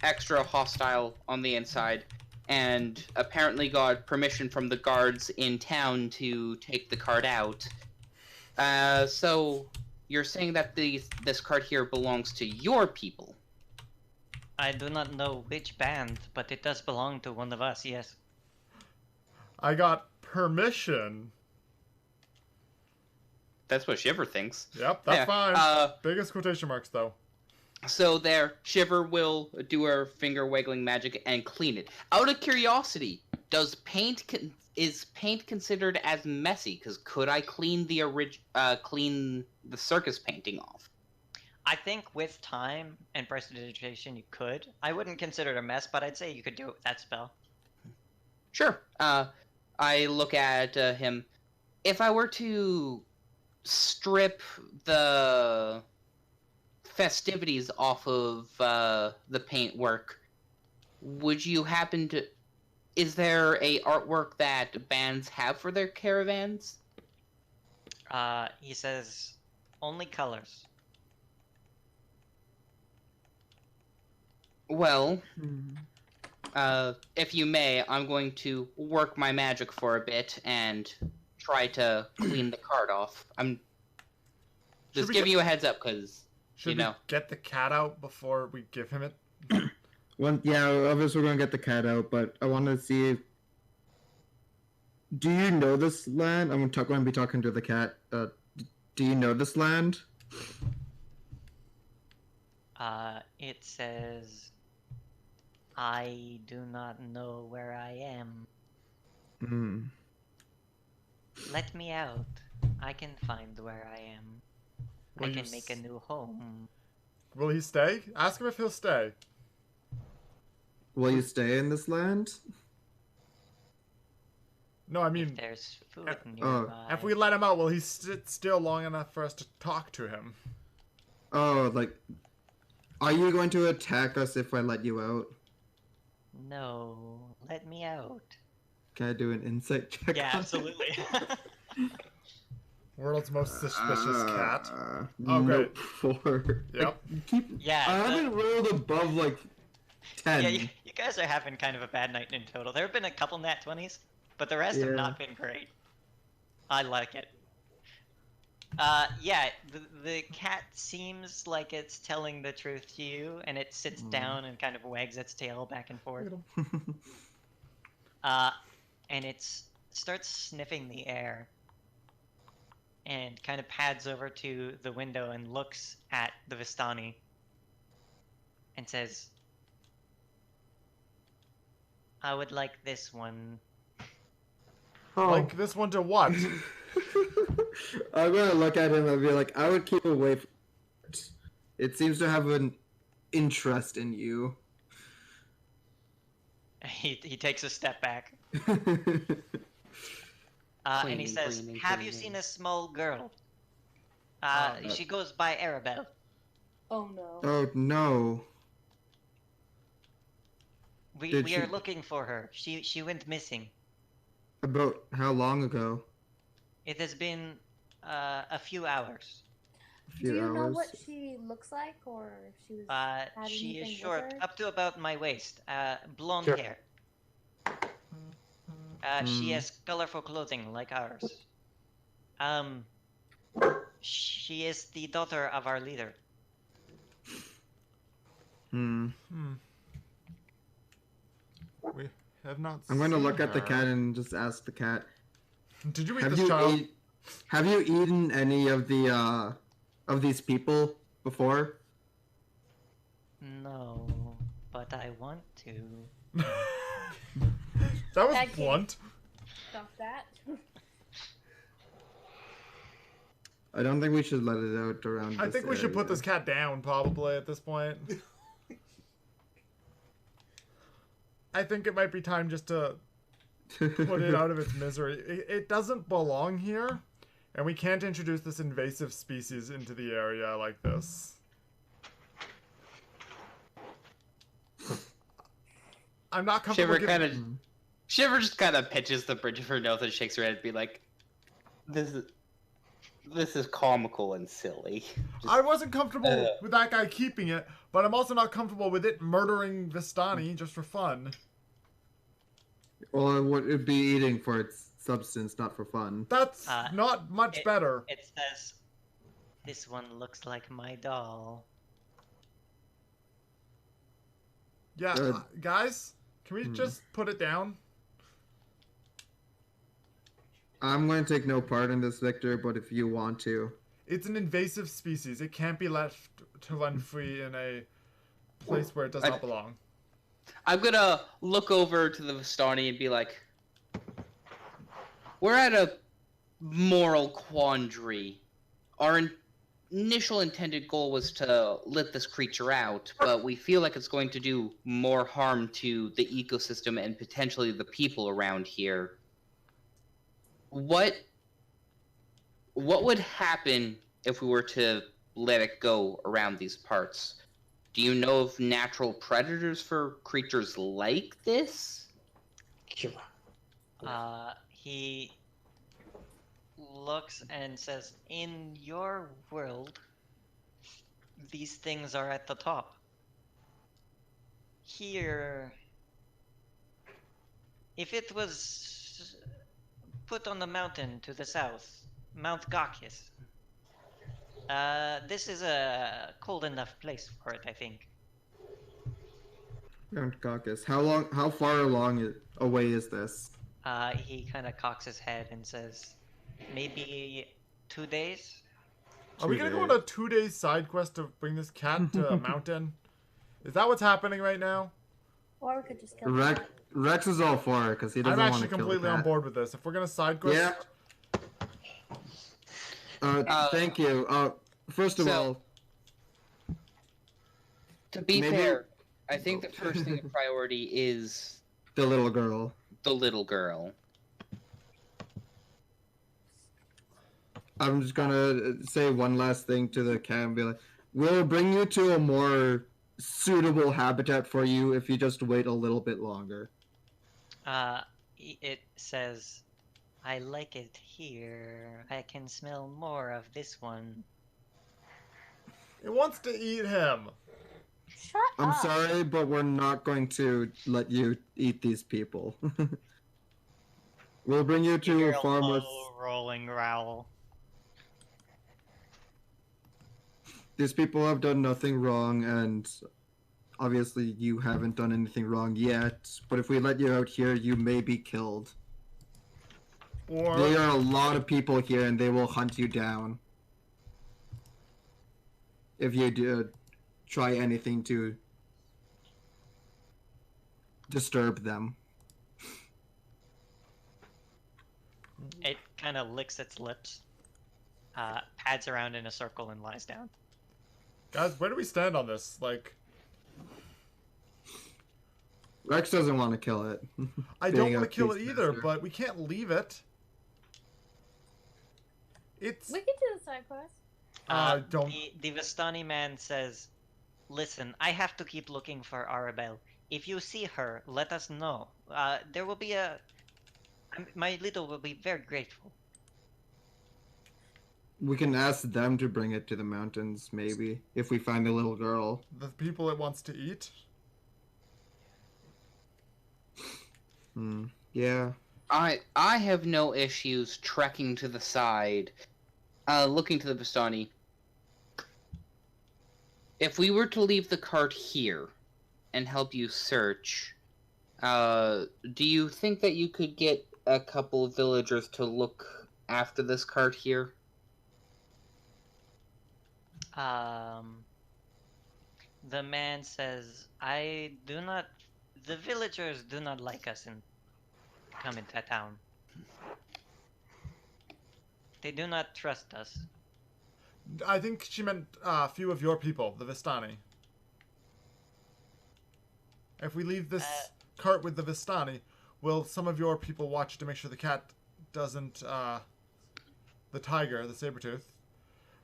E: extra hostile on the inside, and apparently got permission from the guards in town to take the cart out. So you're saying that this cart here belongs to your people?
B: I do not know which band, but it does belong to one of us, yes.
A: I got permission.
E: That's what Shiver thinks.
A: Yep, that's
E: Yeah,
A: fine. Biggest quotation marks, though.
E: So there, Shiver will do her finger waggling magic and clean it. Out of curiosity, is paint considered as messy? Because could I clean clean the circus painting off?
B: I think with time and prestidigitation you could. I wouldn't consider it a mess, but I'd say you could do it with that spell.
E: Sure. I look at him. If I were to strip the festivities off of the paintwork, would you happen to... Is there a artwork that bands have for their caravans?
B: He says, only colors.
E: Well, if you may, I'm going to work my magic for a bit and try to clean the cart off. I'm just giving you a heads up, because,
A: Should
E: you know.
A: we get the cat out before we give him it?
D: Yeah, obviously we're gonna get the cat out, but I want to see if... Do you know this land? I'm going to be talking to the cat. Do you know this land?
B: It says, I do not know where I am.
D: Hmm.
B: Let me out. I can find where I am.
A: Will
B: I
A: you
B: can make a new home.
A: Will he stay? Ask him if he'll stay.
D: Will you stay in this land?
A: No, I
B: If
A: mean,
B: there's food
A: if-
B: nearby.
A: if we let him out, will he sit still long enough for us to talk to him?
D: Oh, like... Are you going to attack us if I let you out?
B: No, let me out.
D: Can I do an insight check?
B: Yeah,
D: on it?
B: absolutely.
A: World's most suspicious cat. Oh,
D: Nope,
A: great.
D: 4.
A: Yep.
B: Yeah,
D: I
B: the-
D: haven't rolled above like 10.
B: Yeah, you guys are having kind of a bad night in total. There have been a couple nat 20s, but the rest have
D: Yeah.
B: not been great. I like it. Yeah, the cat seems like it's telling the truth to you, and it sits down and kind of wags its tail back and forth. And it starts sniffing the air, and kind of pads over to the window and looks at the Vistani, and says, I would like this one.
C: Oh,
A: Like this one to what?
D: I'm gonna look at him and be like, I would keep away from it. It seems to have an interest in you.
B: He takes a step back. And he
E: Cleaning,
B: says,
E: cleaning,
B: "Have you
E: cleaning.
B: seen a small girl?
A: Um,
B: She goes by Arabelle.
F: Oh no.
D: Oh no.
B: We
D: Did
B: we are
D: she-
B: looking for her. She went missing.
D: About how long ago?
B: It has been a few hours.
D: A few
F: Do you know
D: hours.
F: what she looks like, or if she was had
B: She is
F: anything with
B: short,
F: her?
B: up to about my waist. Blonde
C: Sure.
B: hair. She
D: Hmm.
B: has colorful clothing like ours. She is the daughter of our leader.
D: Hmm.
A: We have not.
D: I'm going to
A: seen
D: look at the
A: her.
D: cat and just ask the cat.
A: Did you eat
D: Have
A: this
D: you
A: child?
D: have you eaten any of these people before?
B: No, but I want to.
A: That was
F: Okay.
A: blunt.
F: Stop that.
D: I don't think we should let it out around.
A: I think we should put this
D: area.
A: cat down probably at this point. I think it might be time just to put it out of its misery. It doesn't belong here, and we can't introduce this invasive species into the area like this. I'm not comfortable.
E: Shiver just kind of pitches the bridge of her nose and shakes her head and be like, "This is comical and silly."
A: I wasn't comfortable with that guy keeping it, but I'm also not comfortable with it murdering Vistani just for fun.
D: Well, it would be eating for its substance, not for fun.
A: That's not much better.
B: It says, "This one looks like my doll."
A: Yeah,
D: Good.
A: guys, can we just put it down?
D: I'm going to take no part in this, Victor, but if you want to.
A: It's an invasive species. It can't be left to run free in a place where it does not belong.
E: I'm gonna look over to the Vistani and be like, "We're at a moral quandary. Our initial intended goal was to let this creature out, but we feel like it's going to do more harm to the ecosystem and potentially the people around here. What would happen if we were to let it go around these parts? Do you know of natural predators for creatures like this?"
B: He looks and says, "In your world, these things are at the top. Here, if it was put on the mountain to the south, Mount Gakis, this is a cold enough place for it, I think."
D: Mount Caucasus. How far away is this?
B: He kind of cocks his head and says, "Maybe 2 days."
A: Are we gonna go on a 2-day side quest to bring this cat to a mountain? Is that what's happening right now?
F: Or we could just kill
D: Rex,
F: her.
D: Rex is all for it because he doesn't
A: I'm
D: want to
A: actually
D: kill the
A: completely on
D: cat.
A: board with this. If we're gonna side quest,
D: Yeah. Thank you. First of all,
E: To be
D: Maybe-
E: fair, I think the first thing of priority is
D: the little girl.
E: the little girl.
D: I'm just gonna say one last thing to the cat and be like, "We'll bring you to a more suitable habitat for you if you just wait a little bit longer."
B: It says, "I like it here. I can smell more of this one."
A: it wants to eat him.
F: Shut
D: I'm
F: up.
D: sorry, but we're not going to let you eat these people. We'll bring you
B: You
D: to
B: hear
D: a
B: a
D: far more.
B: low rolling growl.
D: These people have done nothing wrong, and obviously you haven't done anything wrong yet. But if we let you out here, you may be killed.
A: Or
D: There are a lot of people here, and they will hunt you down if you do try anything to disturb them.
B: It kind of licks its lips, pads around in a circle, and lies down.
A: Guys, where do we stand on this? Like,
D: Rex doesn't want to kill it.
A: I don't
D: Being
A: want
D: a
A: to kill it either,
D: Beastmaster.
A: but we can't leave it. It's...
F: We can do the side quest.
A: don't...
B: The Vistani man says, "Listen, I have to keep looking for Arabelle. If you see her, let us know. There will be my little will be very grateful."
D: We can ask them to bring it to the mountains, maybe, if we find the little girl.
A: The people it wants to eat?
D: Yeah.
E: I have no issues trekking to the side, looking to the Vistani. If we were to leave the cart here and help you search, do you think that you could get a couple of villagers to look after this cart here?
B: The man says, the villagers do not like us and come into town. They do not trust us.
A: I think she meant a few of your people, the Vistani. If we leave this cart with the Vistani, will some of your people watch to make sure the cat doesn't, the tiger, the saber-tooth,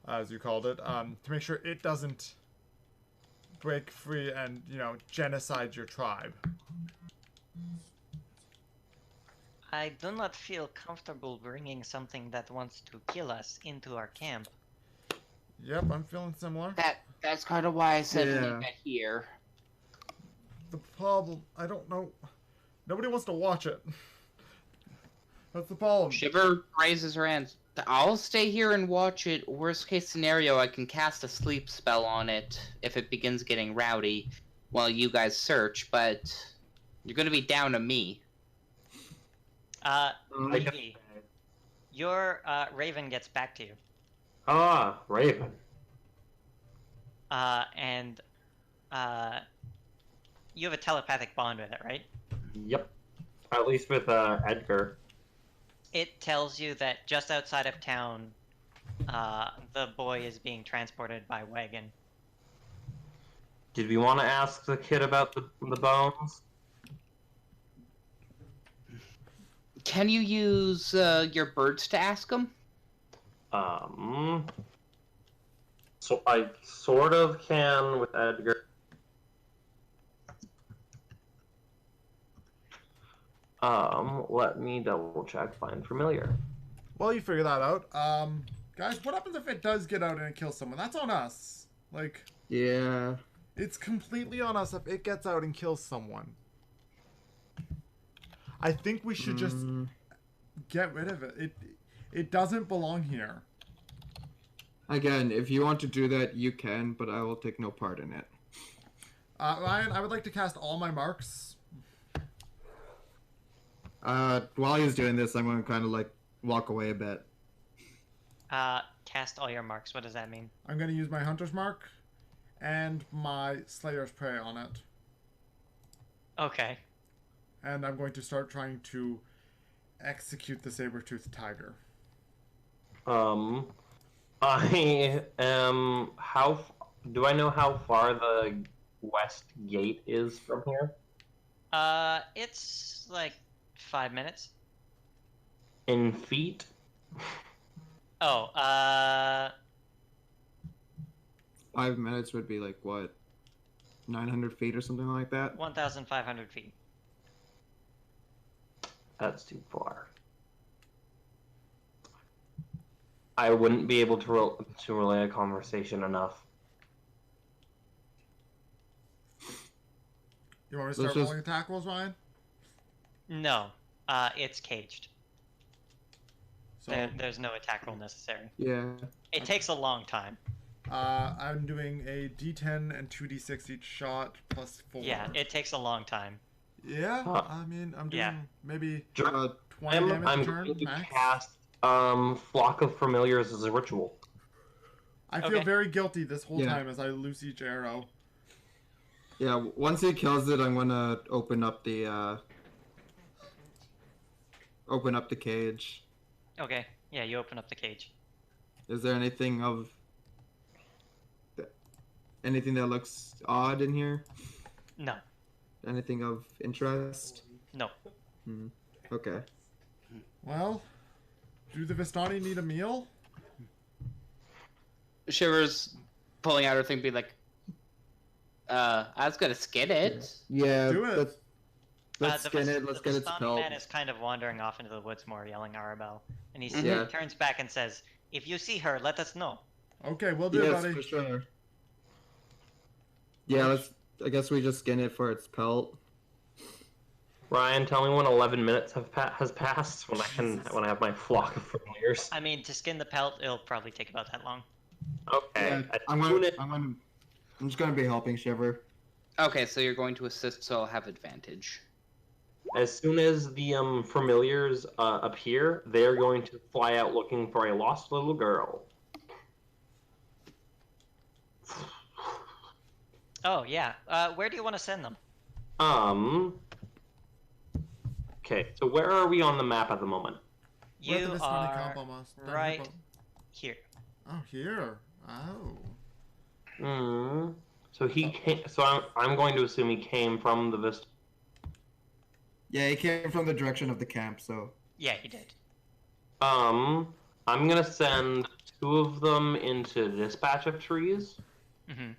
A: as you called it, to make sure it doesn't break free and, genocide your tribe?
B: I do not feel comfortable bringing something that wants to kill us into our camp.
A: Yep, I'm feeling similar.
E: That's kind of why I said
D: Yeah.
E: leave it here.
A: The problem, I don't know. Nobody wants to watch it. That's the problem.
E: Shiver raises her hands. I'll stay here and watch it. Worst case scenario, I can cast a sleep spell on it if it begins getting rowdy while you guys search, but you're gonna be down to me.
B: Evie, your raven gets back to you.
C: Ah, Raven.
B: And you have a telepathic bond with it, right?
C: Yep. At least with Edgar.
B: It tells you that just outside of town, the boy is being transported by wagon.
C: Did we want to ask the kid about the bones?
E: Can you use your birds to ask them?
C: So I sort of can with Edgar. Let me double check. Find familiar.
A: Well, you figure that out. Guys, what happens if it does get out and it kills someone? That's on us. Like,
D: Yeah.
A: it's completely on us if it gets out and kills someone. I think we should just get rid of it. It doesn't belong here.
D: Again, if you want to do that, you can, but I will take no part in it.
A: Ryan, I would like to cast all my marks.
D: While he's doing this, I'm going to kind of like walk away a bit.
B: Cast all your marks. What does that mean?
A: I'm going to use my Hunter's Mark and my Slayer's Prey on it.
B: Okay.
A: And I'm going to start trying to execute the saber-toothed tiger.
C: I am. Do I know how far the west gate is from here?
B: It's like 5 minutes.
C: In feet?
B: Oh,
D: 5 minutes would be like, what, 900 feet or something like that?
B: 1,500 feet.
C: That's too far. I wouldn't be able to relay a conversation enough.
A: You want me to
D: Let's
A: start
D: just-
A: rolling attack rolls, Ryan?
B: No, it's caged.
A: So,
B: There's no attack roll necessary.
D: Yeah.
B: It takes a long time.
A: I'm doing a D10 and 2d6 each shot plus 4.
B: Yeah, it takes a long time.
A: Yeah,
C: Huh.
A: I mean, I'm doing
B: Yeah.
A: maybe
D: Uh,
A: 20 damage
C: I'm
A: a turn
C: going to
A: max.
C: cast Flock of Familiars as a ritual.
A: I feel
B: Okay.
A: very guilty this whole
D: Yeah.
A: time as I loose each arrow.
D: yeah, once he kills it, I'm going to open up the cage.
B: Okay. Yeah, you open up the cage.
D: Is there anything that looks odd in here?
B: No.
D: Anything of interest?
B: No.
D: Okay.
A: Well, do the Vistani need a meal?
E: Shiver's pulling out her thing, be like, I was gonna skin it.
D: Yeah.
A: Do it.
D: Let's
B: The
D: skin it. Let's get its
B: Vistani
D: pelt.
B: man is kind of wandering off into the woods more, yelling Arabelle. And he
D: Yeah.
B: turns back and says, if you see her, let us know.
A: Okay, we'll do,
D: Yes,
A: buddy.
D: for sure. Yeah, I guess we just skin it for its pelt.
C: Ryan, tell me when 11 minutes has passed when I have my flock of familiars.
B: I mean, to skin the pelt, it'll probably take about that long.
C: Okay.
D: Yeah, I'm just gonna be helping Shiver.
E: Okay, so you're going to assist, so I'll have advantage.
C: As soon as the familiars appear, they're going to fly out looking for a lost little girl.
B: Oh, yeah. Where do you want to send them?
C: Okay, so where are we on the map at the moment?
A: We're at
B: You
A: the Vistani
B: are
A: camp almost. Down
B: right
A: here.
B: here.
A: Oh, here. Oh.
C: So he came. So I'm going to assume he came from the Vista.
D: Yeah, he came from the direction of the camp, so.
B: Yeah, he did.
C: I'm gonna send 2 of them into this patch of trees,
B: Mm-hmm.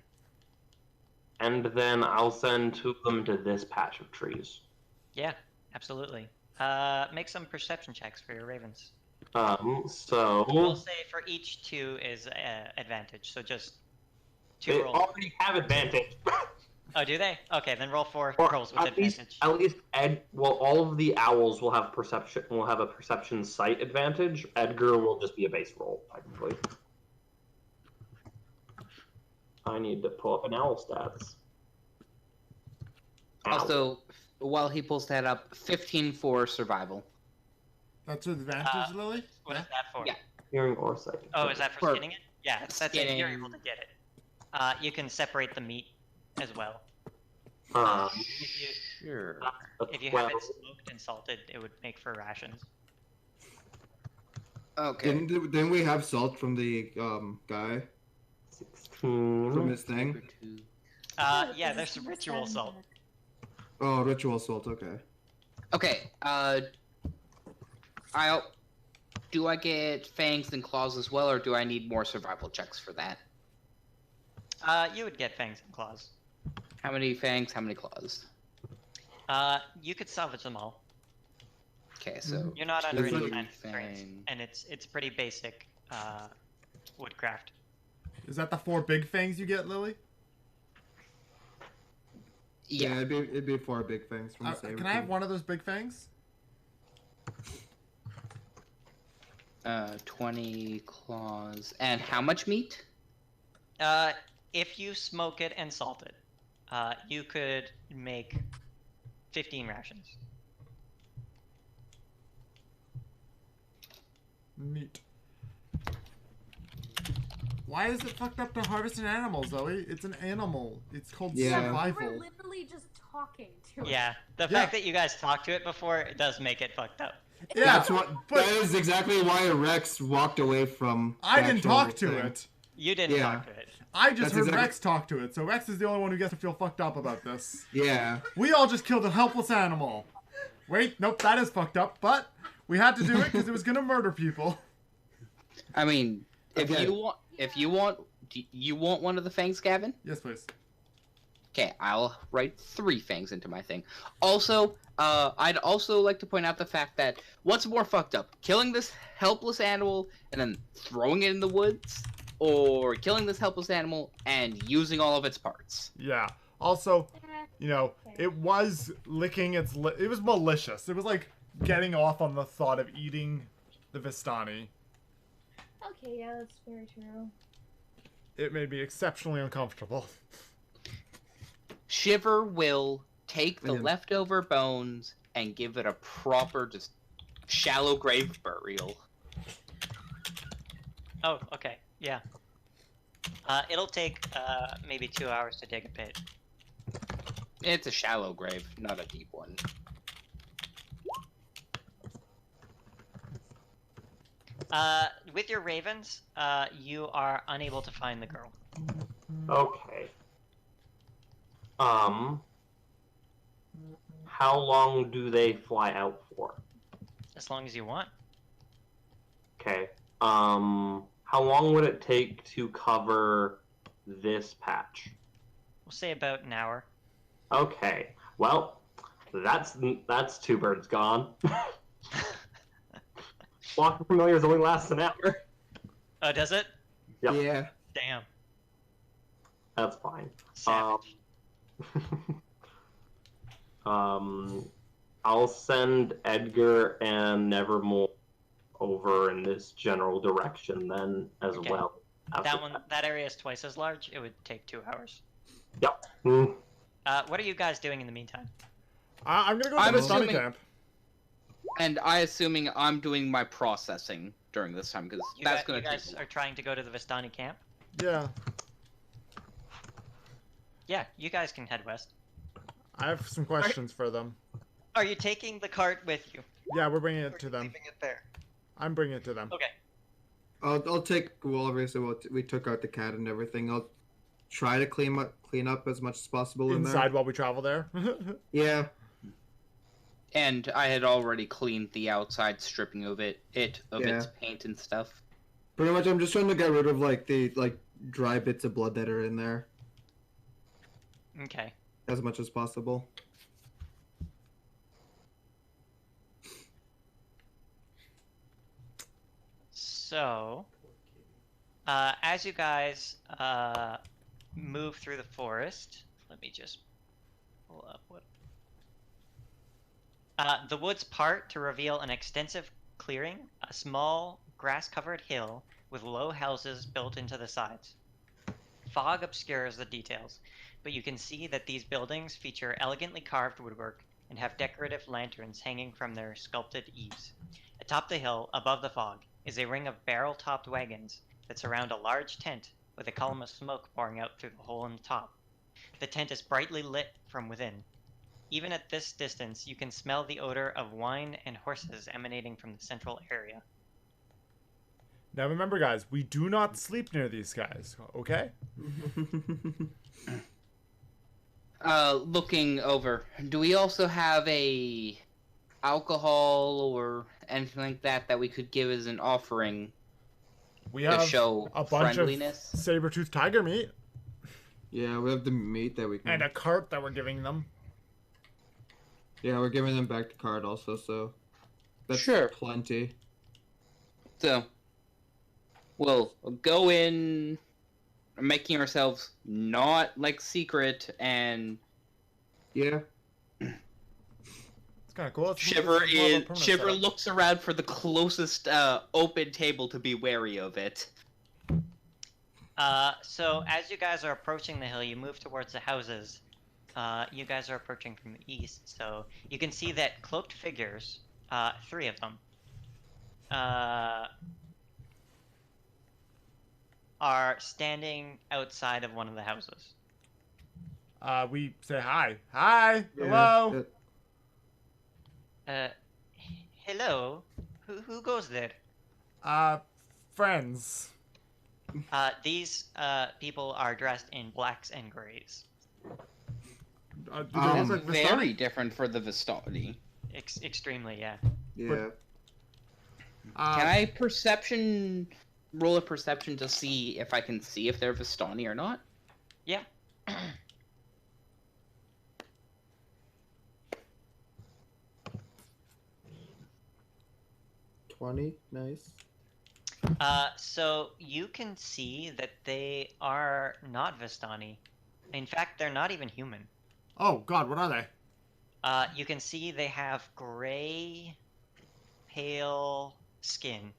C: and then I'll send 2 of them to this patch of trees.
B: Yeah, absolutely. Make some perception checks for your ravens.
C: So
B: We'll say for each 2 is advantage, so just 2
C: they
B: rolls.
C: already have advantage.
B: Oh, do they? Okay, then roll 4
C: Or
B: rolls with
C: at least,
B: advantage.
C: all of the owls will have perception. Will have a perception sight advantage. Edgar will just be a base roll, technically. I need to pull up an owl stats. Ow.
E: Also, while he pulls that up, 15 for survival.
A: That's with advantage, Lily?
B: What is that for?
E: Yeah.
C: Hearing or sight.
B: Oh, is that for
E: For
B: skinning it? Yeah, that's it. You're
E: skinning.
B: able to get it. You can separate the meat as well. If you,
E: Sure.
B: if you have it smoked and salted, it would make for rations.
E: Okay.
D: Didn't we have salt from the guy
C: 16.
D: from his thing?
B: Yeah, there's some ritual salt.
D: Oh, ritual salt. Okay.
E: Okay. Do I get fangs and claws as well, or do I need more survival checks for that?
B: You would get fangs and claws.
E: How many fangs? How many claws?
B: You could salvage them all.
E: Okay, so
B: You're not under
D: It's
B: any
D: like
B: kind of constraints,
E: fang.
B: and it's pretty basic woodcraft.
A: Is that the 4 big fangs you get, Lily?
E: Yeah.
D: It'd be 4 big things from the saber.
A: Can I have one of those big fangs?
E: 20 claws. And how much meat?
B: If you smoke it and salt it, you could make 15 rations.
A: Neat. Why is it fucked up to harvest an animal, Zoe? It's an animal. It's called
D: Yeah.
F: We
A: survival.
F: were literally just talking to it.
B: Yeah, the fact that you guys talked to it before, it does make it fucked up.
A: Yeah,
D: That's what.
A: but-
D: That is exactly why Rex walked away from.
A: I
D: the
A: didn't
D: actual
A: talk to
D: thing.
A: it.
B: You didn't
D: Yeah.
B: talk to it.
A: I just
D: That's
A: heard
D: exactly-
A: Rex talk to it, so Rex is the only one who gets to feel fucked up about this.
D: Yeah.
A: We all just killed a helpless animal. Wait, nope, that is fucked up, but we had to do it because it was gonna murder people.
E: I mean, if
D: Okay.
E: you want, do you want one of the fangs, Gavin?
A: Yes, please.
E: Okay, I'll write 3 fangs into my thing. Also, I'd also like to point out the fact that what's more fucked up, killing this helpless animal and then throwing it in the woods, or killing this helpless animal and using all of its parts?
A: Yeah. Also,
F: Eh,
A: you know, it was licking its it was malicious. It was like getting off on the thought of eating the Vistani.
F: Okay, yeah, that's very true.
A: It made me exceptionally uncomfortable.
E: Shiver will take the
D: Yeah.
E: leftover bones and give it a proper, just shallow grave burial.
B: Oh, okay, yeah. It'll take maybe 2 hours to dig a pit.
E: It's a shallow grave, not a deep one.
B: With your ravens, you are unable to find the girl.
C: Okay. How long do they fly out for?
B: As long as you want.
C: Okay. How long would it take to cover this patch?
B: We'll say about an hour.
C: Okay. Well, that's 2 birds gone. Walk of Familiars only lasts an hour.
B: Oh, does it?
C: Yep.
D: Yeah.
B: Damn.
C: That's fine.
B: Savage.
C: I'll send Edgar and Nevermore over in this general direction then as
B: Okay.
C: well.
B: That area is twice as large. It would take 2 hours.
C: Yep.
B: What are you guys doing in the meantime?
A: I'm gonna go to
E: I'm
A: the Vistani
E: assuming-
A: camp.
E: And assuming I'm doing my processing during this time, because that's going
B: you
E: to take.
B: guys are trying to go to the Vistani camp?
A: Yeah.
B: Yeah, you guys can head west.
A: I have some questions for them.
B: Are you taking the cart with you?
A: Yeah, we're bringing
B: Or
A: it
B: are
A: to
B: you
A: them.
B: leaving it there?
A: I'm bringing it to them.
B: Okay.
D: I'll take. Well, obviously, we took out the cat and everything. I'll try to clean up as much as possible in
A: Inside
D: there.
A: while we travel there.
D: Yeah.
E: And I had already cleaned the outside stripping of its paint and stuff.
D: Pretty much, I'm just trying to get rid of the dry bits of blood that are in there
B: Okay.
D: as much as possible.
B: So, as you guys move through the forest, let me just pull up what. The woods part to reveal an extensive clearing, a small grass-covered hill with low houses built into the sides. Fog obscures the details, but you can see that these buildings feature elegantly carved woodwork and have decorative lanterns hanging from their sculpted eaves. Atop the hill, above the fog, is a ring of barrel-topped wagons that surround a large tent with a column of smoke pouring out through the hole in the top. The tent is brightly lit from within. Even at this distance, you can smell the odor of wine and horses emanating from the central area.
A: Now remember, guys, we do not sleep near these guys, okay?
E: Looking over, do we also have a alcohol or anything like that we could give as an offering
A: We
E: to
A: have
E: show
A: a bunch
E: friendliness?
A: of saber-toothed tiger meat
D: Yeah, we have the meat that we can.
A: and a cart that we're giving them.
D: Yeah, we're giving them back the card also, so that's
E: Sure.
D: plenty.
E: So, we'll go in, making ourselves not secret, and
D: Yeah.
A: It's kind of cool.
E: Shiver
A: more of a permanent
E: Shiver
A: setup.
E: looks around for the closest open table to be wary of it.
B: So as you guys are approaching the hill, you move towards the houses. You guys are approaching from the east, so you can see that cloaked figures, 3 of them, are standing outside of one of the houses.
A: We say hi. Hi.
D: Yeah,
A: Hello.
B: Hello? Who goes there?
A: Friends.
B: These people are dressed in blacks and grays.
A: Do they look like
E: Very
A: Vistani?
E: different for the Vistani.
B: Extremely, yeah.
D: Yeah.
E: Can I roll a perception to see if I can see if they're Vistani or not?
B: Yeah.
D: 20, nice.
B: So you can see that they are not Vistani. In fact, they're not even human.
A: Oh God, what are they?
B: You can see they have gray, pale skin.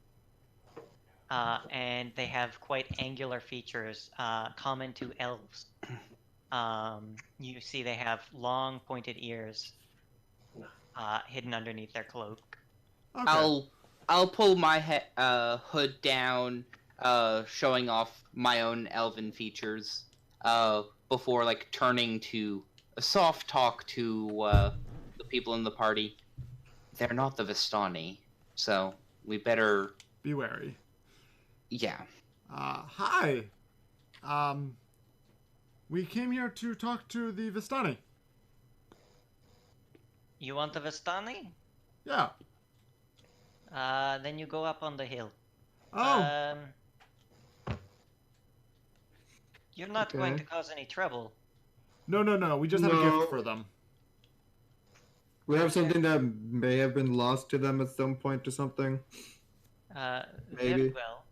B: And they have quite angular features, common to elves. You see they have long, pointed ears, hidden underneath their cloak.
A: Okay.
E: I'll pull my hood down, showing off my own elven features, before turning to a soft talk to the people in the party. They're not the Vistani, so we better
A: Be wary.
E: Yeah.
A: Hi. We came here to talk to the Vistani.
B: You want the Vistani?
A: Yeah.
B: Then you go up on the hill.
A: Oh.
B: You're not
D: Okay.
B: going to cause any trouble.
A: No. We just have a
D: No.
A: gift for them.
D: We have something that may have been lost to them at some point or something.
B: Very
D: Maybe.
B: well.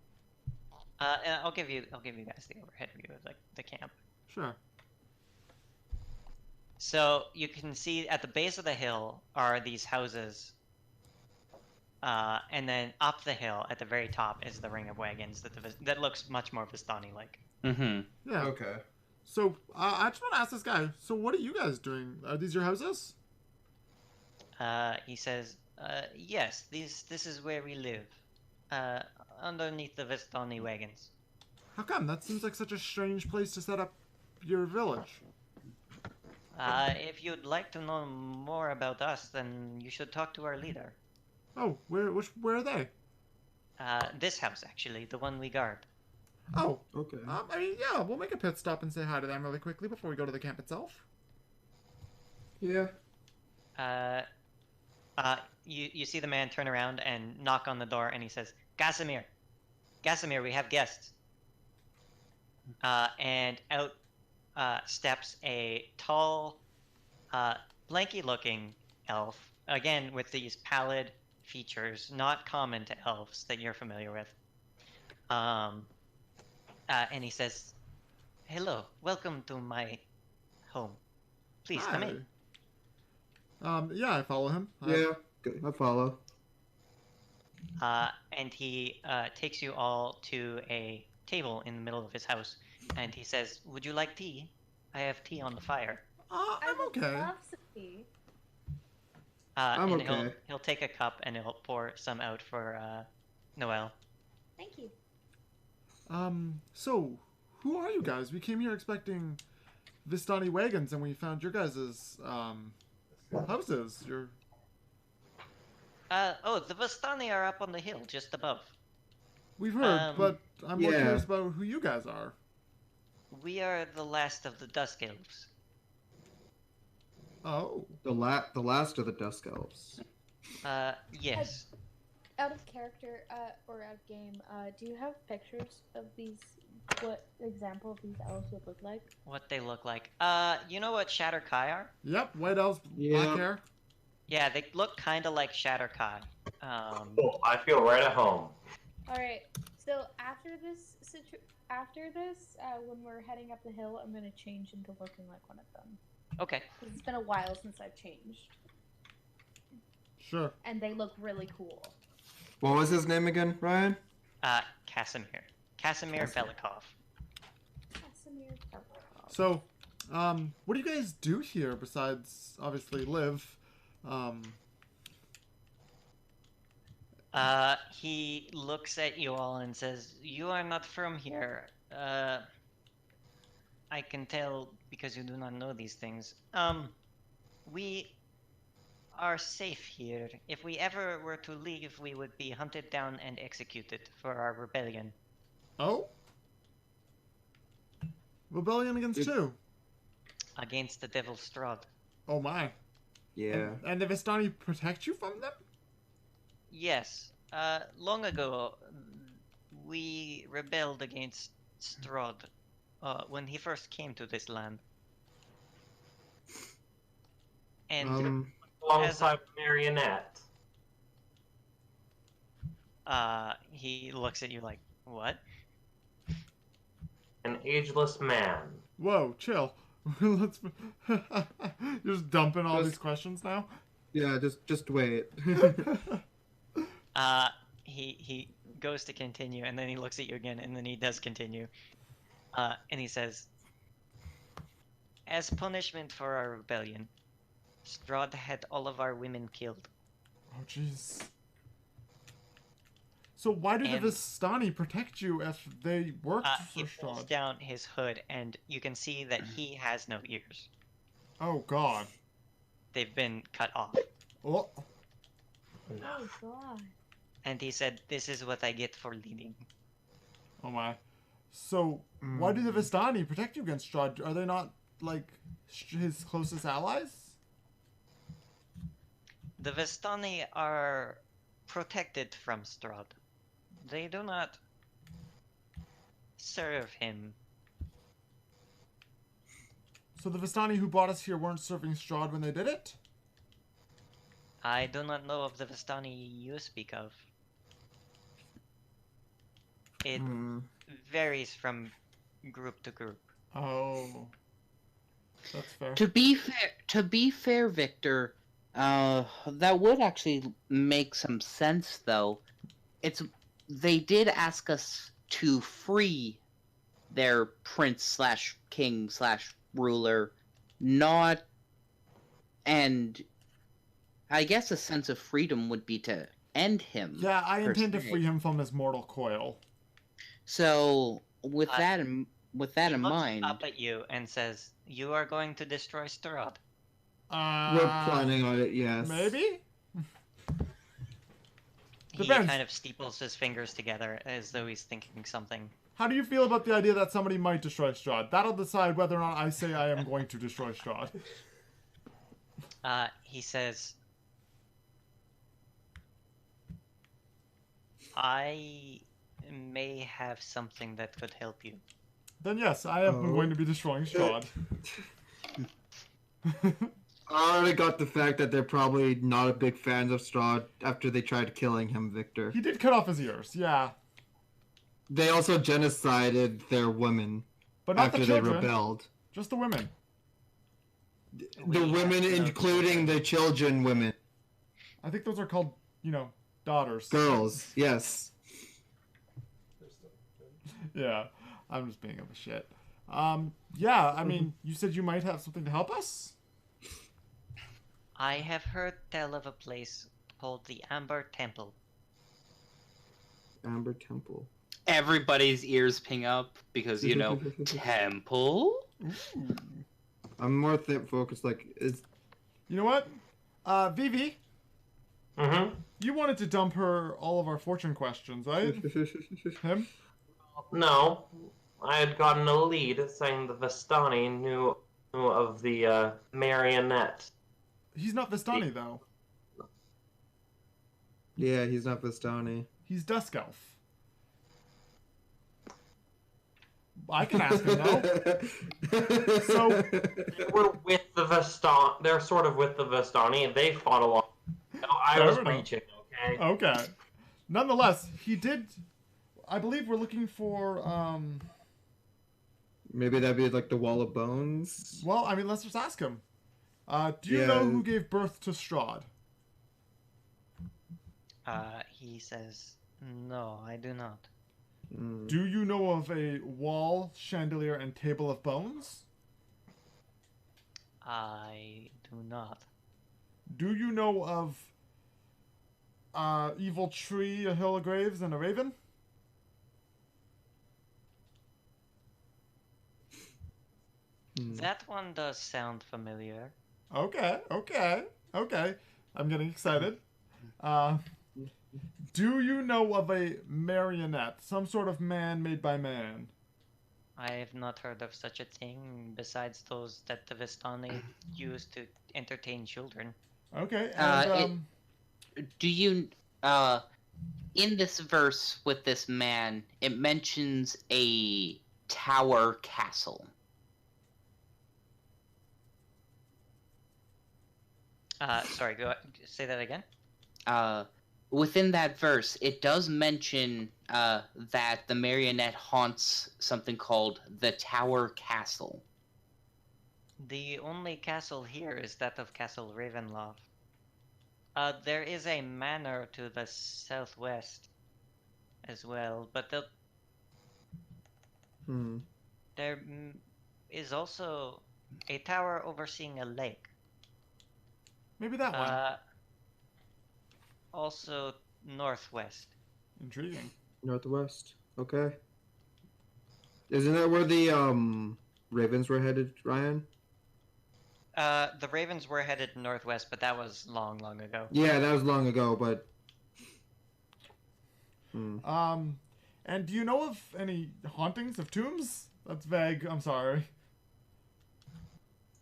B: And I'll give you guys the overhead view of the camp.
A: Sure.
B: So you can see at the base of the hill are these houses, and then up the hill at the very top is the ring of wagons that looks much more Vistani-like.
E: Mm-hmm.
A: Yeah.
D: Okay.
A: So, I just want to ask this guy. So, what are you guys doing? Are these your houses?
B: He says, "Yes, this is where we live, underneath the Vistani wagons."
A: How come? That seems like such a strange place to set up your village.
B: If you'd like to know more about us, then you should talk to our leader.
A: Oh, where are they?
B: This house, actually, the one we guard.
A: Oh,
D: Okay.
A: I mean, yeah, we'll make a pit stop and say hi to them really quickly before we go to the camp itself.
D: Yeah.
B: You see the man turn around and knock on the door, and he says, Gasimir, we have guests. And out steps a tall, lanky-looking elf, again with these pallid features, not common to elves that you're familiar with. And he says, "Hello, welcome to my home. Please come in."
A: Yeah, I follow him.
D: Yeah. Good. I follow.
B: And he takes you all to a table in the middle of his house, and he says, "Would you like tea? I have tea on the fire."
A: I'm okay.
F: Love some tea.
D: I'm
B: and
D: okay.
B: he'll take a cup and he'll pour some out for Noel.
F: Thank you.
A: So, who are you guys? We came here expecting Vistani wagons, and we found your guys' houses.
B: The Vistani are up on the hill just above.
A: We've heard, but I'm more
D: Yeah.
A: curious about who you guys are.
B: We are the last of the Dusk Elves.
A: Oh.
D: The last of the Dusk Elves.
B: Yes.
F: Out of character, or out of game, do you have pictures of these? What example of these elves would look like?
B: What they look like. You know what Shatter Kai are?
A: Yep, white elves,
D: Yeah.
A: black hair.
B: Yeah, they look kind of like Shatter Kai.
C: Cool. I feel right at home.
F: All right. So after this, when we're heading up the hill, I'm gonna change into looking like one of them.
B: Okay.
F: 'Cause it's been a while since I've changed,
A: Sure.
F: and they look really cool.
D: What was his name again, Ryan?
B: Casimir. Casimir Velikov.
F: Casimir Velikov.
A: So, what do you guys do here besides obviously live?
B: He looks at you all and says, "You are not from here. I can tell because you do not know these things. We are safe here. If we ever were to leave, we would be hunted down and executed for our rebellion."
A: Oh? Rebellion against who?
B: Against the Devil Strahd.
A: Oh my.
D: Yeah.
A: And the Vistani protect you from them?
B: Yes. Long ago, we rebelled against Strahd when he first came to this land. And
C: Alongside Marionette.
B: he looks at you like, "What?"
C: An ageless man.
A: Whoa, chill. Let's. You're just dumping all these questions now.
D: Yeah. Just wait.
B: He goes to continue, and then he looks at you again, and then he does continue. And he says, "As punishment for our rebellion, Strahd had all of our women killed."
A: Oh, jeez. So why do
B: And-
A: the Vistani protect you if they worked
B: He
A: for
B: pulls
A: Strahd?
B: down his hood, and you can see that he has no ears.
A: Oh, God.
B: They've been cut off.
A: Oh.
F: Oh god.
B: And he said, "This is what I get for leading."
A: Oh my. So, why do the Vistani protect you against Strahd? Are they not, like, his closest allies?
B: The Vistani are protected from Strahd. They do not serve him.
A: So the Vistani who brought us here weren't serving Strahd when they did it?
B: I do not know of the Vistani you speak of. It varies from group to group.
A: Oh. That's fair.
E: To be fair, Victor, that would actually make some sense, though. They did ask us to free their prince slash king slash ruler, not, and I guess a sense of freedom would be to end him.
A: Yeah, I
E: per
A: intend to
E: se.
A: free him from his mortal coil.
E: So with that in
B: He looks
E: mind,
B: up at you and says, "You are going to destroy Strahd."
D: We're planning on it, yes.
A: Maybe?
B: He
A: Depends.
B: kind of steeples his fingers together as though he's thinking something.
A: How do you feel about the idea that somebody might destroy Strahd? That'll decide whether or not I say I am going to destroy Strahd.
B: He says, "I may have something that could help you."
A: Then yes, I am going to be destroying Strahd.
D: I already got the fact that they're probably not a big fans of Strahd after they tried killing him, Victor.
A: He did cut off his ears, yeah.
D: They also genocided their women
A: But not
D: after
A: the
D: they
A: children.
D: rebelled.
A: Just the women.
D: The women, including the children women.
A: I think those are called, daughters.
D: Girls, yes.
A: Yeah, I'm just being up a shit. Yeah, I mean, you said you might have something to help us?
B: I have heard tell of a place called the Amber Temple.
D: Amber Temple.
E: everybody's ears ping up because temple.
A: Ooh.
D: I'm more focused, is...
A: You know what? Vivi,
C: Mm-hmm.
A: you wanted to dump her all of our fortune questions, right? Him?
C: No, I had gotten a lead saying the Vistani knew of the marionette.
A: He's not Vistani, though.
D: Yeah, he's not Vistani.
A: He's Dusk Elf. I can ask him, though. So,
C: They were with the Vistani. They're sort of with the Vistani. They fought along. No, I
A: Fair
C: was
A: enough.
C: reaching. Okay.
A: okay. Nonetheless, he did... I believe we're looking for,
D: Maybe that'd be like the Wall of Bones?
A: Well, I mean, let's just ask him. Do you
D: Yeah.
A: know who gave birth to Strahd?
B: He says, "No, I do not."
D: Mm.
A: Do you know of a wall, chandelier, and table of bones?
B: I do not.
A: Do you know of evil tree, a hill of graves, and a raven?
B: That one does sound familiar.
A: Okay. I'm getting excited. Do you know of a marionette, some sort of man made by man?
B: I have not heard of such a thing besides those that the Vistani use to entertain children.
A: Okay. And,
E: Do you in this verse with this man, it mentions a tower castle.
B: Sorry, say that again.
E: Within that verse, it does mention that the marionette haunts something called the Tower Castle.
B: The only castle here is that of Castle Ravenloft. There is a manor to the southwest as well, but there is also a tower overseeing a lake.
A: maybe that one.
B: Also northwest.
A: Intriguing.
D: Northwest. Okay. Isn't that where the ravens were headed, Ryan?
B: The ravens were headed northwest, but that was long, long ago.
D: Yeah, that was long ago, but Hmm.
A: And do you know of any hauntings of tombs? That's vague. I'm sorry.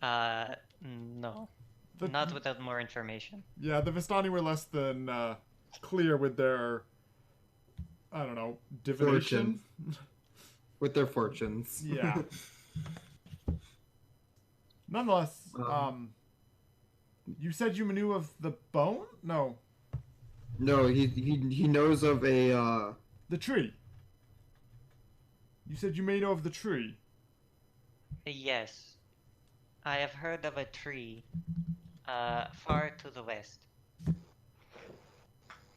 B: No.
A: The-
B: Not without more information.
A: Yeah, the Vistani were less than clear with their, I don't know, divination.
D: With their fortunes.
A: Yeah. Nonetheless, you said you knew of the bone? No,
D: No, he knows of a
A: the tree. You said you may know of the tree.
B: Yes. I have heard of a tree far to the west.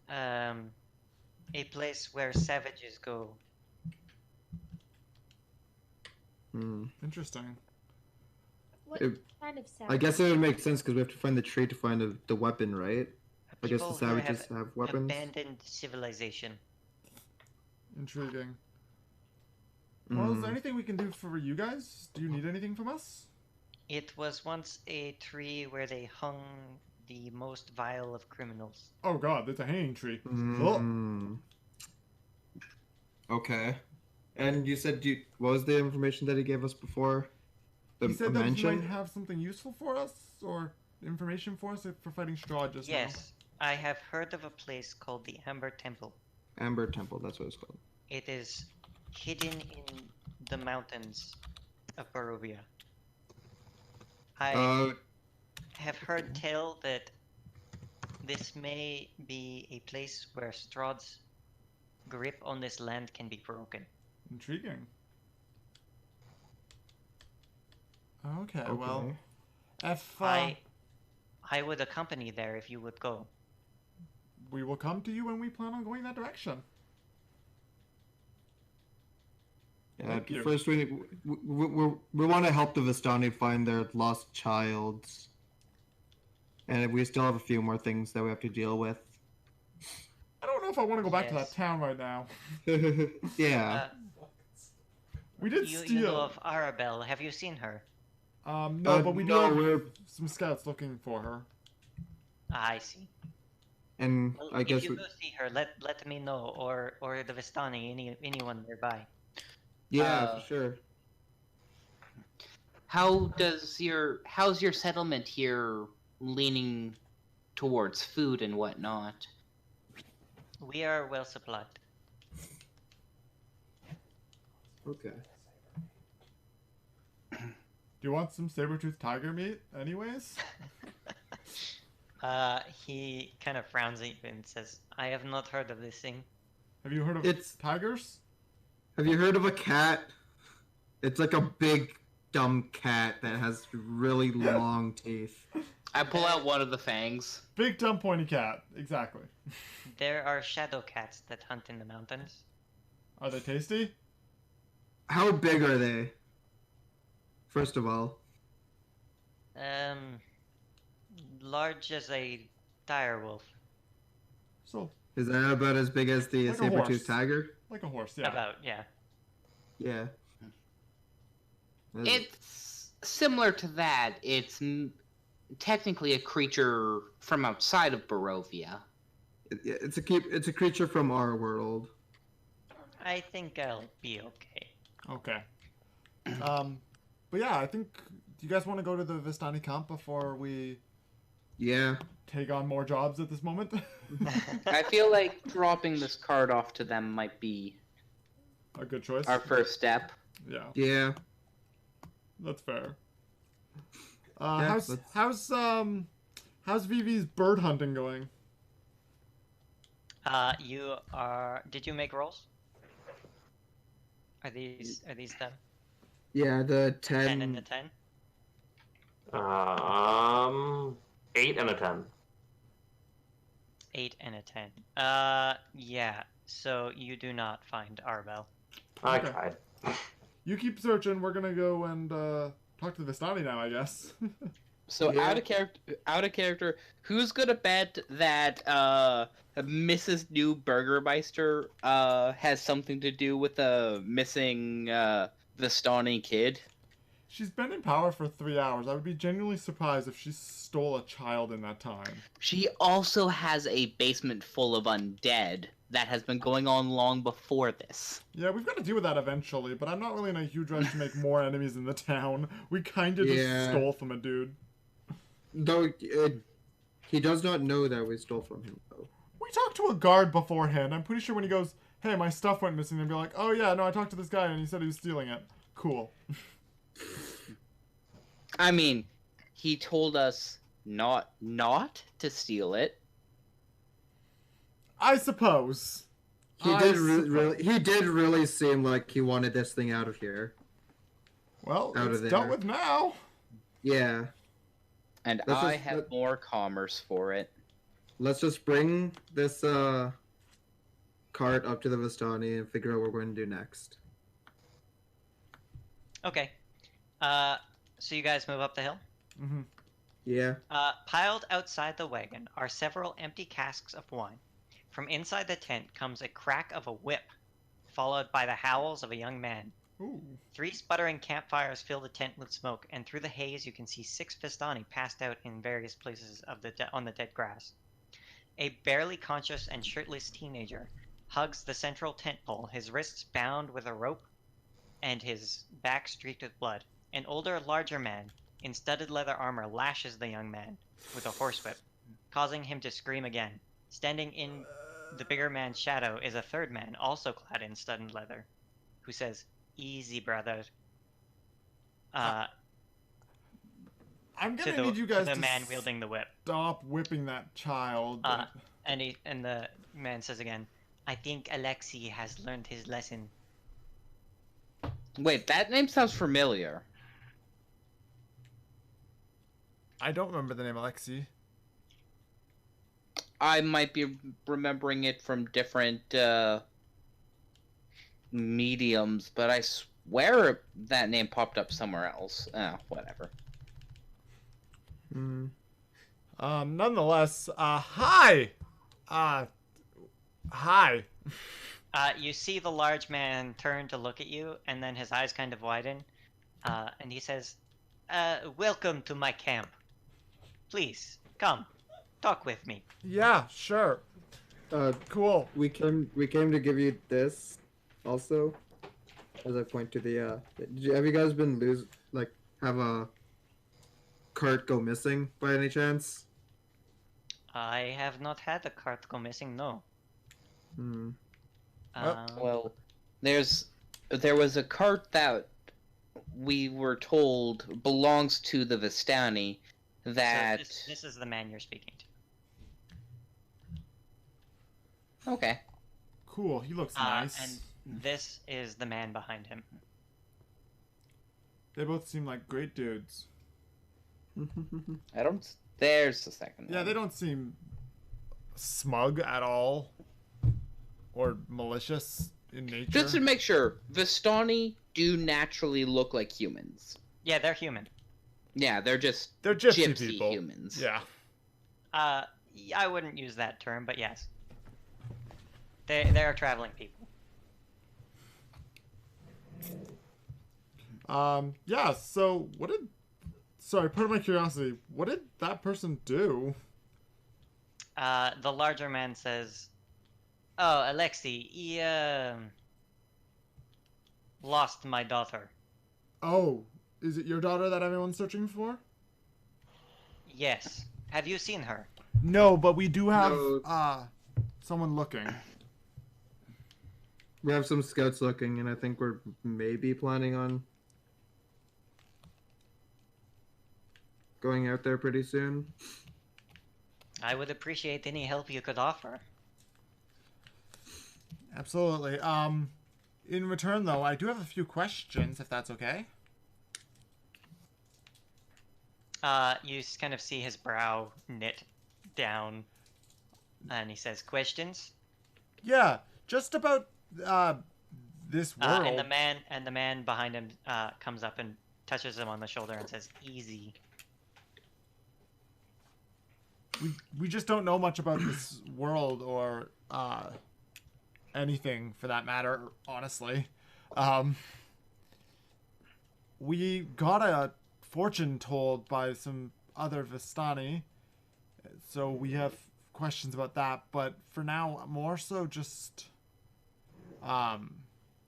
B: A place where savages go.
A: Interesting.
F: What
D: It-
F: kind of sound?
D: I guess it would make sense because we have to find the tree to find the weapon, right? I guess the
B: People here
D: savages have weapons.
B: abandoned civilization.
A: Intriguing. Well, is there anything we can do for you guys? Do you need anything from us?
B: It was once a tree where they hung the most vile of criminals.
A: Oh god, it's a hanging tree. Oh,
D: Mm. Okay. And you said what was the information that he gave us before? The
A: he said that you
D: mention?
A: might have something useful for us, or information for us for fighting Strahd just now.
B: Yes, I have heard of a place called the Amber Temple.
D: Amber Temple, that's what it's called.
B: It is hidden in the mountains of Barovia. I have heard tell that this may be a place where Strahd's grip on this land can be broken.
A: Intriguing. Okay, well, if
B: I would accompany there if you would go.
A: we will come to you when we plan on going that direction.
D: Yeah,
A: Thank you.
D: first we want to help the Vistani find their lost child. And we still have a few more things that we have to deal with.
A: I don't know if I want to go back to that
B: Yes.
A: town right now.
D: Yeah.
A: We did
B: You
A: steal.
B: know of Arabelle. Have you seen her?
A: No, but we do
D: no,
A: have
D: we're-
A: some scouts looking for her.
B: I see.
D: And
B: Well,
D: I guess
B: if you go see her, let me know, or the Vistani, anyone nearby.
D: yeah, for sure.
E: How's your settlement here leaning towards food and whatnot?
B: We are well supplied.
D: Okay.
A: Do you want some saber-toothed tiger meat, anyways?
B: He kind of frowns at you and says, "I have not heard of this thing."
A: Have you heard of
D: It's-
A: tigers?
D: Have you heard of a cat? It's like a big dumb cat that has really long teeth.
E: I pull out one of the fangs.
A: Big, dumb, pointy cat. Exactly.
B: There are shadow cats that hunt in the mountains.
A: Are they tasty?
D: How big are they? First of all.
B: Large as a dire wolf.
A: So,
D: Is that about as big as the
A: Like a
D: saber-toothed
A: horse.
D: tiger?
A: like a horse, yeah.
B: About, yeah.
D: Yeah.
E: It's similar to that. It's technically a creature from outside of Barovia.
D: It's a creature from our world.
B: I think I'll be okay.
A: Okay. But yeah, I think. Do you guys want to go to the Vistani camp before we
D: Yeah.
A: take on more jobs at this moment?
E: I feel like dropping this card off to them might be
A: A good choice.
E: our first step.
A: Yeah,
D: Yeah.
A: that's fair.
D: Yeah,
A: How's Vivi's bird hunting going?
B: Did you make rolls? Are these them?
D: Yeah, the
B: 10 and a 10?
C: 8 and a 10.
B: 8 and a 10. Yeah. So you do not find Arbel.
C: I
A: Okay.
C: tried.
A: You keep searching. We're gonna go and talk to the Vistani now, I guess.
E: So
D: Yeah.
E: out of character, who's gonna bet that Mrs. New Burgermeister has something to do with the missing Vistani kid?
A: She's been in power for 3 hours. I would be genuinely surprised if she stole a child in that time.
E: She also has a basement full of undead that has been going on long before this.
A: Yeah, we've got to deal with that eventually, but I'm not really in a huge rush to make more enemies in the town. We kind of just
D: Yeah.
A: stole from a dude.
D: Though he does not know that we stole from him, though.
A: We talked to a guard beforehand. I'm pretty sure when he goes, hey, my stuff went missing, they'd be like, oh yeah, no, I talked to this guy and he said he was stealing it. Cool.
E: I mean, he told us not to steal it.
A: I suppose.
D: He did really seem like he wanted this thing out of here.
A: Well,
D: Out of
A: it's
D: there.
A: dealt with now.
D: Yeah.
E: And I have more commerce for it.
D: Let's just bring this cart up to the Vistani and figure out what we're going to do next.
B: Okay. So you guys move up the hill?
A: Mm-hmm.
D: Yeah.
B: Piled outside the wagon are several empty casks of wine. From inside the tent comes a crack of a whip, followed by the howls of a young man.
A: Ooh.
B: 3 sputtering campfires fill the tent with smoke, and through the haze you can see 6 Vistani passed out in various places of on the dead grass. A barely conscious and shirtless teenager hugs the central tent pole, his wrists bound with a rope and his back streaked with blood. An older, larger man in studded leather armor lashes the young man with a horsewhip, causing him to scream again. Standing in the bigger man's shadow is a third man, also clad in studded leather, who says, "Easy, brother."
A: I'm
B: To
A: gonna need you guys
B: the
A: to
B: man wielding the whip.
A: stop whipping that child.
B: And the man says again, "I think Alexei has learned his lesson."
E: Wait, that name sounds familiar.
A: I don't remember the name Alexei.
E: I might be remembering it from different mediums, but I swear that name popped up somewhere else. Whatever.
D: Mm.
A: Nonetheless, hi! Hi.
B: You see the large man turn to look at you, and then his eyes kind of widen, and he says, "Welcome to my camp. Please, come, talk with me."
A: Yeah, sure. Cool.
D: We came to give you this, also, as I point to the. Have you guys been have a cart go missing by any chance?
B: I have not had a cart go missing, no.
D: Hmm.
E: Well, there was a cart that we were told belongs to the Vistani that...
B: So this is the man you're speaking to.
E: Okay.
A: Cool. He looks nice.
B: And this is the man behind him.
A: They both seem like great dudes.
E: There's the second one.
A: Yeah, they don't seem smug at all. Or malicious in nature.
E: Just to make sure, Vistani do naturally look like humans.
B: Yeah, they're human.
E: Yeah, they're gypsy
A: people.
E: humans.
A: Yeah.
B: I wouldn't use that term, but yes. They're traveling people.
A: Yeah, so sorry, part of my curiosity, what did that person do?
B: The larger man says, "Oh, Alexei, he, lost my daughter."
A: Oh, is it your daughter that everyone's searching for?
B: Yes. Have you seen her?
A: No, but we do have,
D: No.
A: Someone looking.
D: We have some scouts looking, and I think we're maybe planning on going out there pretty soon.
B: I would appreciate any help you could offer.
A: Absolutely. In return, though, I do have a few questions, if that's okay.
B: You kind of see his brow knit down, and he says, "Questions?"
A: Yeah, just about, this world.
B: And the man behind him comes up and touches him on the shoulder and says, "Easy."
A: We just don't know much about this world or, anything for that matter, honestly. We got a fortune told by some other Vistani, so we have questions about that, but for now, more so just.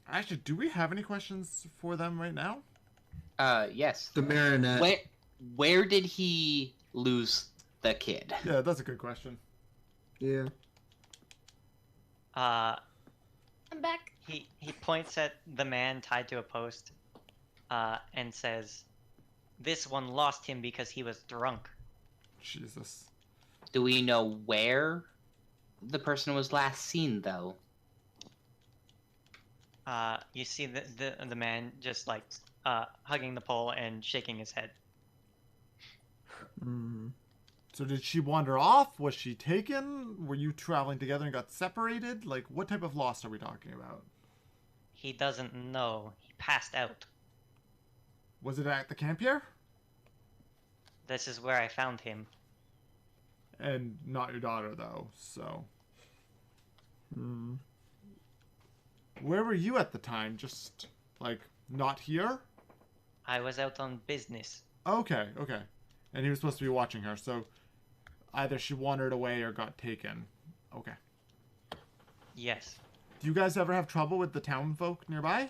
A: Actually, do we have any questions for them right now?
E: Yes.
D: The Marionette.
E: Where did he lose the kid?
A: Yeah, that's a good question.
D: Yeah.
B: Uh,
F: I'm back.
B: he points at the man tied to a post, and says, "This one lost him because he was drunk."
A: Jesus.
E: Do we know where the person was last seen, though?
B: You see the man just like hugging the pole and shaking his head.
D: Mm.
A: So did she wander off? Was she taken? Were you traveling together and got separated? Like, what type of loss are we talking about?
B: He doesn't know. He passed out.
A: Was it at the camp here?
B: This is where I found him.
A: And not your daughter, though, so...
D: Mm.
A: Where were you at the time? Just, like, not here?
B: I was out on business.
A: Okay, okay. And he was supposed to be watching her, so either she wandered away or got taken. Okay.
B: Yes.
A: Do you guys ever have trouble with the town folk nearby?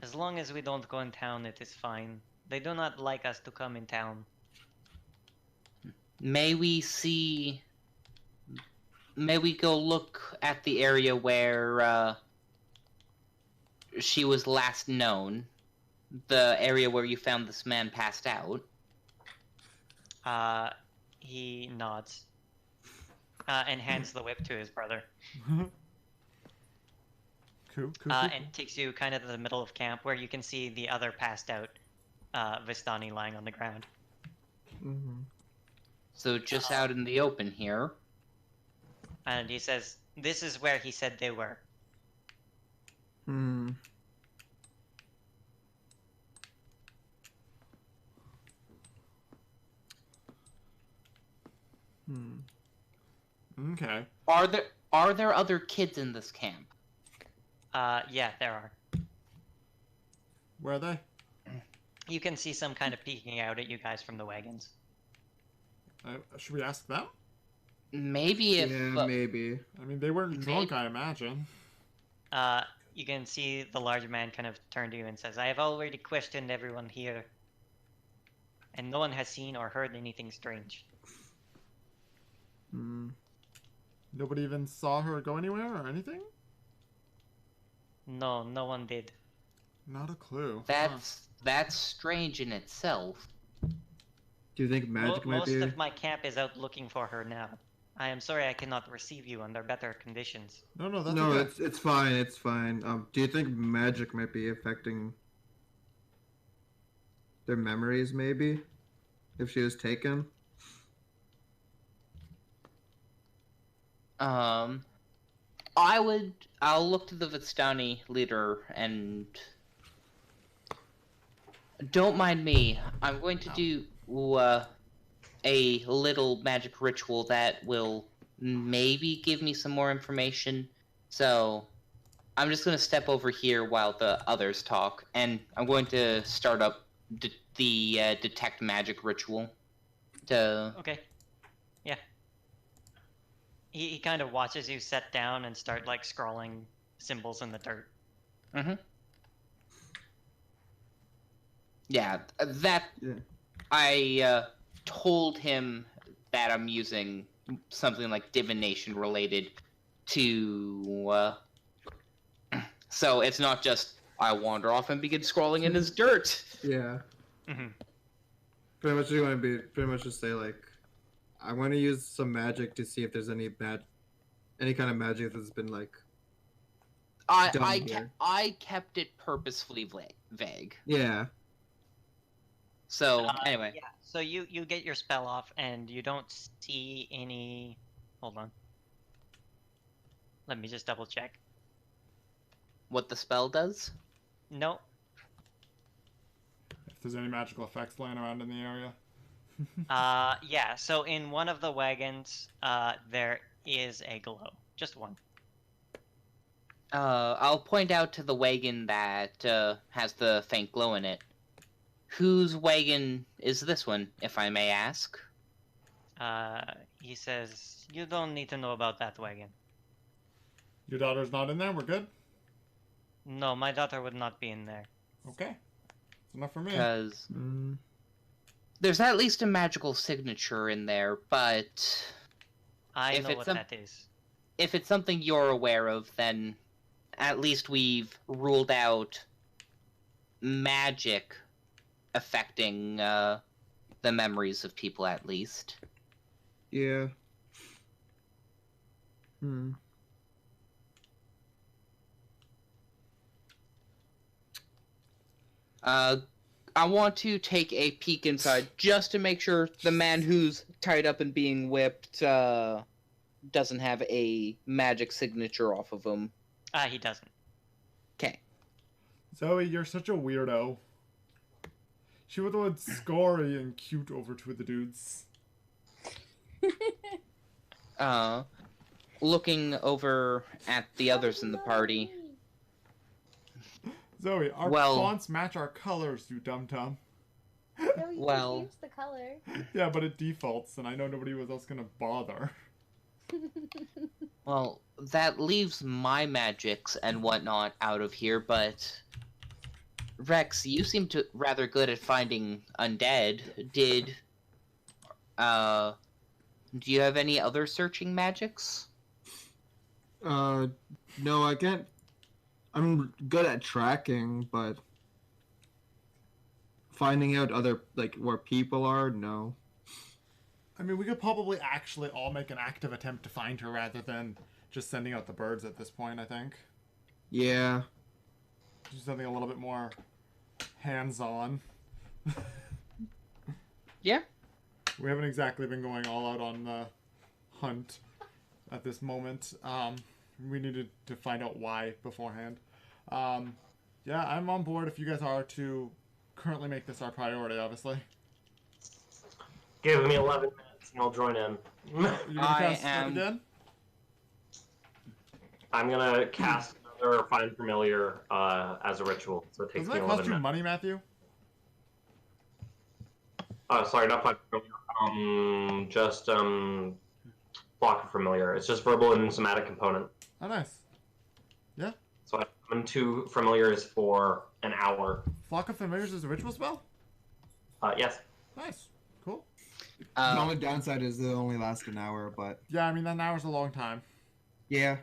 B: As long as we don't go in town, it is fine. They do not like us to come in town.
E: May we go look at the area where she was last known? The area where you found this man passed out?
B: He nods. And hands the whip to his brother.
A: Cool.
B: And takes you kind of to the middle of camp where you can see the other passed out Vistani lying on the ground.
D: Mm-hmm.
E: So just out in the open here.
B: And he says, "This is where he said they were."
D: Hmm.
A: Okay.
E: Are there other kids in this camp?
B: Yeah, there are.
A: Where are they?
B: You can see some kind of peeking out at you guys from the wagons.
A: Should we ask them?
E: Maybe if
D: Yeah, maybe.
A: I mean, they weren't drunk, I imagine.
B: You can see the larger man kind of turn to you and says, "I have already questioned everyone here, and no one has seen or heard anything strange."
D: Hmm.
A: Nobody even saw her go anywhere or anything?
B: No, no one did.
A: Not a clue. Huh.
E: that's strange in itself.
D: Do you think magic might
B: Most
D: be?
B: of my camp is out looking for her now. I am sorry I cannot receive you under better conditions.
A: No, that's
D: No,
A: okay.
D: it's fine. It's fine. Do you think magic might be affecting their memories? Maybe, if she was taken.
E: I'll look to the Vistani leader and don't mind me. I'm going to do a little magic ritual that will maybe give me some more information. So I'm just going to step over here while the others talk, and I'm going to start up the detect magic ritual.
B: Okay. Yeah. He kind of watches you set down and start like scrawling symbols in the dirt.
E: Mm-hmm. Yeah, that...
D: Yeah.
E: I told him that I'm using something like divination related to... So it's not just, I wander off and begin scrawling in his dirt.
D: Yeah.
B: Mm-hmm.
D: Pretty much, you want to be pretty much just say like, I want to use some magic to see if there's any kind of magic that's been like.
E: I kept it purposefully vague.
D: Yeah.
E: So anyway,
B: Yeah. So you get your spell off and you don't see any. Hold on. Let me just double check.
E: what the spell does?
B: Nope.
A: If there's any magical effects lying around in the area.
B: Yeah. So in one of the wagons, there is a glow. Just one.
E: I'll point out to the wagon that has the faint glow in it. Whose wagon is this one, if I may ask?
B: He says, "You don't need to know about that wagon.
A: Your daughter's not in there? We're good?
B: No, my daughter would not be in there."
A: Okay. It's enough for me.
E: Because
D: Mm,
E: there's at least a magical signature in there, but
B: I
E: If
B: know
E: it's
B: what
E: some-
B: that is.
E: if it's something you're aware of, then at least we've ruled out magic affecting the memories of people, at least.
D: yeah. Hmm.
E: I want to take a peek inside just to make sure the man who's tied up and being whipped doesn't have a magic signature off of him.
B: He doesn't.
E: Okay.
A: Zoe, you're such a weirdo. She would have scory and cute over two of the dudes.
E: Looking over at the others in the party.
A: Zoe, our
E: Well-
A: fonts match our colors, you dum-dum.
F: No, you
E: Well-
F: can change the color.
A: Yeah, but it defaults, and I know nobody was else gonna bother.
E: Well, that leaves my magics and whatnot out of here, but Rex, you seem to rather good at finding undead. Do you have any other searching magics?
D: No, I can't. I'm good at tracking, but finding out other, like, where people are, no.
A: I mean, we could probably actually all make an active attempt to find her rather than just sending out the birds at this point, I think.
D: Yeah.
A: Do something a little bit more hands-on.
E: Yeah.
A: We haven't exactly been going all out on the hunt at this moment. We needed to find out why beforehand. Yeah, I'm on board if you guys are to currently make this our priority, obviously.
C: Give me 11 minutes and I'll join in.
A: You're gonna
E: I
A: cast it
E: am-
A: again?
C: I'm gonna cast another Find Familiar as a ritual, so it takes
A: Doesn't
C: me
A: that
C: 11
A: cost you
C: minutes.
A: money, Matthew?
C: Sorry, not Find Familiar. Just Block of Familiar. It's just verbal and somatic component.
A: Oh, nice.
C: So I'm 2 familiars for an hour.
A: Flock of Familiars is a ritual spell?
C: Yes.
A: Nice. Cool.
D: The only downside is it only lasts an hour, but
A: Yeah, I mean, that hour's a long time.
D: yeah.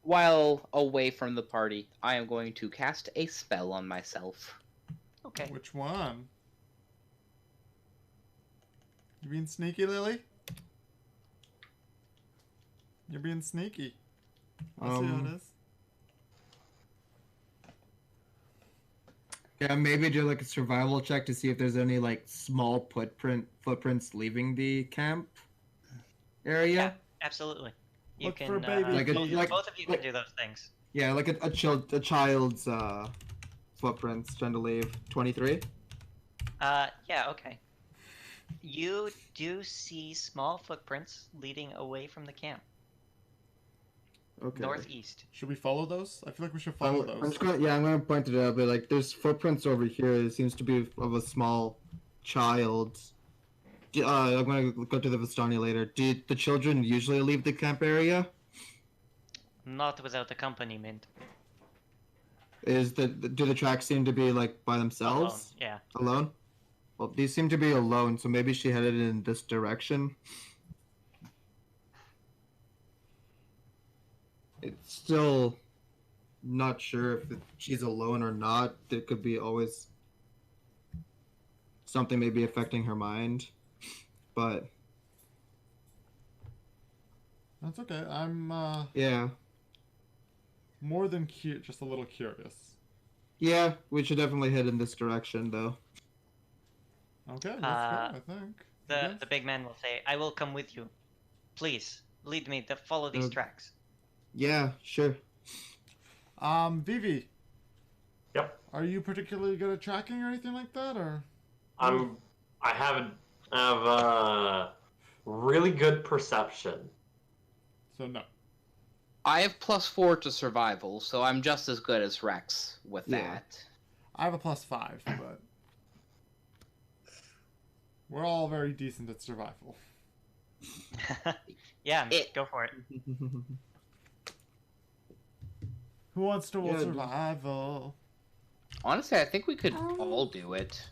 E: While away from the party, I am going to cast a spell on myself.
B: Okay.
A: Which one? You being sneaky, Lily? You're being sneaky. I see how it is.
D: Yeah, maybe do like a survival check to see if there's any like small footprints leaving the camp area.
B: Yeah, absolutely. You
A: Look
B: can.
A: for baby
D: Like a-
B: both,
D: like-
B: both of you can do those things.
D: Yeah, like a child's footprints trying to leave. 23.
B: Yeah, okay. You do see small footprints leading away from the camp,
D: Okay.
B: northeast.
A: Should we follow those? I feel like we should follow
D: I'm
A: those.
D: just gonna, yeah, I'm gonna point it out, but like there's footprints over here. It seems to be of a small child. I'm gonna go to the Vistani later. Do the children usually leave the camp area?
B: Not without accompaniment.
D: Do the tracks seem to be like by
B: Alone.
D: themselves?
B: Yeah.
D: Alone? Well, these seem to be alone, so maybe she headed in this direction. It's still not sure if she's alone or not. There could be always something maybe affecting her mind, but
A: That's okay. I'm
D: yeah,
A: more than just a little curious.
D: yeah, we should definitely head in this direction though.
A: Okay, let's go, I think.
B: The big man will say, "I will come with you. Please lead me to follow these tracks."
D: Yeah, sure.
A: Vivi.
C: Yep.
A: Are you particularly good at tracking or anything like that, or?
C: I have really good perception.
A: So no.
E: I have +4 to survival, so I'm just as good as Rex with
D: Yeah.
E: that.
A: I have a +5, but we're all very decent at survival.
B: Yeah,
E: It-
B: go for it.
A: Who wants to roll
D: Yeah,
A: survival?
E: Honestly, I think we could
F: Um,
E: all do it.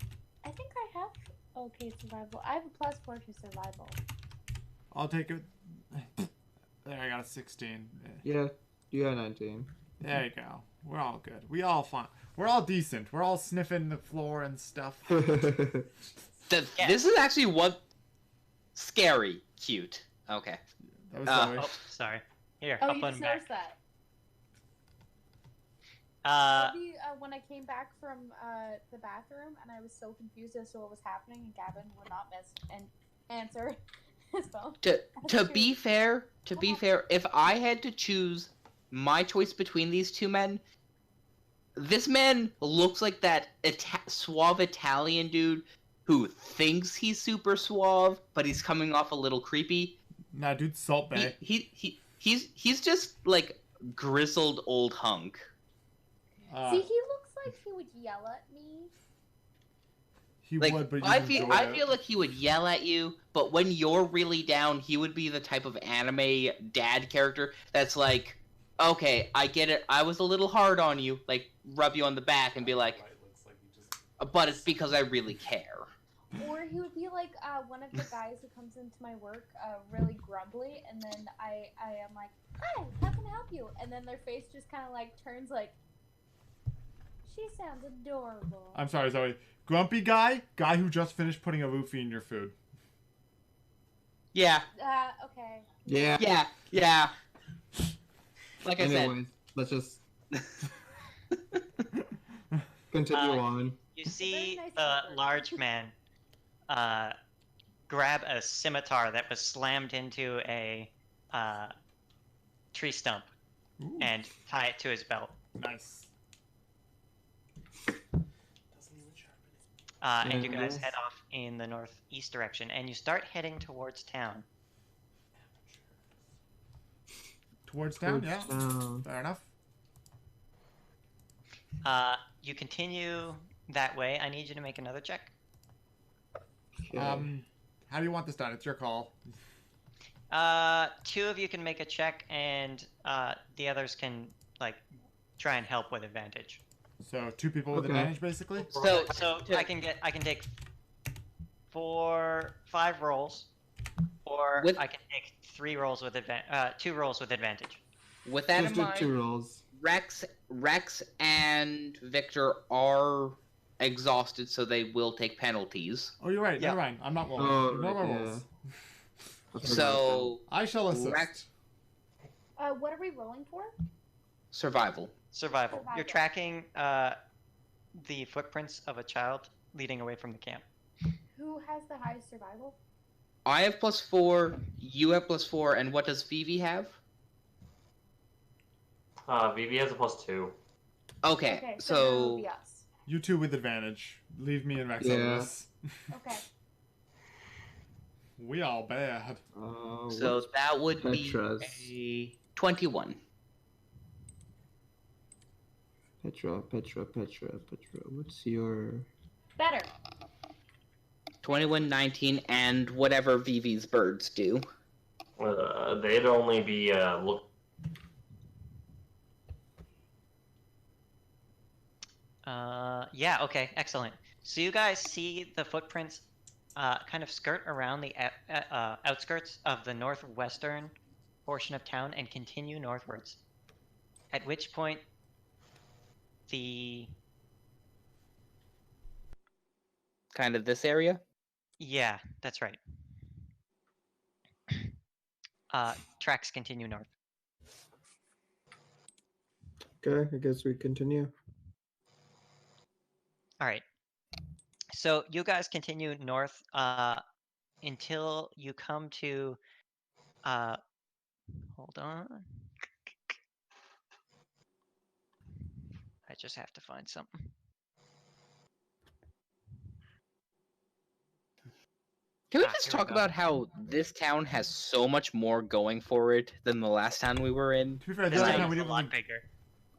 F: I think I have okay survival. I have a +4 to survival.
A: I'll take it. There, I got a 16.
D: Yeah, you got 19.
A: There you go. We're all good. We all fine. We're all decent. We're all sniffing the floor and stuff.
B: Yeah.
E: This is actually what scary cute. Okay.
A: That was
E: Uh,
A: Zoe.
B: Oh, sorry. Here,
F: Oh,
B: I'll
F: you
B: put
F: just
B: him back.
F: noticed that. Maybe when I came back from the bathroom and I was so confused as to what was happening, and Gavin would not miss and answer his phone.
E: To be fair, if I had to choose my choice between these two men, this man looks like that suave Italian dude who thinks he's super suave, but he's coming off a little creepy.
A: Nah, dude, Salt Bay.
E: He's just like grizzled old hunk.
F: See, he looks like he would yell at me.
A: He
E: Like
A: would, but you
E: I
A: enjoy
E: feel like he would yell at you, but when you're really down, he would be the type of anime dad character that's like, okay, I get it. I was a little hard on you, like rub you on the back and be like, but it's because I really care.
F: Or he would be like one of the guys who comes into my work really grumbly, and then I am like, hi, how can I help you? And then their face just kind of like turns like, she sounds adorable.
A: I'm sorry, Zoe. Grumpy guy who just finished putting a roofie in your food.
E: Yeah,
F: Okay.
D: Yeah.
E: yeah. Like I said,
D: Anyways, let's just continue on.
B: You see
F: nice
B: the
F: effort.
B: large man grab a scimitar that was slammed into a tree stump
A: Ooh,
B: and tie it to his belt.
A: nice.
B: And you guys
D: Yes.
B: head off in the northeast direction, and you start heading towards town.
A: Towards town,
D: Towards
A: yeah.
D: town.
A: Fair enough.
B: You continue that way. I need you to make another check.
D: Okay.
A: How do you want this done? It's your call.
B: Two of you can make a check, and the others can like try and help with advantage.
A: So 2 people with
D: Okay.
A: advantage, basically.
E: so
B: I can take 5 rolls, or
E: With-
B: I can take 2 rolls with advantage.
E: with that
D: Just
E: in
D: do
E: mind,
D: 2 rolls.
E: Rex and Victor are exhausted, so they will take penalties.
A: Oh, you're right.
B: Yeah.
A: Never mind. I'm not rolling.
D: Oh,
A: Ignore my
D: yeah.
A: rolls.
D: I forgot
E: So
A: I shall assist.
E: Rex,
F: What are we rolling for?
E: survival.
B: Survival.
F: Survival.
B: You're tracking the footprints of a child leading away from the camp.
F: Who has the highest survival?
E: I have +4, you have +4, and what does Vivi have?
C: Vivi has a +2.
E: Okay,
F: Okay, then it will
E: so
F: be us.
A: You 2 with advantage. Leave me and Rex out
D: Yeah.
A: of this.
F: Okay.
A: We all bad.
E: so
D: what's
E: that would
D: Petra's?
E: be a 21.
D: Petra. What's your...
F: Better.
E: 21, 19, and whatever Vivi's birds do.
C: They'd only be look.
B: Yeah, okay, excellent. So you guys see the footprints kind of skirt around the outskirts of the northwestern portion of town and continue northwards. At which point, the...
E: Kind of this area?
B: Yeah, that's right. Tracks continue north.
D: Okay, I guess we continue.
B: All right. So you guys continue north until you come to. Hold on. I just have to find something.
E: Can we
B: Ah,
E: just
B: here we
E: talk
B: go.
E: about how this town has so much more going for it than the last town we were in?
A: To be fair,
B: This
A: the other
B: town
A: time
B: is
A: we
B: a
A: didn't,
B: lot bigger.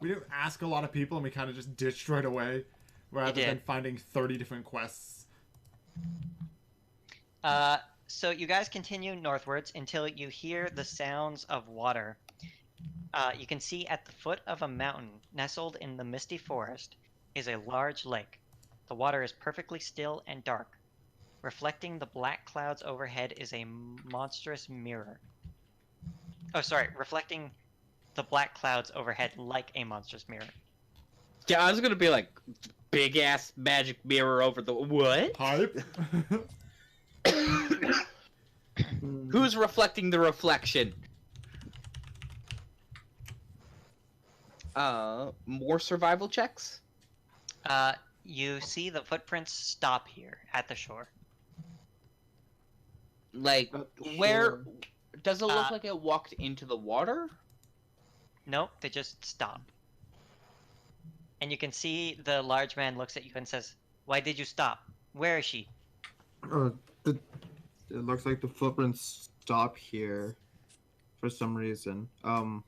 A: we didn't ask a lot of people and we kind of just ditched right away. Rather
B: did.
A: than finding 30 different quests.
B: So you guys continue northwards until you hear the sounds of water. You can see at the foot of a mountain, nestled in the misty forest, is a large lake. The water is perfectly still and dark. Reflecting the black clouds overhead is a monstrous mirror. Oh, sorry. Reflecting the black clouds overhead like a monstrous mirror.
E: Yeah, I was gonna be like, big ass magic mirror over the what?
A: Hype.
E: Who's reflecting the reflection? More survival checks?
B: You see the footprints stop here at the shore.
E: Like, where
D: Sure.
E: does it look like it walked into the water?
B: Nope, they just stop. And you can see the large man looks at you and says, "Why did you stop? Where is she?"
D: It looks like the footprints stop here for some reason. Do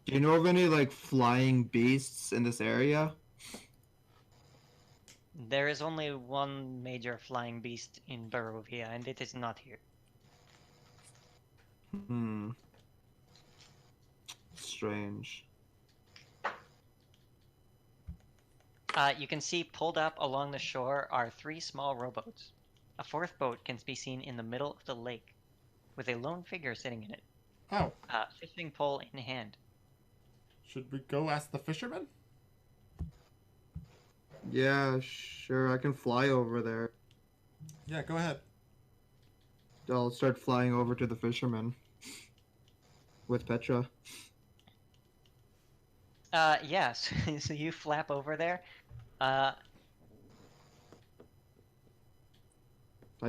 D: you know of any like flying beasts in this area?
B: There is only one major flying beast in Barovia, and it is not here.
D: Strange.
B: You can see pulled up along the shore are 3 small rowboats. A 4th boat can be seen in the middle of the lake, with a lone figure sitting in it,
A: Oh,
B: fishing pole in hand.
A: should we go ask the fisherman?
D: Yeah, sure. I can fly over there.
A: Yeah, go ahead.
D: I'll start flying over to the fisherman with Petra.
B: Yes. So you flap over there.
D: I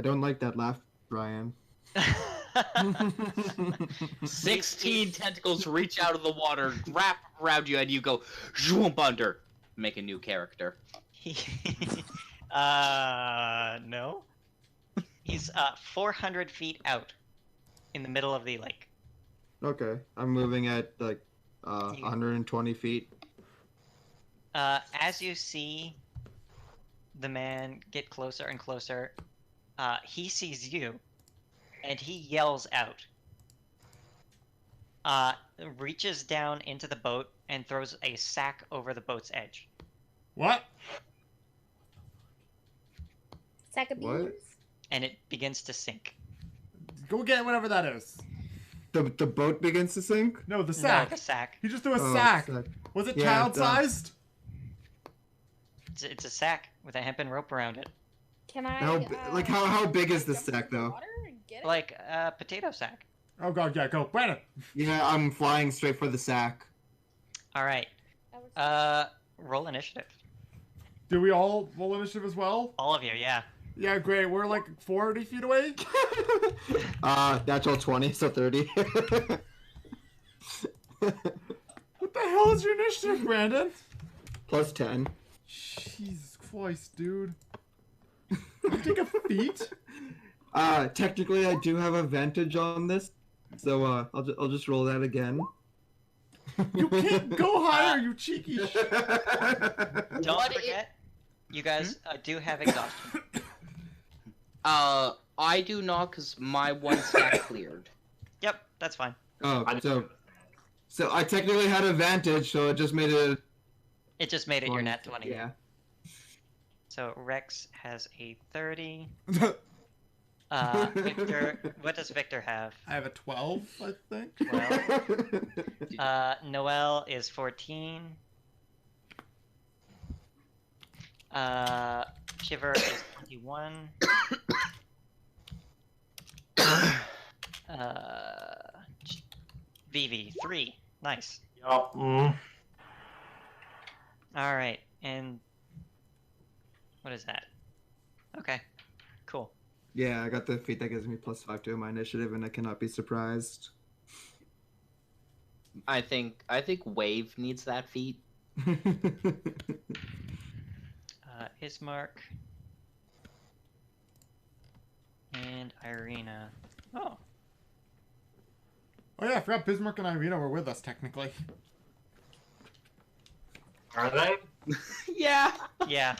D: don't like that laugh, Brian.
E: 16 tentacles reach out of the water, wrap around you, and you go jump under. Make a new character.
B: No. He's 400 feet out in the middle of the lake.
D: Okay, I'm moving at like 120 feet.
B: As you see the man get closer and closer, he sees you, and he yells out. Reaches down into the boat and throws a sack over the boat's edge.
A: What?
F: Sack of
D: What?
F: beans?
B: And it begins to sink.
A: Go get whatever that is.
D: The boat begins to sink.
A: No, the
B: No,
A: sack.
B: the sack.
A: He just threw a
D: Oh,
A: sack.
D: sack.
A: Was it
D: Yeah,
A: child-sized?
B: It's a sack with a hempen rope around it.
F: Can I?
D: How big is this
F: jump into
D: sack
F: the
D: though?
F: water and get it?
B: Like a potato sack.
A: Oh god, yeah, go, Brandon.
D: Yeah, I'm flying straight for the sack.
B: Alright.
F: That was-
B: Roll initiative.
A: Do we all roll initiative as well?
B: All of you, yeah.
A: Yeah, great. We're like 40 feet away.
D: Natural 20, so 30.
A: What the hell is your initiative, Brandon?
D: Plus 10.
A: Jesus Christ, dude. You take a feat?
D: Technically I do have advantage on this, so I'll just roll that again.
A: You can't go higher, you cheeky
B: Don't forget, you guys do have exhaustion.
E: I do not, because my one stack cleared.
B: Yep, that's fine.
D: Oh, so I technically had advantage, so it just made it.
B: It just made it your nat 20.
D: Yeah.
B: So Rex has a 30. Victor, what does Victor have?
A: I have a 12, I think.
B: 12. Noelle is 14. Shiver is 21. Vivi, 3. Nice.
C: Yup.
B: Alright, and what is that? Okay, cool.
D: Yeah, I got the feat that gives me plus 5 to my initiative, and I cannot be surprised.
E: I think Wave needs that feat.
B: Ismark and Irina. Oh,
A: Oh yeah, I forgot Bismarck and Irina were with us, technically.
C: Are they?
E: Yeah.
B: yeah.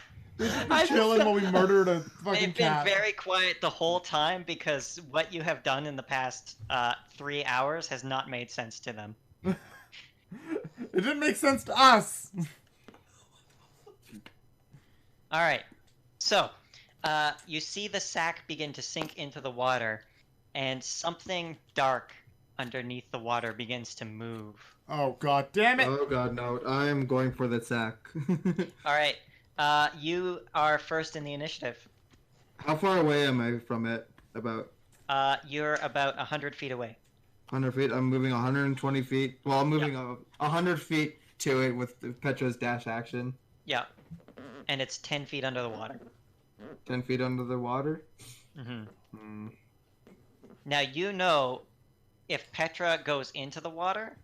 E: I
A: chilling while we murdered a fucking
B: They've been
A: cat.
B: very quiet the whole time because what you have done in the past 3 hours has not made sense to them.
A: It didn't make sense to us.
B: All right. So, you see the sack begin to sink into the water, and something dark underneath the water begins to move.
A: Oh god damn it!
D: Oh god, no. I'm going for the sack.
B: All right. You are first in the initiative.
D: How far away am I from it? About
B: You're about 100 feet away.
D: 100 feet? I'm moving 120 feet. Well, I'm moving 100 feet to it with Petra's dash action.
B: Yeah. And it's 10 feet under the water.
D: 10 feet under the water?
B: Mm-hmm. Now, you know, if Petra goes into the water,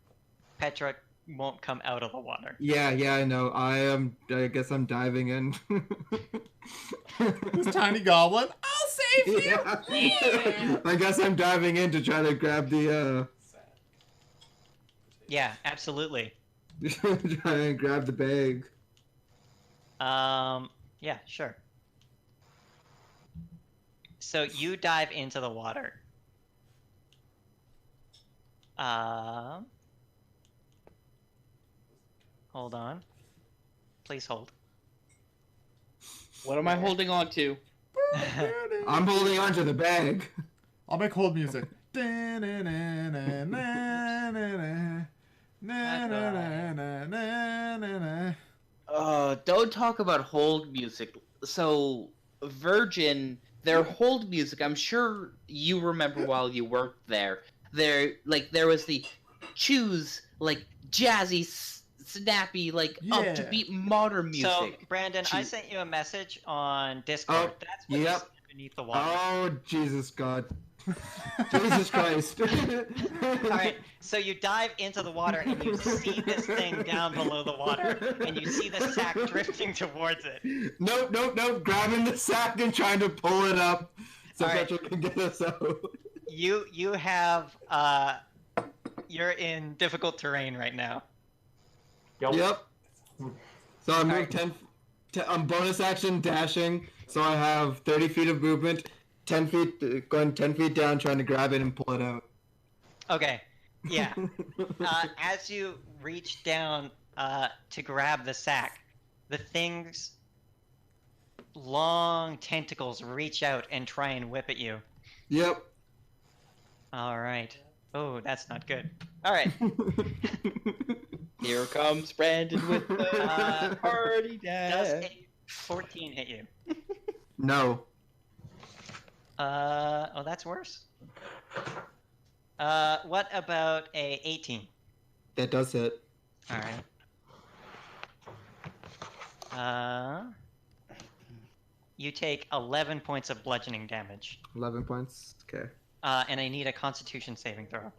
B: Petra won't come out of the water.
D: Yeah, I know. I guess I'm diving in.
A: This tiny goblin. I'll save you!
D: Yeah. I guess I'm diving in to try to grab the,
B: Yeah, absolutely.
D: try and grab the bag.
B: Yeah, sure. So you dive into the water. Hold on. Please hold.
E: What am I holding on to?
D: I'm holding onto the bag.
A: I'll make hold music.
E: Don't talk about hold music. So, Virgin, their hold music, I'm sure you remember while you worked there. There was the choose, jazzy, snappy, upbeat modern music.
B: So, Brandon, I sent you a message on Discord.
D: Oh,
B: That's what you see beneath the water.
D: Oh, Jesus God. Jesus Christ.
B: Alright, so you dive into the water and you see this thing down below the water, and you see the sack drifting towards it.
D: Nope. Grabbing the sack and trying to pull it up so
B: Alright.
D: Petra can get us out.
B: You have, you're in difficult terrain right now.
D: Yep. So I moved
B: Alright.
D: 10 bonus action dashing, so I have 30 feet of movement, 10 feet, going 10 feet down, trying to grab it and pull it out.
B: Okay, yeah. As you reach down to grab the sack, the thing's long tentacles reach out and try and whip at you.
D: Yep.
B: Alright. Oh, that's not good. Alright.
E: Here comes Brandon with the party
B: Does
E: dash.
B: a 14 hit you?
D: No.
B: Oh, that's worse. What about a 18?
D: That does hit.
B: Alright. You take 11 points of bludgeoning damage.
D: 11 points. Okay.
B: And I need a constitution saving throw.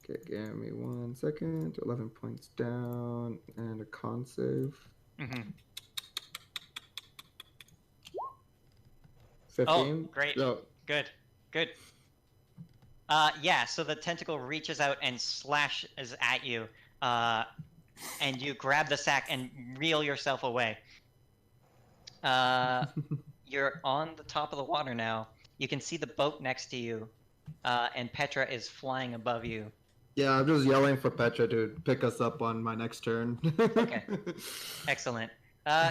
D: Okay, give me 1 second. 11 points down and a con save.
B: Mm-hmm.
D: 15.
B: Oh, great.
D: Oh,
B: Good. Yeah, so the tentacle reaches out and slashes at you, and you grab the sack and reel yourself away. You're on the top of the water now. You can see the boat next to you, and Petra is flying above you.
D: yeah, I'm just yelling for Petra to pick us up on my next turn.
B: Okay. Excellent.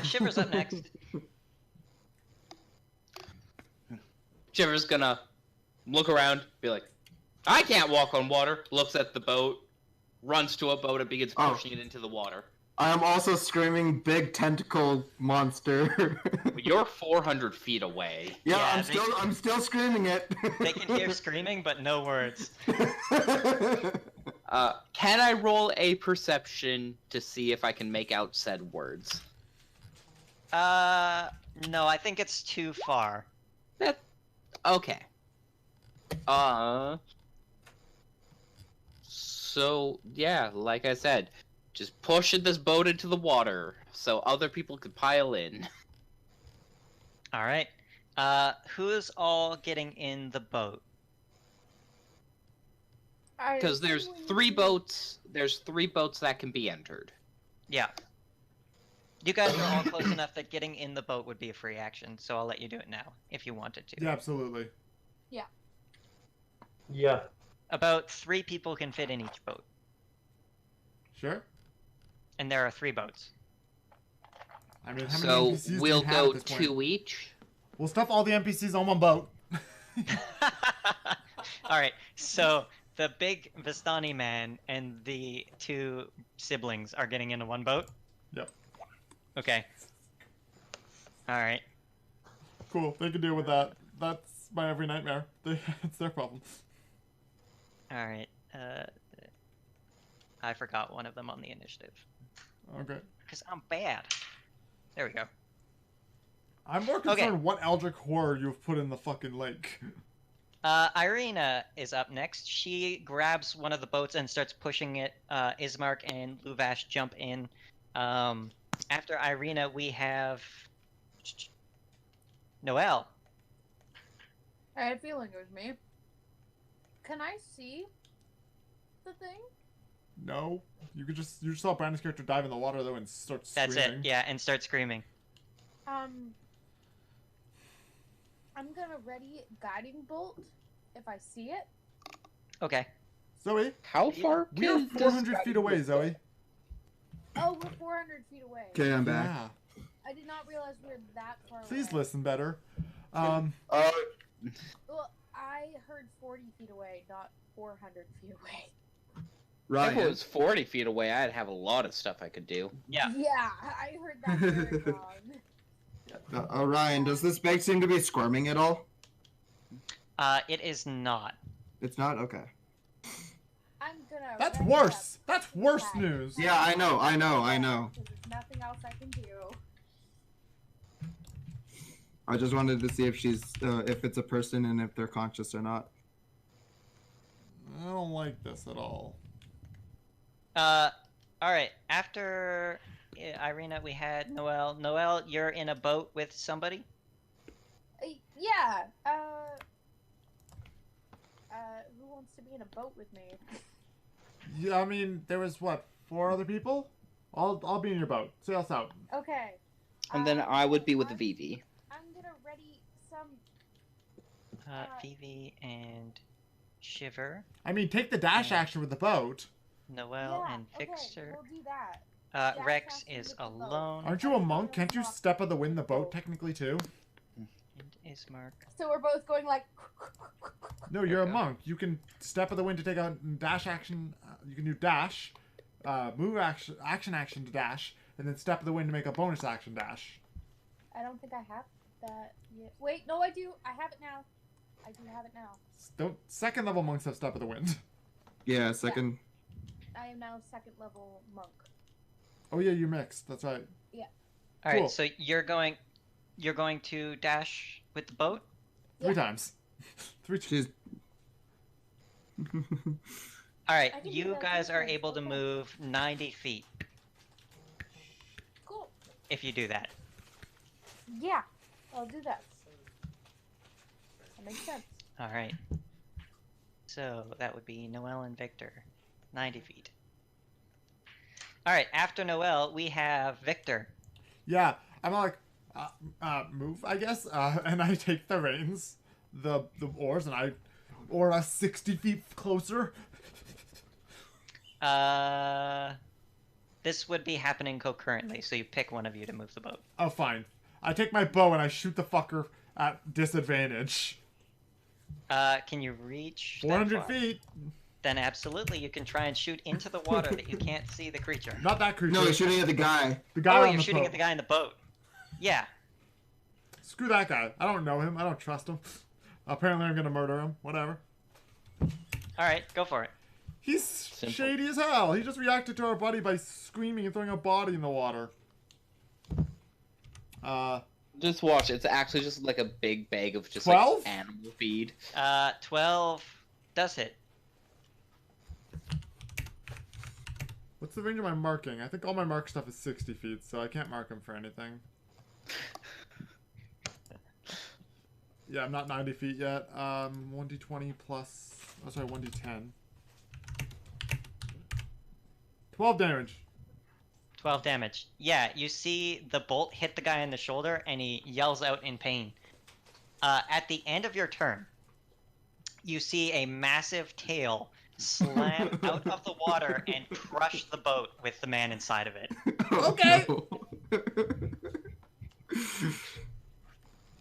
B: Shiver's up next.
E: Shiver's gonna look around, be like, I can't walk on water. Looks at the boat, runs to a boat, and begins pushing it into the water.
D: I am also screaming, big tentacle monster.
E: But you're 400 feet away.
D: Yeah,
B: Yeah,
D: I'm still screaming it.
B: They can hear screaming, but no words.
E: Can I roll a perception to see if I can make out said words?
B: No, I think it's too far.
E: Okay. So, yeah, like I said, just pushing this boat into the water so other people could pile in.
B: All right. Who's all getting in the boat?
E: Because there's three boats. There's 3 boats that can be entered.
B: Yeah. You guys are all close enough that getting in the boat would be a free action, so I'll let you do it now if you wanted to.
A: Yeah, absolutely.
C: Yeah.
B: About 3 people can fit in each boat,
A: Sure.
B: and there are 3 boats.
A: I mean, how many
E: So
A: NPCs do
E: we'll
A: we have
E: go
A: at this point?
E: 2 each.
A: We'll stuff all the NPCs on one boat.
B: All right, so the big Vistani man and the 2 siblings are getting into one boat?
A: Yep.
B: Okay. All right.
A: Cool. They can deal with that. That's my every nightmare. It's their problem.
B: All right. I forgot one of them on the initiative.
A: Okay.
B: Because I'm bad. There we go.
A: I'm more concerned what eldritch horror you've put in the fucking lake.
B: Irina is up next. She grabs one of the boats and starts pushing it. Ismark and Luvash jump in. After Irina, we have Noelle.
F: I had a feeling it was me. Can I see the thing?
A: No. You just saw Brandon's character dive in the water though and start screaming.
B: That's it. Yeah, and start screaming.
F: I'm gonna ready guiding bolt if I see it.
B: Okay.
A: Zoe,
E: How far?
A: we are 400 feet away, Zoe.
F: Oh, we're 400 feet away.
D: Okay, I'm back.
A: Yeah.
F: I did not realize we were that far
A: Please
F: away.
A: listen better.
F: Well, I heard 40 feet away, not 400 feet away.
E: If
D: Ryan.
E: it was 40 feet away, I'd have a lot of stuff I could do.
B: Yeah.
F: Yeah, I heard that very wrong.
D: Ryan, does this bag seem to be squirming at all?
B: It is not.
D: It's not? Okay.
F: I'm gonna.
A: That's
F: ready
A: worse.
F: up
A: That's
F: the
A: worse
F: bag.
A: news.
D: Yeah, I know.
F: Because there's nothing else I can do.
D: I just wanted to see if she's, if it's a person and if they're conscious or not.
A: I don't like this at all.
B: Alright, after Irina, we had Noelle. Noelle, you're in a boat with somebody?
F: Yeah. Who wants to be in a boat with me?
A: Yeah, I mean, there was, what, 4 other people? I'll be in your boat. Sail us out.
F: Okay.
E: And then I would be with Vivi.
F: I'm gonna ready some.
B: Vivi and Shiver.
A: I mean, take the dash action with the boat.
B: Noelle
F: Yeah,
B: and Fixer.
F: Okay, we'll do that.
B: Rex
F: action
B: is
F: with the boat.
B: alone.
A: Aren't you a monk? Can't you step of the wind the boat technically too?
B: And Ismark.
F: So we're both going like.
A: No, you're a monk. You can step of the wind to take a dash action. You can do dash, move action to dash, and then step of the wind to make a bonus action dash.
F: I don't think I have that yet. Wait, no, I do. I have it now. I do have it now.
A: Don't second level monks have step of the wind.
D: Yeah, second.
F: I am now 2nd level monk.
A: Oh yeah, you mixed. That's right.
B: Alright,
A: Cool.
B: so you're going to dash with the boat?
A: 3 times. 3 times.
D: She's.
B: Alright,
F: I can do
B: you
F: that
B: guys are
F: sometimes,
B: able to
F: okay.
B: move 90 feet
F: Cool.
B: if you do that.
F: Yeah, I'll do that. That makes sense.
B: Alright. So that would be Noelle and Victor. 90 feet. Alright, after Noelle, we have Victor.
A: Yeah, I'm like, move, I guess, and I take the reins, the oars, and I oar us 60 feet closer.
B: This would be happening concurrently, so you pick one of you to move the boat.
A: Oh, fine. I take my bow and I shoot the fucker at disadvantage.
B: Can you reach that
A: 400
B: far?
A: feet.
B: Then absolutely, you can try and shoot into the water that you can't see the creature.
A: Not that creature.
D: No, he's shooting at the guy.
A: The guy
B: Oh,
A: on
B: you're
A: the
B: shooting
A: boat.
B: at the guy in the boat. Yeah.
A: Screw that guy. I don't know him. I don't trust him. Apparently, I'm gonna murder him. Whatever.
B: Alright, go for it.
A: He's
E: Simple.
A: shady as hell. He just reacted to our buddy by screaming and throwing a body in the water.
E: Just watch. It's actually just like a big bag of just
A: 12?
E: like animal feed.
B: 12 does hit.
A: What's the range of my marking? I think all my mark stuff is 60 feet, so I can't mark him for anything. Yeah, I'm not 90 feet yet. 1d20 plus... Oh, sorry, 1d10. 12 damage.
B: 12 damage. Yeah, you see the bolt hit the guy in the shoulder, and he yells out in pain. At the end of your turn, you see a massive tail slam out of the water and crush the boat with the man inside of it.
A: Okay.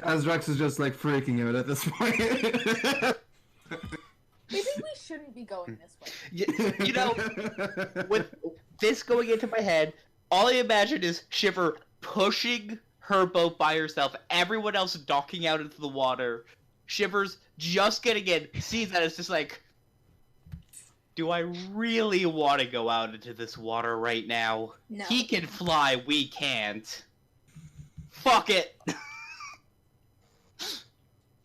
D: As Rex is just like freaking out at this point.
F: Maybe we shouldn't be going this way.
E: You know, with this going into my head, all I imagine is Shiver pushing her boat by herself, everyone else docking out into the water. Shiver's just getting in, sees that, it's just like, do I really want to go out into this water right now?
F: No.
E: He can fly, we can't. Fuck it!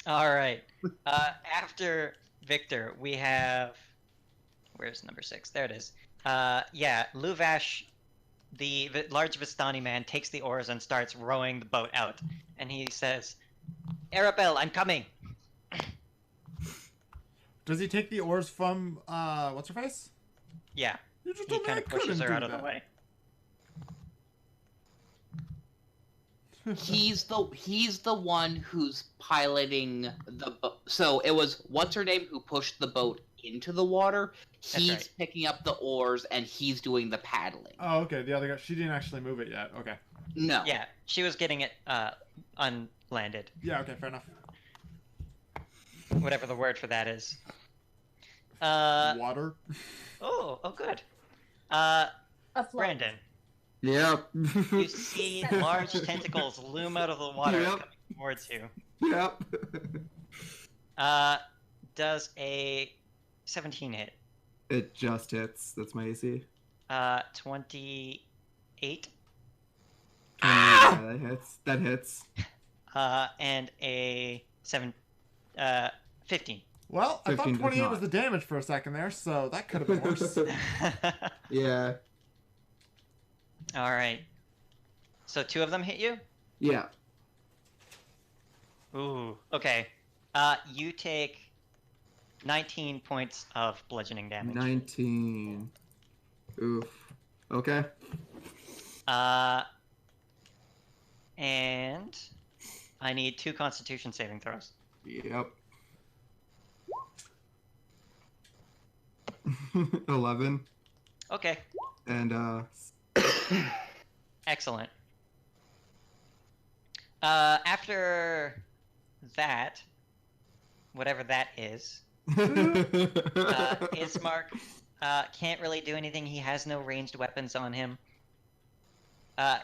B: Alright. After Victor, we have... Where's number 6? There it is. Yeah, Luvash, the large Vistani man, takes the oars and starts rowing the boat out. And he says, Arabelle, I'm coming!
A: Does he take the oars from, what's her face?
B: Yeah,
A: You just
B: he
A: told me
B: kind
A: I
B: of pushes
A: couldn't
B: her
A: do
B: out of the
A: that.
B: way.
E: He's the one who's piloting the boat. So it was what's her name who pushed the boat into the water. He's
B: right.
E: picking up the oars and he's doing the paddling.
A: Oh, okay. The other guy, she didn't actually move it yet. Okay.
E: No.
B: Yeah, she was getting it unlanded.
A: Yeah, okay, fair enough.
B: Whatever the word for that is.
A: Water.
B: Oh, good.
F: Afloat.
B: Brandon,
D: Yep.
B: you see large tentacles loom out of the water
D: Yep.
B: coming towards you.
D: Yep.
B: Does a 17 hit?
D: It just hits. That's my AC.
B: 28.
D: Yeah, that hits. That hits.
B: And a 15.
A: Well, I thought
D: 15 does
A: 28 was
D: not.
A: the damage for a second there, so that could have been worse.
D: Yeah.
B: All right. So 2 of them hit you?
D: Yeah.
B: Ooh. Okay. You take 19 points of bludgeoning damage.
D: 19. Oof. Okay.
B: And I need 2 Constitution saving throws.
D: Yep. 11.
B: Okay.
D: And,
B: Excellent. After that, whatever that is, Ismark can't really do anything. He has no ranged weapons on him.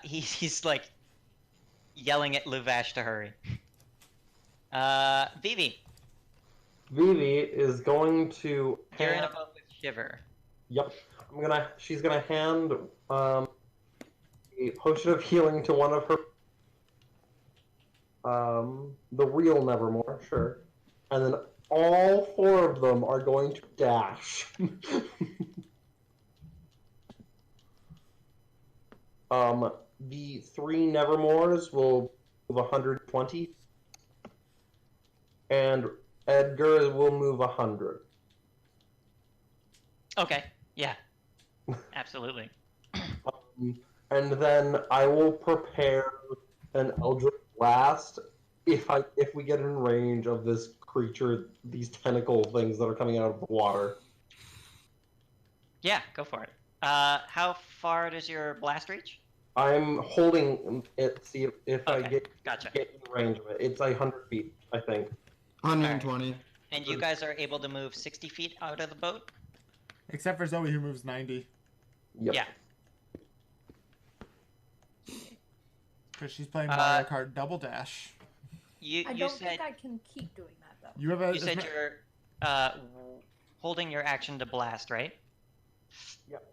B: He's like yelling at Luvash to hurry. Vivi,
C: Vivi is going to.
B: you're in a boat with Shiver.
C: Yep. She's gonna hand a potion of healing to one of her. The real Nevermore, sure. And then all 4 of them are going to dash. The 3 Nevermores will move 120. And Edgar will move 100.
B: Okay. Yeah. Absolutely.
C: And then I will prepare an Eldritch Blast if we get in range of this creature, these tentacle things that are coming out of the water.
B: Yeah, go for it. How far does your blast reach?
C: I'm holding it, see if I
B: Okay,
C: get
B: gotcha.
C: in range of it. It's 100 feet, I think.
D: 120.
B: And you guys are able to move 60 feet out of the boat?
A: Except for Zoe, who moves 90.
C: Yep.
B: Yeah.
A: Because she's playing Mario Kart Double Dash.
B: You
F: I
B: you
F: don't
B: said
F: think I can keep doing that though.
A: You have a.
B: you said you're holding your action to blast, right?
C: Yep.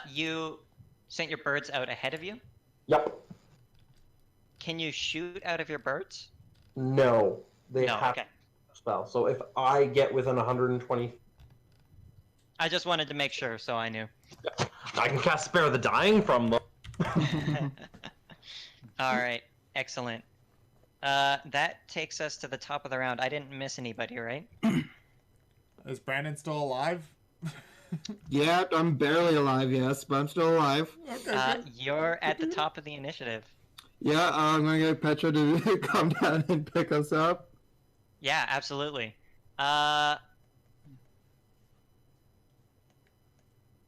B: You sent your birds out ahead of you.
C: Yep.
B: Can you shoot out of your birds?
C: No. They
B: No.
C: have
B: Okay.
C: a spell. So if I get within 120,
B: I just wanted to make sure, so I knew.
C: I can cast Spare the Dying from them.
B: All right. Excellent. That takes us to the top of the round. I didn't miss anybody, right?
A: Is Brandon still alive?
D: Yeah, I'm barely alive, yes, but I'm still alive.
A: Okay, good.
B: You're at the top of the initiative.
D: Yeah, I'm gonna get Petra to come down and pick us up.
B: Yeah, absolutely.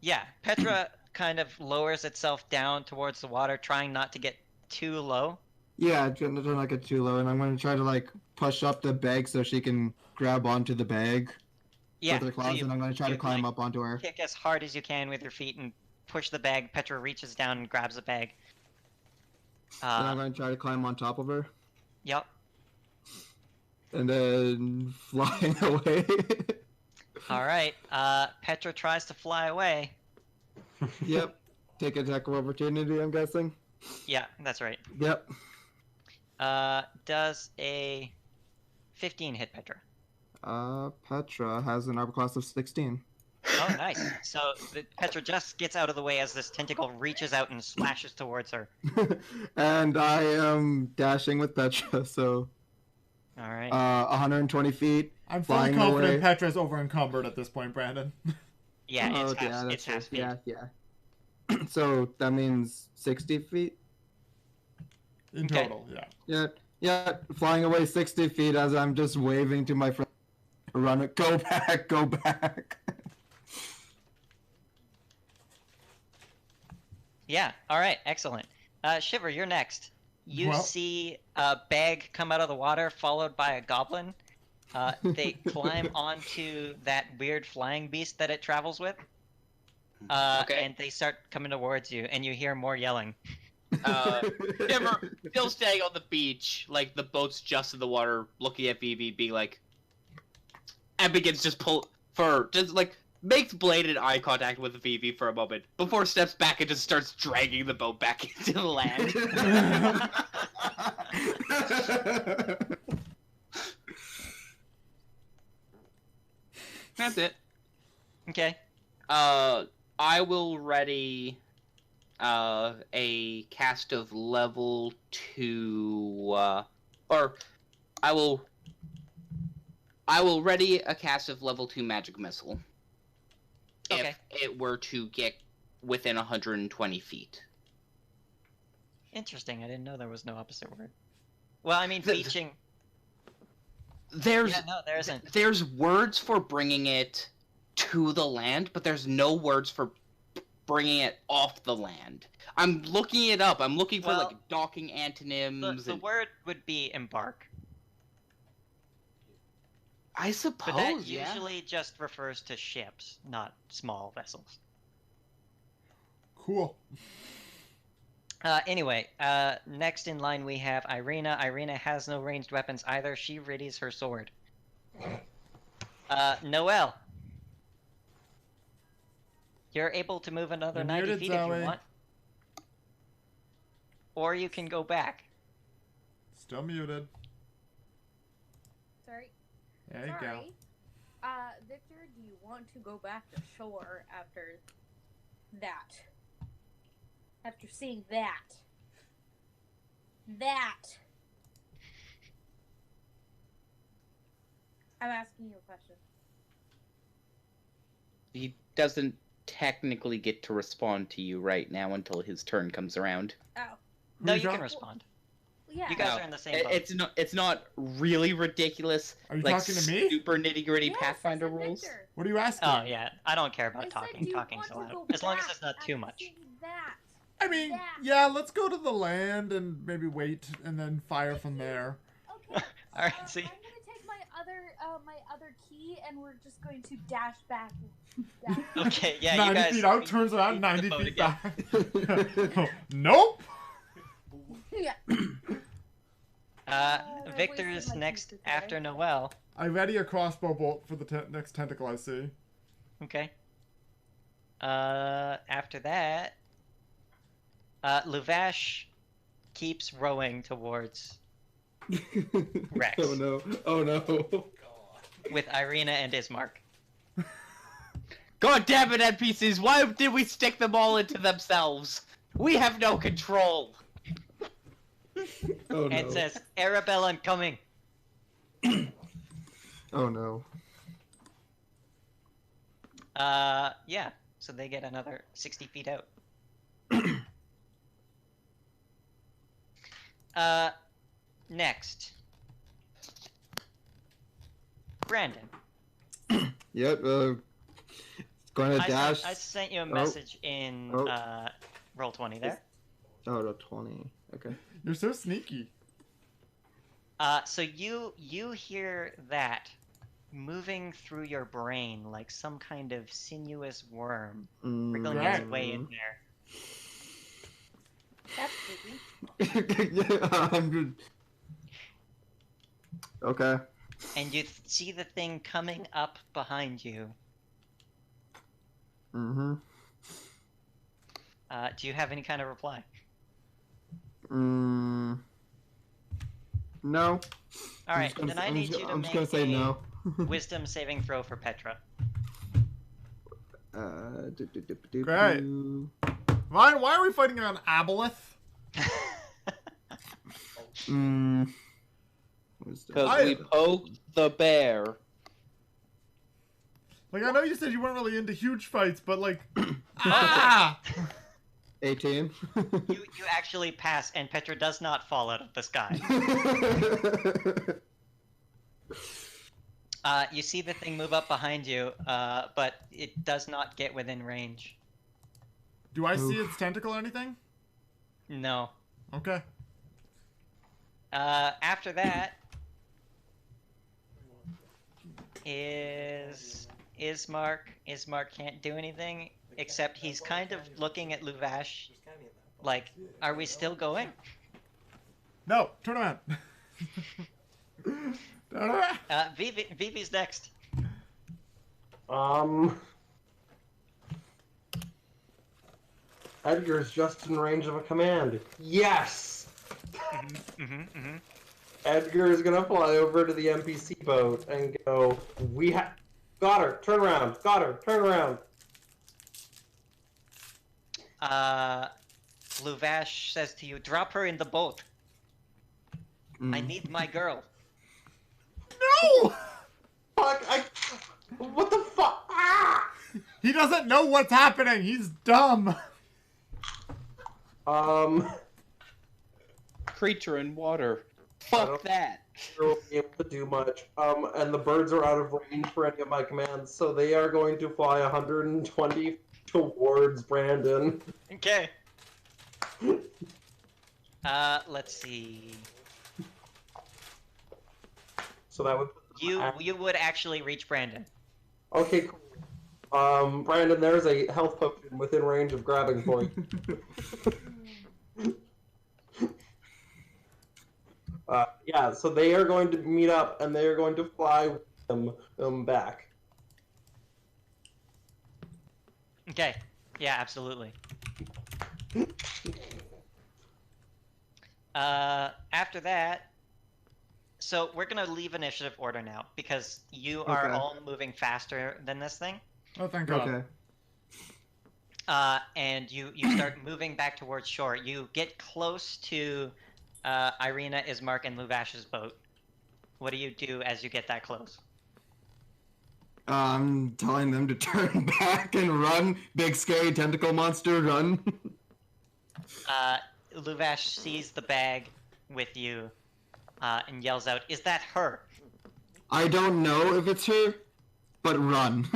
B: Yeah, Petra kind of lowers itself down towards the water, trying not to get too low.
D: Yeah, trying to not get too low, and I'm gonna try to like push up the bag so she can grab onto the bag
B: Yeah,
D: with her
B: so
D: claws,
B: you,
D: and I'm gonna try to
B: you
D: climb
B: like
D: up onto her.
B: kick as hard as you can with your feet and push the bag. Petra reaches down and grabs the bag.
D: Then I'm gonna try to climb on top of her,
B: Yep.
D: and then flying away.
B: All right. Petra tries to fly away.
D: Yep. Take attack of opportunity, I'm guessing.
B: Yeah, that's right.
D: Yep.
B: Does a 15 hit Petra?
D: Petra has an armor class of 16.
B: Oh, nice. So Petra just gets out of the way as this tentacle reaches out and slashes towards her.
D: And I am dashing with Petra, so
B: All right.
D: 120 feet.
A: I'm fully
D: Flying
A: confident
D: away.
A: Petra's over encumbered at this point, Brandon.
B: Yeah,
D: Oh,
B: it's half,
D: that's
B: it's half
D: true.
B: speed.
D: Yeah. So that means 60 feet?
A: In
B: Okay.
A: total, yeah.
D: Yeah, flying away 60 feet as I'm just waving to my friend. Run it, go back, go back.
B: Yeah. All right. Excellent. Shiver, you're next. You
A: Well-
B: see a bag come out of the water, followed by a goblin. They climb onto that weird flying beast that it travels with.
E: Okay.
B: And they start coming towards you, and you hear more yelling.
E: Shiver, still staying on the beach, like the boat's just in the water, looking at Vivi, being like, and begins just makes bladed eye contact with Vivi for a moment before steps back and just starts dragging the boat back into the land. That's it.
B: Okay.
E: I will ready a cast of level 2 or I will ready a cast of level 2 magic missile.
B: Okay.
E: If it were to get within 120 feet.
B: Interesting. I didn't know there was no opposite word. Well, I mean,
E: The-
B: beaching.
E: There's
B: Yeah, no, there isn't.
E: there's words for bringing it to the land, but there's no words for bringing it off the land. I'm looking it up. I'm looking for
B: Well,
E: like docking antonyms.
B: The
E: And
B: word would be embark.
E: I
B: But
E: suppose,
B: that
E: yeah.
B: usually just refers to ships, not small vessels.
A: Cool.
B: Anyway, next in line we have Irina. Irina has no ranged weapons either. She readies her sword. Noelle. You're able to move another
A: You're
B: 90
A: muted,
B: feet if
A: Zoe.
B: you want. Or you can go back.
A: Still muted.
F: Sorry.
A: There you go.
F: Sorry. Victor, do you want to go back to shore after that? After seeing that? I'm asking you a question.
E: He doesn't technically get to respond to you right now until his turn comes around.
F: Oh.
B: No,
A: Who's
B: you
A: up?
B: can respond.
F: Yeah.
B: You guys
E: No,
B: are in the same boat.
E: It's not really ridiculous.
A: Are you
E: like
A: talking to me?
E: super nitty gritty
F: Yes, I
E: Pathfinder
F: said
E: rules.
F: Victor.
A: What are you asking?
B: Oh, yeah. I don't care
F: I
B: about
F: said,
B: talking.
F: do you
B: Talking's
F: want to
B: allowed.
F: go
B: As long as
F: back
B: it's not too
F: after
B: much.
F: seeing that?
A: I mean,
F: That.
A: yeah, let's go to the land and maybe wait and then fire from there.
F: Okay.
B: Alright, so
F: I'm gonna take my other key, and we're just going to dash back.
B: Okay, yeah,
A: 90
B: you guys.
A: feet out, turns around,
B: leave
A: 90
B: the boat
A: feet
B: again.
A: back. Nope!
F: Yeah.
B: Uh,
F: I've
B: Victor's
F: wasted my
B: next
F: pieces
B: after
F: there.
B: Noelle.
A: I ready a crossbow bolt for the next tentacle I see.
B: Okay. After that, Luvash keeps rowing towards Rex.
D: Oh no. Oh no.
B: with Irina and Ismark.
E: God damn it, NPCs! Why did we stick them all into themselves? We have no control.
D: Oh no.
B: And says, Arabella, I'm coming.
D: Oh no.
B: Yeah. So they get another 60 feet out. Next. Brandon.
D: Yep. Going to dash.
B: I sent you a message in roll 20 there.
D: Oh, the 20. Okay.
A: You're so sneaky.
B: So you hear that moving through your brain like some kind of sinuous worm wriggling its way in there.
F: That's creepy.
D: Yeah, I'm good. Okay.
B: And you see the thing coming up behind you.
D: Mm-hmm.
B: Do you have any kind of reply?
D: No.
B: All right, then I need you to
D: I'm just
B: make
D: gonna say no.
B: wisdom saving throw for Petra.
A: Great. Why are we fighting around Aboleth?
E: Because we poked the bear.
A: Like, I know you said you weren't really into huge fights, but like, ah!
D: 18.
B: You actually pass, and Petra does not fall out of the sky. You see the thing move up behind you, but it does not get within range.
A: Do I see its tentacle or anything?
B: No.
A: Okay.
B: After that is Ismark. Ismark can't do anything, except he's kind of looking at Luvash like, are we still going?
A: No, turn around. Turn around.
B: Vivi's next.
C: Edgar's just in range of a command. Yes! Edgar is gonna fly over to the NPC boat and go, got her, turn around, got her, turn around.
B: Luvash says to you, drop her in the boat. I need my girl.
A: No!
C: Fuck, what the fuck? Ah!
A: He doesn't know what's happening. He's dumb.
E: Creature in water. Fuck that.
C: They won't be able to do much. And the birds are out of range for any of my commands, so they are going to fly 120 towards Brandon.
B: Okay. Let's see.
C: So that would
B: you would actually reach Brandon.
C: Okay, cool. Brandon, there's a health potion within range of grabbing for you. Yeah, so they are going to meet up and they are going to fly with them back.
B: Okay. Yeah, absolutely. After that, so we're gonna leave initiative order now because you are
D: Okay.
B: all moving faster than this thing.
A: Oh, thank God.
D: Okay.
B: And you start moving back towards shore. You get close to Irina, Ismark, and Luvash's boat. What do you do as you get that close?
D: I'm telling them to turn back and run. Big scary tentacle monster, run.
B: Luvash sees the bag with you and yells out, "Is that her?"
D: I don't know if it's her, but run.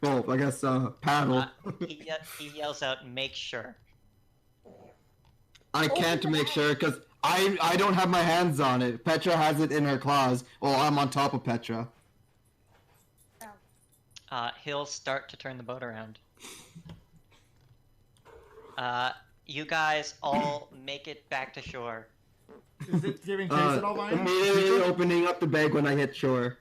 D: Well, I guess paddle.
B: He yells out, "Make sure."
D: I can't make sure because I don't have my hands on it. Petra has it in her claws. Well, I'm on top of Petra.
B: He'll start to turn the boat around. You guys all make it back to shore.
A: Is it giving chase at all, Ryan?
D: Immediately opening up the bag when I hit shore.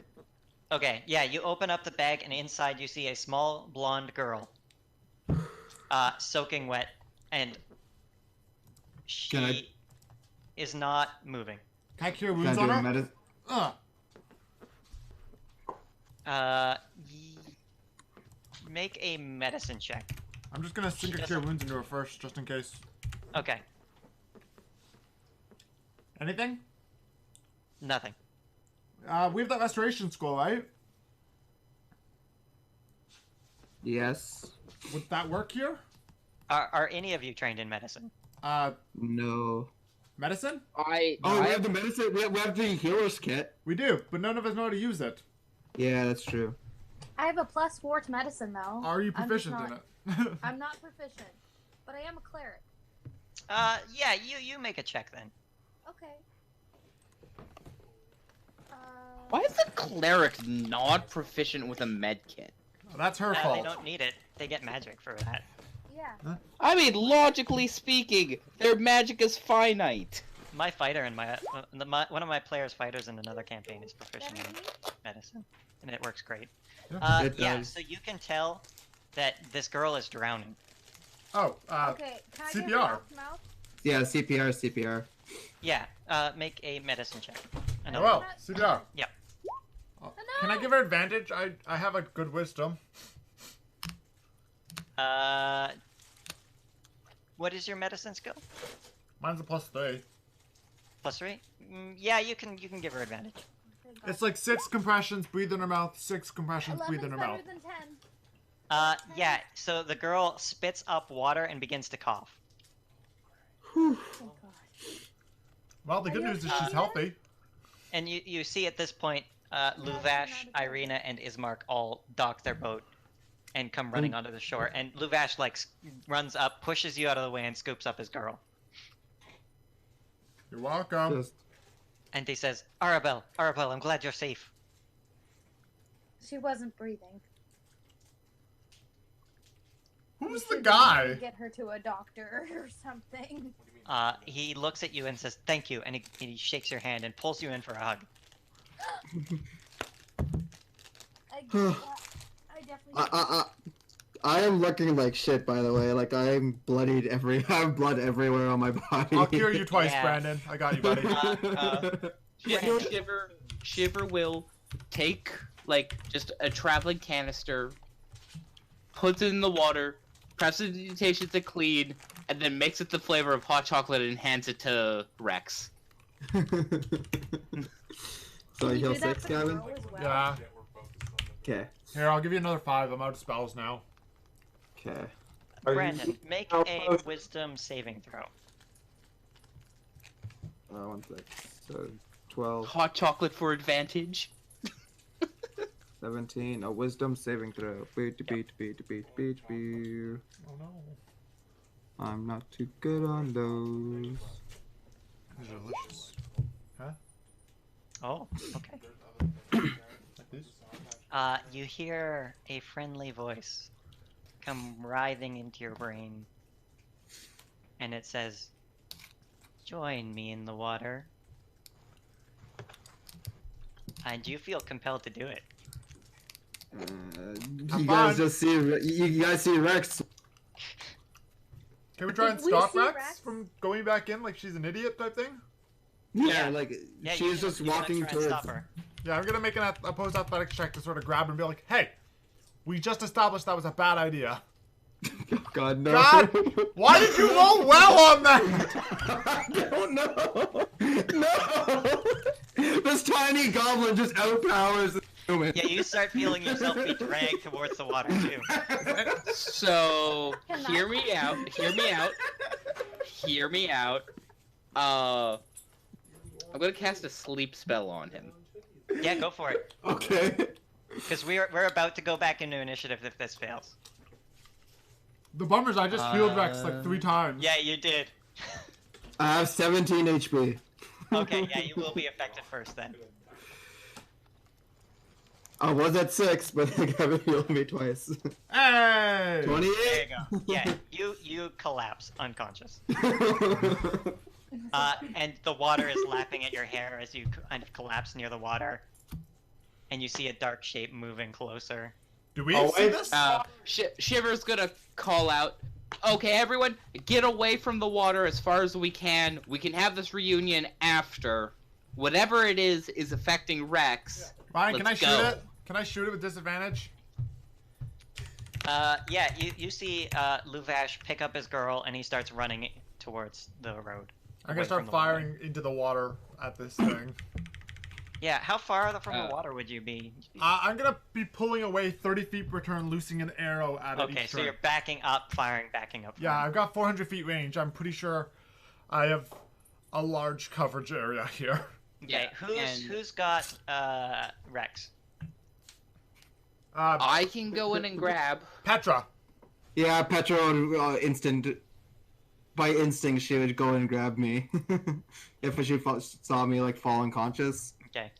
B: Okay, yeah, you open up the bag and inside you see a small blonde girl. Soaking wet, and she is not moving.
A: Can I cure
D: Can
A: wounds
D: I
A: on
D: do a
A: her?
B: Make a medicine check.
A: I'm just gonna sink a cure wounds into her first, just in case.
B: Okay,
A: Anything?
B: nothing.
A: We have that restoration scroll, right?
D: Yes.
A: Would that work here?
B: Are any of you trained in medicine?
D: No.
A: Medicine?
D: Oh, we have the medicine. We have the healer's kit.
A: We do, but none of us know how to use it.
D: Yeah, that's true.
F: I have a +4 to medicine though.
A: Are you
F: I'm just
A: proficient in
F: not-
A: it?
F: I'm not proficient, but I am a cleric.
B: Yeah, you make a check then.
F: Okay.
E: Why is the cleric not proficient with a med kit?
A: That's her
B: They
A: fault.
B: don't need it. They get magic for that.
F: Yeah.
E: I mean, logically speaking, their magic is finite.
B: My fighter and one of my players' fighters in another campaign is proficient in medicine, and it works great.
D: It
B: Yeah,
D: does.
B: so you can tell that this girl is drowning.
A: Oh,
F: Okay. Can I get
A: CPR.
F: mouth?
D: Yeah, CPR.
B: Yeah, make a medicine check.
A: oh
B: Another
A: well,
B: one.
A: CPR.
B: Yep.
A: Oh, can I give her advantage? I have a good wisdom.
B: What is your medicine skill?
A: Mine's a +3.
B: +3? Yeah, you can give her advantage.
A: It's like 6 compressions, breathe in her mouth, 6 compressions,
F: 11's
A: breathe in her
F: better
A: mouth.
F: than 10.
B: Yeah, so the girl spits up water and begins to cough.
F: Oh god.
A: Well, the
F: Are
A: good
F: you
A: news is
F: okay?
A: she's healthy.
B: And you see at this point, Luvash, Irina, and Ismark all dock their boat and come running onto the shore. And Luvash runs up, pushes you out of the way, and scoops up his girl.
A: You're welcome.
D: Just
B: And he says, Arabelle, I'm glad you're safe.
F: She wasn't breathing.
A: Who's
F: We
A: the
F: should
A: guy?
F: maybe get her to a doctor or something.
B: He looks at you and says, thank you, and he shakes your hand and pulls you in for a hug.
F: I definitely.
D: I am looking like shit, by the way. Like I'm bloodied I have blood everywhere on my body.
A: I'll cure you twice,
B: Yeah.
A: Brandon. I got you, buddy.
E: Shiver will take, just a traveling canister, puts it in the water, prestidigitates it clean, and then makes it the flavor of hot chocolate and hands it to Rex.
D: So
F: Can
D: heal
F: you do that
D: 6,
F: for the
D: Gavin?
F: girl as well?
A: Yeah.
D: Okay.
A: Here, I'll give you another 5. I'm out of spells now.
D: Okay.
B: Brandon, make a wisdom saving throw.
D: 1 sec. So 12,
E: Hot chocolate for advantage.
D: 17. A wisdom saving throw. Beat.
A: Oh no.
D: I'm not too good on those.
A: These are delicious.
B: Oh, okay.
A: Like this?
B: You hear a friendly voice come writhing into your brain, and it says, join me in the water. And you feel compelled to do it.
D: You guys just see. You guys see Rex.
A: Can we try and
F: Did we
A: stop
F: see
A: Rex
F: Rex?
A: from going back in like she's an idiot type thing?
D: Yeah,
B: Yeah,
D: she's just walking
B: try and
D: towards.
B: stop her.
A: Yeah, I'm gonna make an opposed athletics check to sort of grab her and be like, hey, we just established that was a bad idea.
D: God no.
A: God, why did you roll well on that?
D: I don't know. No. This tiny goblin just outpowers the human.
B: Yeah, you start feeling yourself be dragged towards the water too.
E: So,
F: Can
E: hear me out. I'm gonna cast a sleep spell on him.
B: Yeah, go for it.
D: Okay.
B: Because we're about to go back into initiative if this fails.
A: The bummers, I just healed Rex like 3 times.
B: Yeah, you did.
D: I have 17 HP.
B: Okay, yeah, you will be affected first then.
D: I was at 6, but they haven't healed me twice.
A: Hey!
D: 28.
B: There you go. Yeah, you collapse unconscious. And the water is lapping at your hair as you kind of collapse near the water. And you see a dark shape moving closer.
A: Do we
D: Oh,
A: see
D: wait.
A: this?
E: Shiver's gonna call out, okay, everyone, get away from the water as far as we can. We can have this reunion after. Whatever it is affecting Rex.
A: Ryan, can I
E: let's
A: shoot
E: go.
A: it? Can I shoot it with disadvantage?
B: Yeah, you see Luvash pick up his girl and he starts running towards the road.
A: I'm
B: away
A: gonna start
B: from the water.
A: firing into the water at this thing.
B: Yeah, how far from
E: Uh,
B: the water would you be?
A: I'm gonna be pulling away 30 feet per turn, loosing an arrow at it
B: Okay,
A: each
B: so
A: turn.
B: you're backing up, firing, backing up.
A: Yeah,
B: firing.
A: I've got 400 feet range. I'm pretty sure I have a large coverage area here.
B: Okay,
E: Yeah,
B: who's got Rex?
E: I can go in and grab.
A: Petra.
D: Yeah, Petra would by instinct she would go and grab me if she saw me like fall unconscious.
B: Okay.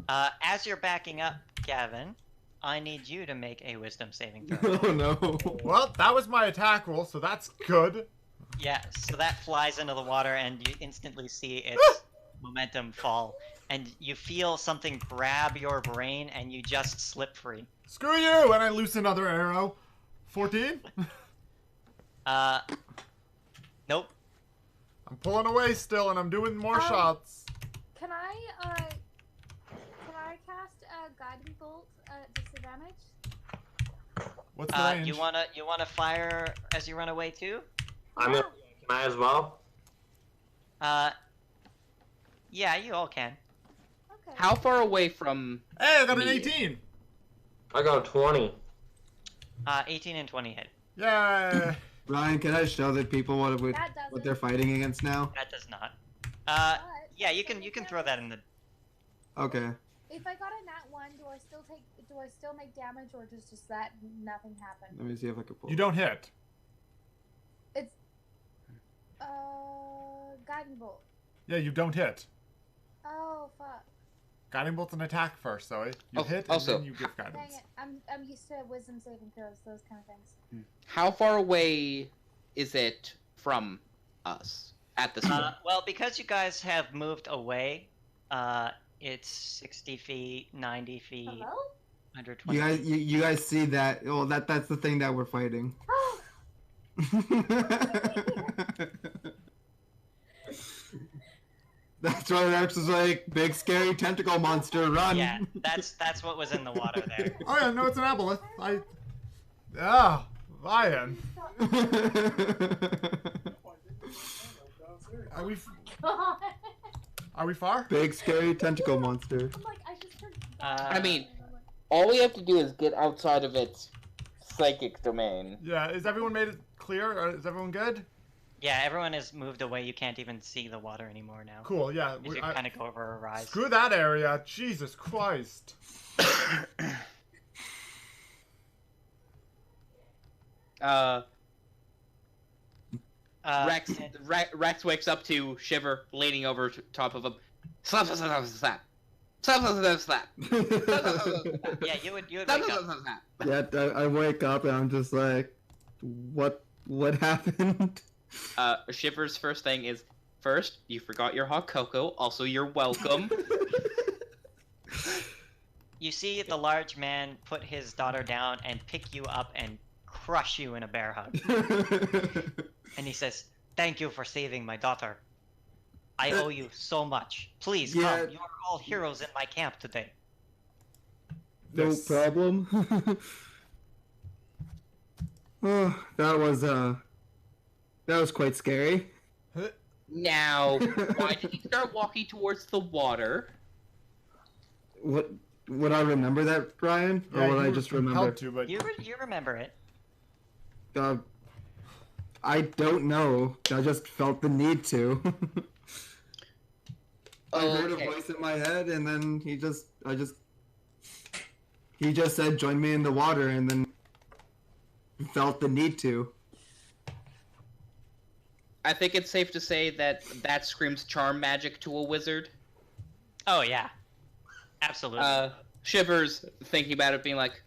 B: As you're backing up, Gavin, I need you to make a wisdom saving throw.
D: Oh no.
A: Well, that was my attack roll, so that's good.
B: Yeah, so that flies into the water and you instantly see its momentum fall. And you feel something grab your brain and you just slip free.
A: Screw you! And I loose another arrow. 14?
B: Nope.
A: I'm pulling away still, and I'm doing more shots.
F: Can I cast a guiding bolt at disadvantage?
A: What's the range?
B: You wanna fire as you run away too?
C: I'm gonna. Can I as well?
B: Yeah, you all can.
F: Okay.
E: How far away from?
A: Hey, I got an
E: Me.
A: 18!
C: I got 20.
B: 18 and 20 hit.
A: Yay!
D: Ryan, can I show the people what
F: That doesn't.
D: what they're fighting against now?
B: That does not.
F: But
B: Yeah, you can throw that in the.
D: Okay.
F: If I got a nat 1, do I still make damage, or just that nothing happened?
D: Let me see if I can pull.
A: You don't hit.
F: It's guiding bolt.
A: Yeah, you don't hit.
F: Oh fuck!
A: Guiding bolt's an attack first, Zoe. You
E: Oh,
A: hit, and
E: also-
A: then you give
F: Dang
A: guidance.
F: it! I'm used to wisdom saving throws, those kind of things.
E: How far away is it from us at this point?
B: Well, because you guys have moved away, it's 60 feet, 90 feet,
F: Hello?
B: 120.
D: You guys see that? Oh, that's the thing that we're fighting. That's why Rex was like, big scary tentacle monster, run!
B: Yeah, that's what was in the water there.
A: Oh yeah, no, it's an aboleth. Ah, Ryan. Are we far?
D: Big scary tentacle monster.
F: I'm like, I just heard.
E: I mean, all we have to do is get outside of its psychic domain.
A: Yeah, is everyone made it clear? Or is everyone good?
B: Yeah, everyone has moved away. You can't even see the water anymore now.
A: Cool, yeah.
B: If you kind of go over a rise.
A: Screw that area. Jesus Christ.
E: Rex wakes up to Shiver leaning over top of him. Slap, slap, slap, slap. Slap, slap, slap, slap.
B: Yeah, you would
E: Slap,
B: wake
E: slap,
B: up.
E: slap, slap.
D: Yeah, I wake up and I'm just like, what happened?
E: Shiver's first thing is, first, you forgot your hot cocoa. Also, you're welcome.
B: You see the large man put his daughter down and pick you up and crush you in a bear hug. And he says, "Thank you for saving my daughter. I owe you so much. Please
D: Yeah.
B: come. You are all heroes in my camp today."
D: No
A: Yes.
D: problem. Oh, that was quite scary.
E: Now, why did you start walking towards the water?
D: Would I remember that, Brian? Or would
A: you
D: I
A: were
D: just
A: compelled
D: remember?
A: to, but
B: You remember it.
D: I don't know. I just felt the need to. I heard a
E: Okay.
D: voice in my head, and then he just said, "Join me in the water," and then felt the need to.
E: I think it's safe to say that that screams charm magic to a wizard.
B: Oh yeah, absolutely.
E: Shiver's thinking about it, being like,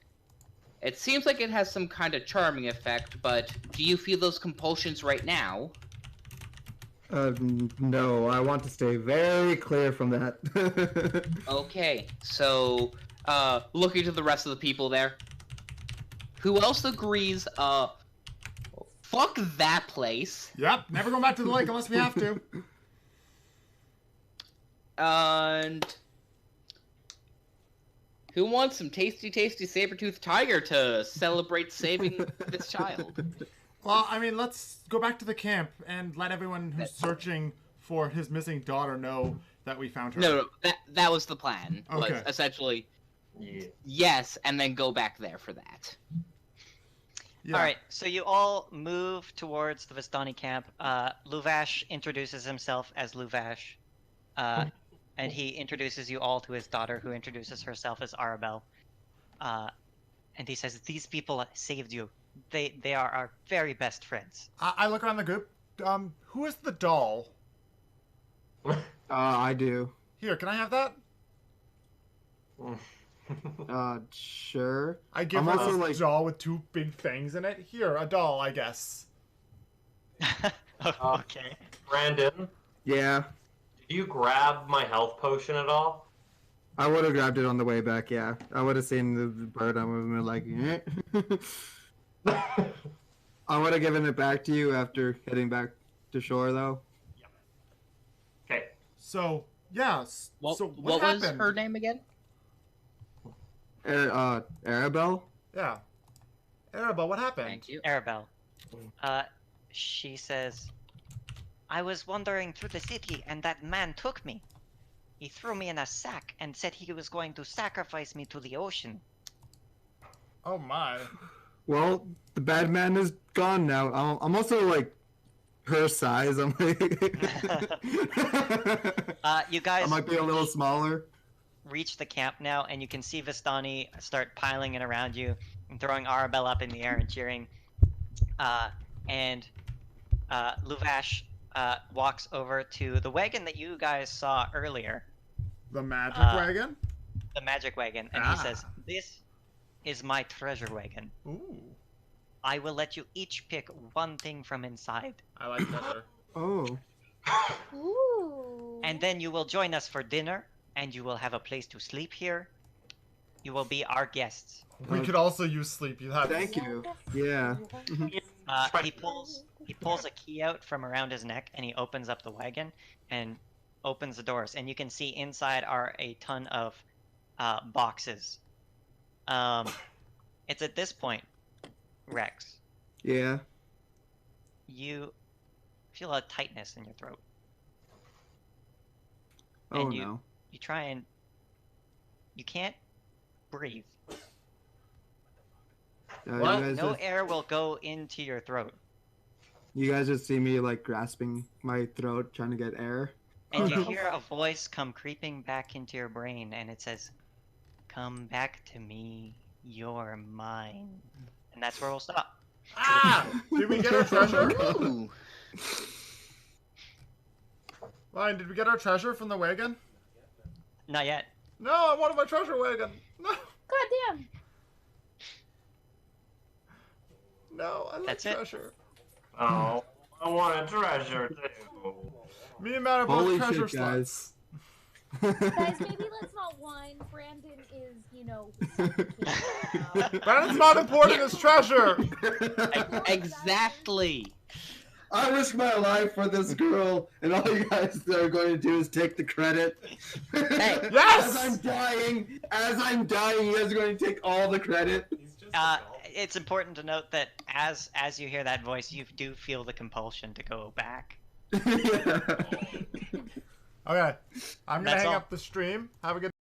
E: it seems like it has some kind of charming effect, but do you feel those compulsions right now?
D: No, I want to stay very clear from that.
E: Okay, so, looking to the rest of the people there, who else agrees, fuck that place,
A: yep, never go back to the lake unless we have to.
E: and who wants some tasty, tasty saber-toothed tiger to celebrate saving this child?
A: Well, I mean, let's go back to the camp and let everyone who's searching for his missing daughter know that we found her?
E: No, that was the plan.
A: Okay.
E: Was essentially
C: Yeah.
E: yes, and then go back there for that.
A: Yeah.
B: All right, so you all move towards the Vistani camp. Luvash introduces himself as Luvash, and he introduces you all to his daughter, who introduces herself as Arabelle. And he says, "These people saved you. They are our very best friends."
A: I look around the group. Who is the doll?
D: I do.
A: Here, can I have that?
D: Sure.
A: I give
D: I'm
A: her
D: also,
A: this doll with two big fangs in it. Here, a doll, I guess.
B: Okay.
C: Brandon,
D: Yeah,
C: did you grab my health potion at all?
D: I would have grabbed it on the way back. Yeah, I would have seen the bird. I would have been like, I would have given it back to you after heading back to shore, though.
C: Okay.
A: So, yeah.
E: What
A: So
E: what
A: what
E: was
A: happened?
E: her name again?
D: Arabelle.
A: Yeah. Arabelle, what happened?
E: Thank you.
B: Arabelle. She says, "I was wandering through the city, and that man took me. He threw me in a sack and said he was going to sacrifice me to the ocean."
A: Oh my.
D: Well, the bad man is gone now. I'm also like her size. I'm like,
B: You
D: I
B: guys
D: might be a little smaller.
B: reach the camp now, and you can see Vistani start piling in around you and throwing Arabelle up in the air and cheering. And Luvash walks over to the wagon that you guys saw earlier,
A: The magic
B: Uh,
A: wagon?
B: the magic wagon, and he says, "This is my treasure wagon.
A: Ooh.
B: I will let you each pick one thing from inside,
A: I like treasure.
D: Oh,
F: Ooh.
B: and then you will join us for dinner, and you will have a place to sleep here. You will be our guests."
A: We could also use sleep. You have.
D: thank you. Yeah.
B: He pulls a key out from around his neck, and he opens up the wagon and opens the doors, and you can see inside are a ton of boxes. It's at this point, Rex,
D: Yeah.
B: you feel a tightness in your throat.
D: Oh
B: And you
D: no.
B: you try and you can't breathe.
A: What?
D: You guys
B: No
D: just,
B: air will go into your throat,
D: you guys just see me like grasping my throat, trying to get air.
B: and you
A: no.
B: hear a voice come creeping back into your brain, and it says, "Come back to me, you're mine." And that's where we'll stop.
A: Ah! Did we get our treasure?
E: Ooh.
A: Ryan, did we get our treasure from the wagon?
B: Not yet.
A: No, I wanted my treasure wagon. No.
F: Goddamn.
A: No, I like
B: That's it.
A: treasure.
C: Oh, I want a treasure too.
A: Me and Matt are both
D: Holy
A: treasure
D: shit, guys.
A: sluts.
F: Guys, maybe let's not whine. Brandon is,
A: Brandon's not important as treasure.
E: Exactly.
D: I risk my life for this girl, and all you guys are going to do is take the credit.
E: Hey,
A: Yes!
D: As I'm dying, you guys are going to take all the credit.
B: It's important to note that as you hear that voice, you do feel the compulsion to go back.
D: Yeah.
A: Okay, I'm gonna
B: That's
A: hang
B: all.
A: up the stream. Have a good